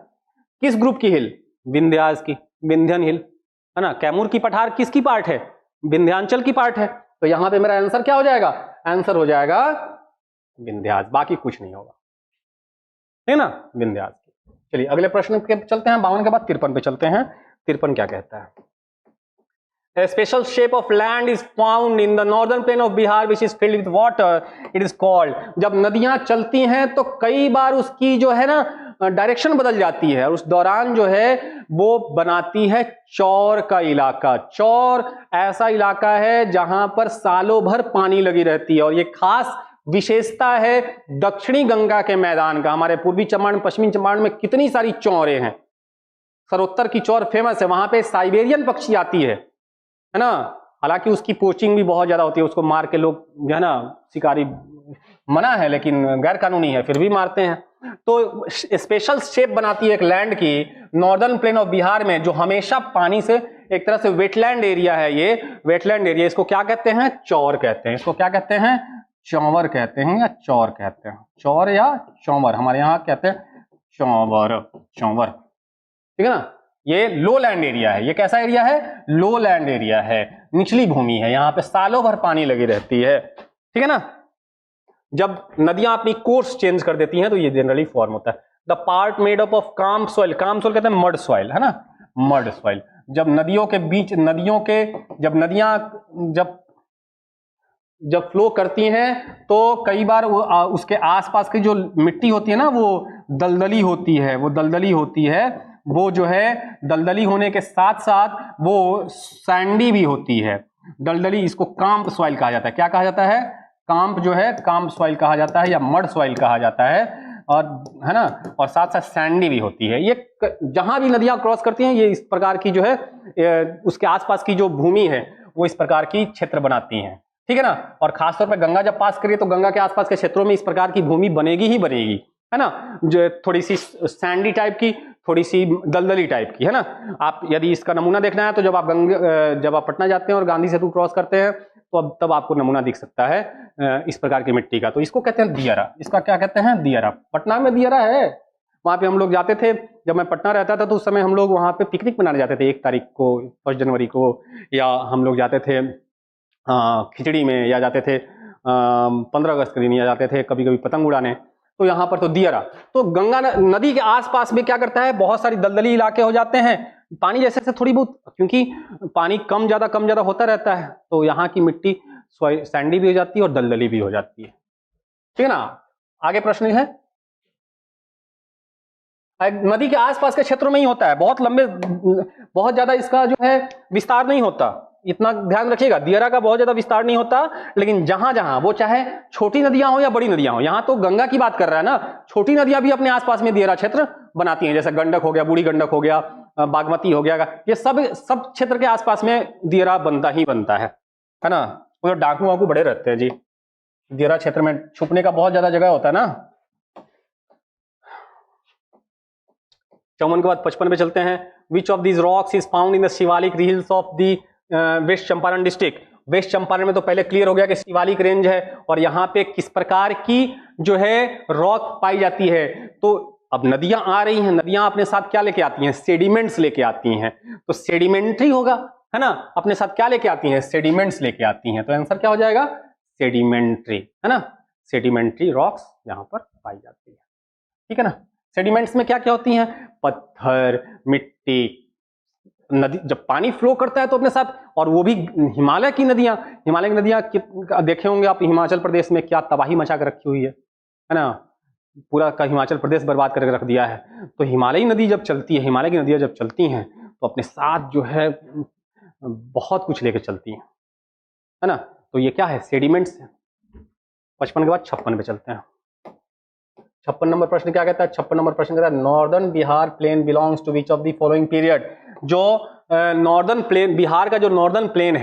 किस ग्रुप की हिल, विंध्यास की, विंध्यन हिल है ना। कैमूर की पठार किसकी पार्ट है? विंध्यांचल की पार्ट है। तो यहां पे मेरा आंसर क्या हो जाएगा? आंसर हो जाएगा विंध्यास, बाकी कुछ नहीं होगा, है ना, विंध्यास। चलिए अगले प्रश्न पे चलते हैं। 52 के बाद 53 पे चलते हैं। 53 क्या कहता है? A special shape of land is found in the northern plain of Bihar which is filled with water. It is called, जब नदियां चलती हैं तो कई बार उसकी जो है ना डायरेक्शन बदल जाती है, और उस दौरान जो है वो बनाती है चौर का इलाका। चौर ऐसा इलाका है जहां पर सालों भर पानी लगी रहती है, और ये खास विशेषता है दक्षिणी गंगा के मैदान का। हमारे पूर्वी चंपारण पश्चिमी चंपारण में कितनी सारी चौरें हैं। सरोत्तर की चौर फेमस है, वहां पे साइबेरियन पक्षी आती है ना। हालांकि उसकी पोचिंग भी बहुत ज्यादा होती है, उसको मार के लोग जो है ना, शिकारी मना है लेकिन गैर कानूनी है, फिर भी मारते हैं। तो स्पेशल शेप बनाती है एक लैंड की नॉर्दर्न प्लेन ऑफ बिहार में, जो हमेशा पानी से, एक तरह से वेटलैंड एरिया है ये, वेटलैंड एरिया। इसको क्या कहते हैं? चौर कहते हैं। इसको क्या कहते हैं? चौवर कहते हैं या चौर कहते हैं, चौर या चौवर, हमारे यहाँ कहते हैं चौवर, चौवर, ठीक है ना। ये लो लैंड एरिया है। ये कैसा एरिया है? लो लैंड एरिया है, निचली भूमि है, यहां पे सालों भर पानी लगी रहती है, ठीक है ना। जब नदियां अपनी कोर्स चेंज कर देती हैं तो ये जनरली फॉर्म होता है। The part made up of काम सॉइल, काम सॉइल कहते हैं मड सॉइल, है ना, मड सॉइल। जब नदियों के बीच, नदियों के जब नदियां जब फ्लो करती हैं तो कई बार वो उसके आसपास की जो मिट्टी होती है ना, वो दलदली होती है, वो दलदली होती है, वो जो है दलदली होने के साथ साथ वो सैंडी भी होती है, दलदली। इसको कांप सॉइल कहा जाता है। क्या कहा जाता है? कांप जो है, कांप सॉइल कहा जाता है या मड सॉइल कहा जाता है, और है ना, और साथ साथ सैंडी भी होती है। ये जहां भी नदियां क्रॉस करती हैं, ये इस प्रकार की जो है उसके आसपास की जो भूमि है वो इस प्रकार की क्षेत्र बनाती हैं, ठीक है ना। और खासतौर पर गंगा जब पास करिए तो गंगा के आसपास के क्षेत्रों में इस प्रकार की भूमि बनेगी ही बनेगी, है ना, जो थोड़ी सी सैंडी टाइप की, थोड़ी सी दलदली टाइप की, है ना। आप यदि इसका नमूना देखना है तो जब आप पटना जाते हैं और गांधी सेतु क्रॉस करते हैं तो अब तब आपको नमूना दिख सकता है इस प्रकार की मिट्टी का। तो इसको कहते हैं दियारा। इसका क्या कहते हैं? दियारा। पटना में दियारा है, वहां पे हम लोग जाते थे। जब मैं पटना रहता था तो उस समय हम लोग वहां पे पिकनिक मनाने जाते थे 1 तारीख को, 1 जनवरी को, या हम लोग जाते थे खिचड़ी में, या जाते थे 15 अगस्त के दिन, या जाते थे कभी कभी पतंग उड़ाने। तो यहाँ पर तो दियारा, तो गंगा नदी के आसपास में क्या करता है, बहुत सारी दलदली इलाके हो जाते हैं। पानी जैसे से थोड़ी बहुत, क्योंकि पानी कम ज्यादा होता रहता है, तो यहाँ की मिट्टी सैंडी भी हो जाती है और दलदली भी हो जाती है, ठीक है ना। आगे प्रश्न है, नदी के आसपास के क्षेत्रों में ही होता है, बहुत लंबे, बहुत ज्यादा इसका जो है विस्तार नहीं होता, इतना ध्यान रखिएगा। दियारा का बहुत ज्यादा विस्तार नहीं होता, लेकिन जहां जहां वो, चाहे छोटी नदियां हो या बड़ी नदियां हो, यहां तो गंगा की बात कर रहा है ना, छोटी नदियां भी अपने आसपास में दियारा क्षेत्र बनाती हैं, जैसे गंडक हो गया, बूढ़ी गंडक हो गया, बागमती हो गया, ये सब क्षेत्र के आसपास में दियारा बनता ही बनता है ना। वो डाकू वाकू बड़े रहते हैं जी, दियारा क्षेत्र में छुपने का बहुत ज्यादा जगह होता है ना। 54 के बाद 55 पे चलते हैं। Which of these rocks is found in the Shivalik hills of the west Champaran district. West Champaran में तो पहले क्लियर हो गया कि शिवालिक रेंज है, और यहाँ पे किस प्रकार की जो है रॉक पाई जाती है। तो अब नदियां आ रही हैं, नदियां अपने साथ क्या लेके आती हैं? सेडिमेंट्स लेके आती हैं, तो सेडिमेंट्री होगा, है ना। अपने साथ क्या लेके आती हैं? सेडिमेंट्स लेके आती हैं, तो आंसर क्या हो जाएगा? सेडिमेंट्री, है ना। सेडिमेंट्री रॉक्स यहां पर पाई जाती है, ठीक है ना। सेडिमेंट्स में क्या क्या होती हैं? पत्थर, मिट्टी। नदी जब पानी फ्लो करता है तो अपने साथ, और वो भी हिमालय की नदियां देखे होंगे आप, हिमाचल प्रदेश में क्या तबाही मचा कर रखी हुई है ना। पूरा का हिमाचल प्रदेश बर्बाद करके रख दिया है। तो हिमालयी नदी जब चलती है, हिमालय की नदियां जब चलती हैं तो अपने साथ जो है बहुत कुछ लेकर चलती हैं, है ना। तो ये क्या है? सेडिमेंट्स है। 55 के बाद 56 पे चलते हैं। 56 नंबर प्रश्न क्या कहता है? 56 नंबर प्रश्न कहता है northern Bihar plain belongs to which of the following period. जो नॉर्दर्न प्लेन, बिहार का जो नॉर्दर्न प्लेन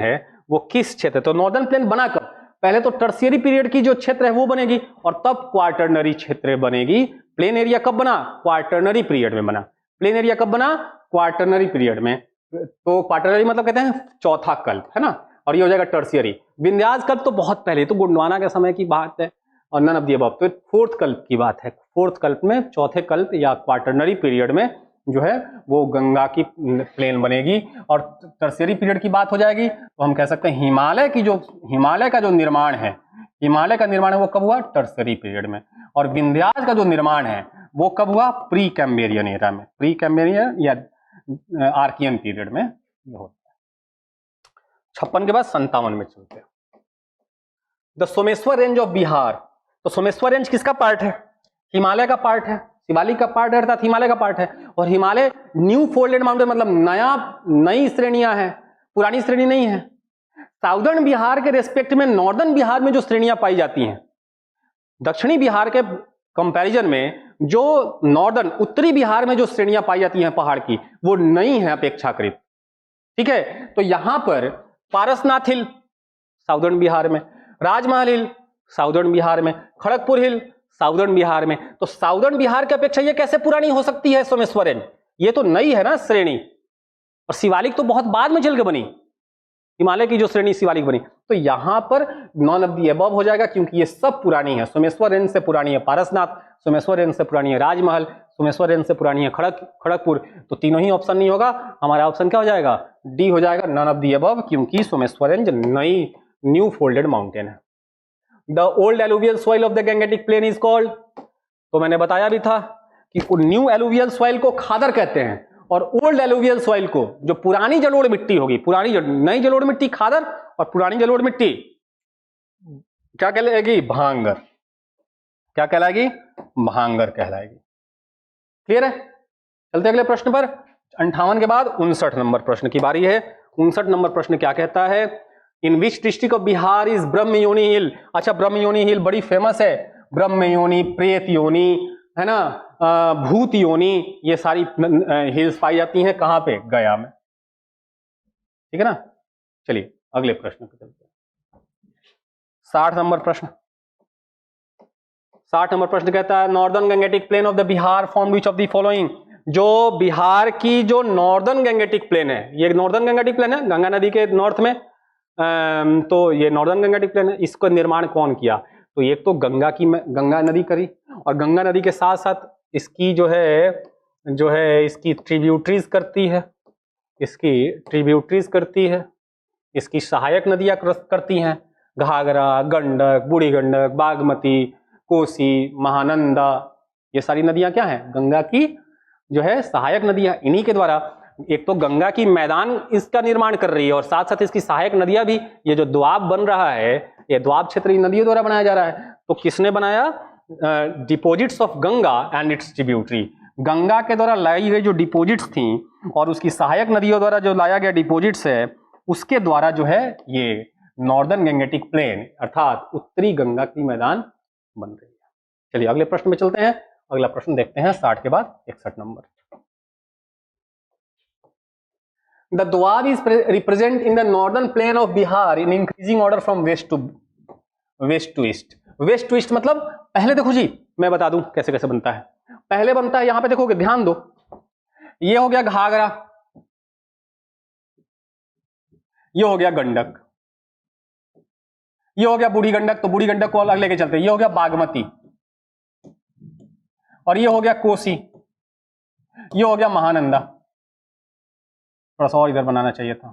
है वो किस क्षेत्र? तो नॉर्दर्न प्लेन बना कब? पहले तो टर्शियरी पीरियड की जो क्षेत्र है वो बनेगी, और तब क्वार्टरनरी क्षेत्र बनेगी। प्लेन एरिया कब बना? क्वार्टरनरी पीरियड में बना। प्लेन एरिया कब बना? क्वार्टरनरी पीरियड में। तो क्वार्टरनरी मतलब कहते हैं चौथा कल्प, है ना। और ये हो जाएगा टर्शियरी। विंध्यास कल्प तो बहुत पहले, तो गोंडवाना के समय की बात है, और नन ऑफ द अबव, तो फोर्थ कल्प की बात है। फोर्थ कल्प में, चौथे कल्प या क्वार्टरनरी पीरियड में जो है वो गंगा की प्लेन बनेगी। और टर्शियरी पीरियड की बात हो जाएगी तो हम कह सकते हैं हिमालय का जो निर्माण है, वो कब हुआ? टर्शियरी पीरियड में। और विंध्यास का जो निर्माण है वो कब हुआ? प्री कैम्ब्रियन एरा में, प्री कैम्ब्रियन या आर्कियन पीरियड में होता है। 56 के बाद 57 में चलते हैं। The Someshwar range of Bihar. तो सोमेश्वर रेंज किसका पार्ट है? हिमालय का पार्ट है, शिवालिक का पार्ट है, अर्थात हिमालय का पार्ट है। और हिमालय न्यू फोल्डेड माउंटेन मतलब नई श्रेणियां हैं, पुरानी श्रेणी नहीं है। साउदर्न बिहार के रेस्पेक्ट में नॉर्दर्न बिहार में जो श्रेणियां पाई जाती हैं, दक्षिणी बिहार के कंपैरिजन में जो नॉर्दर्न, उत्तरी बिहार में जो श्रेणियां पाई जाती हैं पहाड़ की, वो नई है अपेक्षाकृत, ठीक है। तो यहां पर पारसनाथ हिल साउदर्न बिहार में, राजमहल हिल साउदर्न बिहार में, खड़गपुर हिल साउदर्न बिहार में। तो साउदर्न बिहार की अपेक्षा ये कैसे पुरानी हो सकती है सोमेश्वर रेंज? ये तो नई है ना श्रेणी। और शिवालिक तो बहुत बाद में चल के बनी, हिमालय की जो श्रेणी शिवालिक बनी। तो यहां पर नॉन ऑफ द अबव हो जाएगा, क्योंकि ये सब पुरानी है। सोमेश्वर रेंज से पुरानी है पारसनाथ, सोमेश्वर रेंज से पुरानी है राजमहल, सोमेश्वर रेंज से पुरानी है खड़गपुर। तो तीनों ही ऑप्शन नहीं होगा, हमारा ऑप्शन क्या हो जाएगा? डी हो जाएगा, नॉन ऑफ द अबव, क्योंकि सोमेश्वर रेंज नई न्यू फोल्डेड माउंटेन है। The old alluvial soil of the Gangetic plain is called. तो मैंने बताया भी था कि न्यू एलुवियल सॉइल को खादर कहते हैं, और ओल्ड एलुवियल सॉइल को, जो पुरानी जलोढ़ मिट्टी होगी, नई जलोढ़ मिट्टी खादर, और पुरानी जलोढ़ मिट्टी क्या कहलाएगी? भांगर। क्या कहलाएगी? भांगर कहलाएगी। क्लियर है? चलते अगले प्रश्न पर। 58 के बाद 59 नंबर प्रश्न की बारी है। 59 नंबर प्रश्न क्या कहता है? In which district of Bihar is Brahmayoni hill. अच्छा, ब्रह्मयोनी हिल बड़ी फेमस है। ब्रह्मयोनी, प्रेत योनी, है ना, भूत योनी, ये सारी हिल्स पाई जाती हैं कहां पे? गया में, ठीक है ना। चलिए अगले प्रश्न पे चलते हैं। 60 नंबर प्रश्न। 60 नंबर प्रश्न कहता है northern Gangetic plain of the Bihar form which of the following. जो बिहार की जो नॉर्दर्न गंगेटिक प्लेन है, ये नॉर्दर्न गंगेटिक प्लेन है, गंगा नदी के नॉर्थ में, तो ये नॉर्दर्न गंगेटिक प्लेन है। इसका निर्माण कौन किया? तो एक तो गंगा नदी करी, और गंगा नदी के साथ साथ इसकी जो है इसकी ट्रिब्यूटरीज करती है, इसकी सहायक नदियां करती हैं, घाघरा, गंडक, बूढ़ी गंडक, बागमती, कोसी, महानंदा। ये सारी नदियां क्या हैं? गंगा की जो है सहायक नदियां। इन्हीं के द्वारा एक तो गंगा की मैदान इसका निर्माण कर रही है, और साथ साथ इसकी सहायक नदियां भी। ये जो द्वाब बन रहा है, ये द्वाब क्षेत्र नदियों द्वारा बनाया जा रहा है। तो किसने बनाया? Deposits of Ganga and it's tributary. Ganga के द्वारा लाई गई जो डिपोजिट्स थी, और उसकी सहायक नदियों द्वारा जो लाया गया डिपोजिट्स है, उसके द्वारा जो है ये नॉर्दर्न गंगेटिक प्लेन अर्थात उत्तरी गंगा की मैदान बन रही है। चलिए अगले प्रश्न में चलते हैं। अगला प्रश्न देखते हैं 60 के बाद 61 number. The Doab is represent in the northern plain of Bihar in increasing order from west to east. West to east मतलब, पहले देखो जी, मैं बता दूं कैसे कैसे बनता है। पहले बनता है, यहां पे देखोगे, ध्यान दो, ये हो गया घाघरा, ये हो गया गंडक, ये हो गया बूढ़ी गंडक, तो बूढ़ी गंडक को अलग लेके चलते हैं। ये हो गया बागमती, और ये हो गया कोसी, ये हो गया महानंदा। थोड़ा सा और इधर बनाना चाहिए था।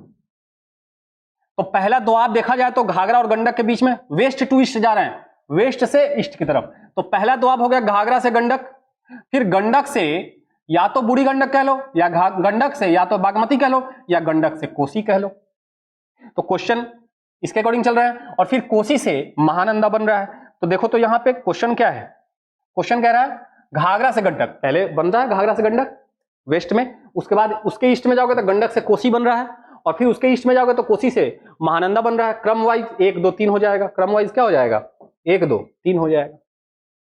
तो पहला दोआब देखा जाए तो घाघरा और गंडक के बीच में वेस्ट टू ईस्ट जा रहे हैं, वेस्ट से ईस्ट की तरफ। तो पहला दोआब हो गया घाघरा से गंडक, फिर गंडक से या तो बूढ़ी गंडक कह लो, या गंडक से या तो बागमती कह लो, या गंडक से कोसी कह लो। तो क्वेश्चन इसके अकॉर्डिंग चल रहा है। और फिर कोसी से महानंदा बन रहा है। तो देखो तो यहां पे क्वेश्चन क्या है, क्वेश्चन कह रहा है घाघरा से गंडक पहले बन रहा है, घाघरा से गंडक वेस्ट में, उसके बाद उसके ईस्ट में जाओगे तो गंडक से कोसी बन रहा है, और फिर उसके ईस्ट में जाओगे तो कोसी से महानंदा बन रहा है। क्रम वाइज 1 2 3 हो जाएगा, क्रम वाइज क्या हो जाएगा 1 2 3 हो जाएगा।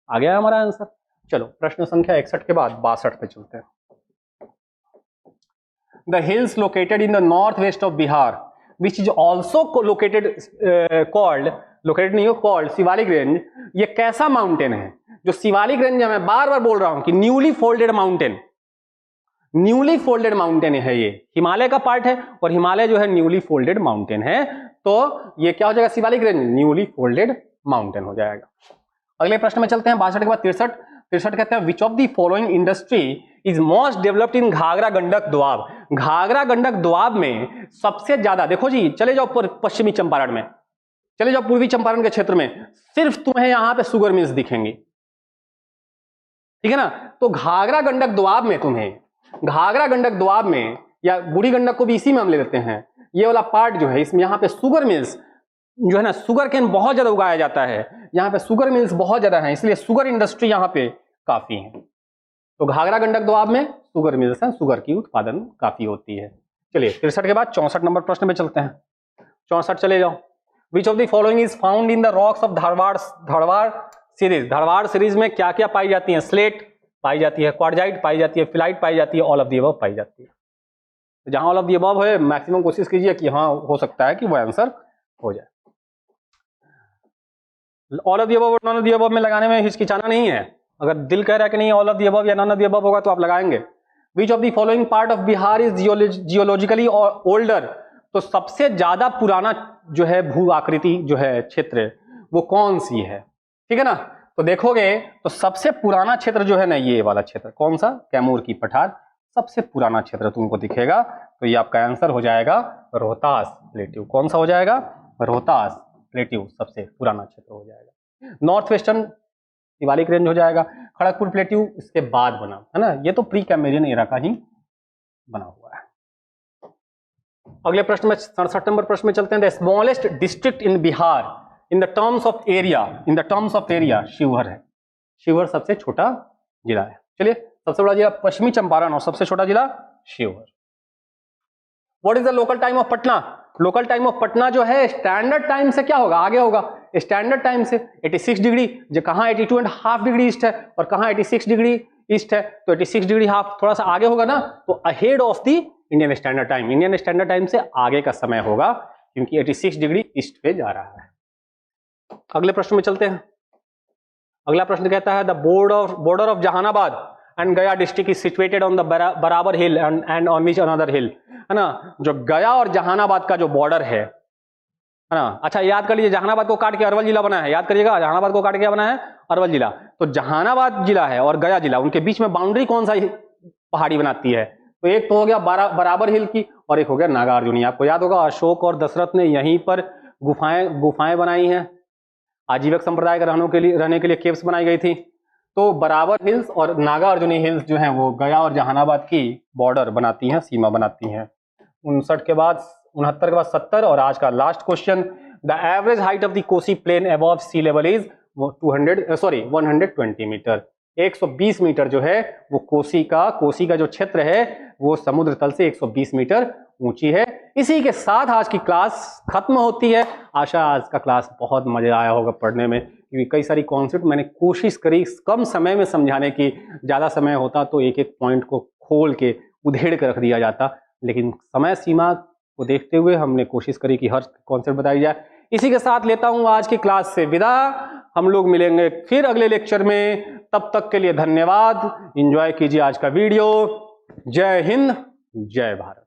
आ गया हमारा आंसर। चलो प्रश्न संख्या 61 के बाद 62 पे चलते हैं। The hills located in the north west of Bihar which is also located called Shivalik range, ये कैसा माउंटेन है? जो शिवालिक रेंज है, मैं बार बार बोल रहा हूं कि newly folded mountain, newly folded mountain है। ये हिमालय का पार्ट है और हिमालय जो है न्यूली फोल्डेड माउंटेन है। तो ये क्या हो जाएगा Shivalik range, newly folded mountain हो जाएगा। अगले प्रश्न में चलते हैं 62 के बाद 63 कहते हैं which of the following industry is most developed in Ghaghra Gandak Doab. Ghaghra Gandak Doab में सबसे ज्यादा, देखो जी चले जाओ पश्चिमी चंपारण में, चले जाओ पूर्वी चंपारण के क्षेत्र में, सिर्फ तुम्हें यहां पे शुगर मिल्स दिखेंगी, ठीक है ना। तो घाघरा गंडक दोआब में तुम्हें, घाघरा गंडक दोआब में, या बूढ़ी गंडक को भी इसी में हम ले लेते हैं, ये वाला पार्ट जो है इसमें यहाँ पे शुगर मिल्स जो है ना, शुगर केन बहुत ज्यादा उगाया जाता है, यहाँ पे शुगर मिल्स बहुत ज्यादा है, इसलिए शुगर इंडस्ट्री यहाँ पे काफी है। तो घाघरा गंडक दोआब में शुगर मिल्स हैं, शुगर की उत्पादन काफी होती है। चलिए 63 के बाद 64 नंबर प्रश्न में चलते हैं। 64 चले जाओ। विच of the following is found in the rocks of Dharwad series. Dharwad series में क्या क्या पाई जाती है? स्लेट पाई जाती है, क्वार्जाइट पाई जाती है, फिलाइट पाई जाती है, ऑल ऑफ द अबव पाई जाती है। तो जहां ऑल ऑफ द अबव है मैक्सिमम कोशिश कीजिए कि हाँ हो सकता है कि वो आंसर हो जाए। ऑल ऑफ द अबव और नॉन ऑफ द अबव में लगाने में हिचकिचाना नहीं है। अगर दिल कह रहा है कि नहीं ऑल ऑफ द अबव या नॉन ऑफ द अबव होगा तो आप लगाएंगे। विच of the following part of Bihar is geologically older. तो सबसे ज्यादा पुराना जो है भू आकृति जो है क्षेत्र वो कौन सी है, ठीक है ना। तो देखोगे तो सबसे पुराना क्षेत्र जो है ना, ये वाला क्षेत्र कौन सा, कैमूर की पठार, सबसे पुराना क्षेत्र तुमको दिखेगा। तो ये आपका आंसर हो जाएगा रोहतास प्लेट्यू। कौन सा हो जाएगा? रोहतास प्लेट्यू सबसे पुराना क्षेत्र हो जाएगा। नॉर्थ वेस्टर्न शिवालिक रेंज हो जाएगा। खड़गपुर प्लेट्यू इसके बाद बना है ना, ये तो प्री कैम्ब्रियन एरा का ही बना हुआ है। अगले प्रश्न में 67 नंबर प्रश्न में चलते हैं। The smallest district in Bihar in the terms of area, Sheohar है। शिवहर सबसे छोटा जिला है। चलिए सबसे बड़ा जिला पश्चिमी चंपारण और सबसे छोटा जिला Sheohar. What is the local time of Patna? Local time of Patna जो है स्टैंडर्ड टाइम से क्या होगा, आगे होगा। स्टैंडर्ड टाइम से 86 डिग्री, जो कहां 82.5 डिग्री ईस्ट है और कहां 86 डिग्री ईस्ट है, तो 86 डिग्री हाफ थोड़ा सा आगे होगा ना, तो ahead of the Indian standard time, Indian standard time से आगे का समय होगा क्योंकि 86 डिग्री ईस्ट पे जा रहा है। अगले प्रश्न में चलते हैं। अगला प्रश्न कहता है the border of Jahanabad and Gaya district is situated on the Barabar hill and on which another hill, है ना। जो गया और जहानाबाद का जो बॉर्डर है ना, अच्छा याद कर लीजिए, जहानाबाद को काट के अरवल जिला बना है, याद करिएगा, जहानाबाद को काट के क्या बना है, अरवल जिला। तो जहानाबाद जिला है और गया जिला, उनके बीच में बाउंड्री कौन सा पहाड़ी बनाती है? तो एक तो हो गया बराबर हिल की और एक हो गया नागार्जुनी। आपको याद होगा अशोक और दशरथ ने यहीं पर गुफाएं बनाई हैं, आजीविक संप्रदाय के रहने के लिए केव्स बनाई गई थी। तो बराबर हिल्स और नागार्जुनी हिल्स जो हैं वो गया और जहानाबाद की बॉर्डर बनाती हैं, सीमा बनाती हैं। 69 के बाद 69 के बाद 70 और आज का last question. The average height of the Kosi plain above sea level is 120 metre. 120 metre जो है वो कोसी का जो क्षेत्र है वो समुद्र तल से 120 मीटर ऊंची है। इसी के साथ आज की क्लास खत्म होती है। आशा आज का क्लास बहुत मजा आया होगा पढ़ने में, क्योंकि कई सारी कॉन्सेप्ट मैंने कोशिश करी कम समय में समझाने की। ज़्यादा समय होता तो एक एक पॉइंट को खोल के उधेड़ कर रख दिया जाता, लेकिन समय सीमा को देखते हुए हमने कोशिश करी कि हर कॉन्सेप्ट बताई जाए। इसी के साथ लेता हूँ आज की क्लास से विदा। हम लोग मिलेंगे फिर अगले लेक्चर में, तब तक के लिए धन्यवाद। एंजॉय कीजिए आज का वीडियो। जय हिंद, जय भारत।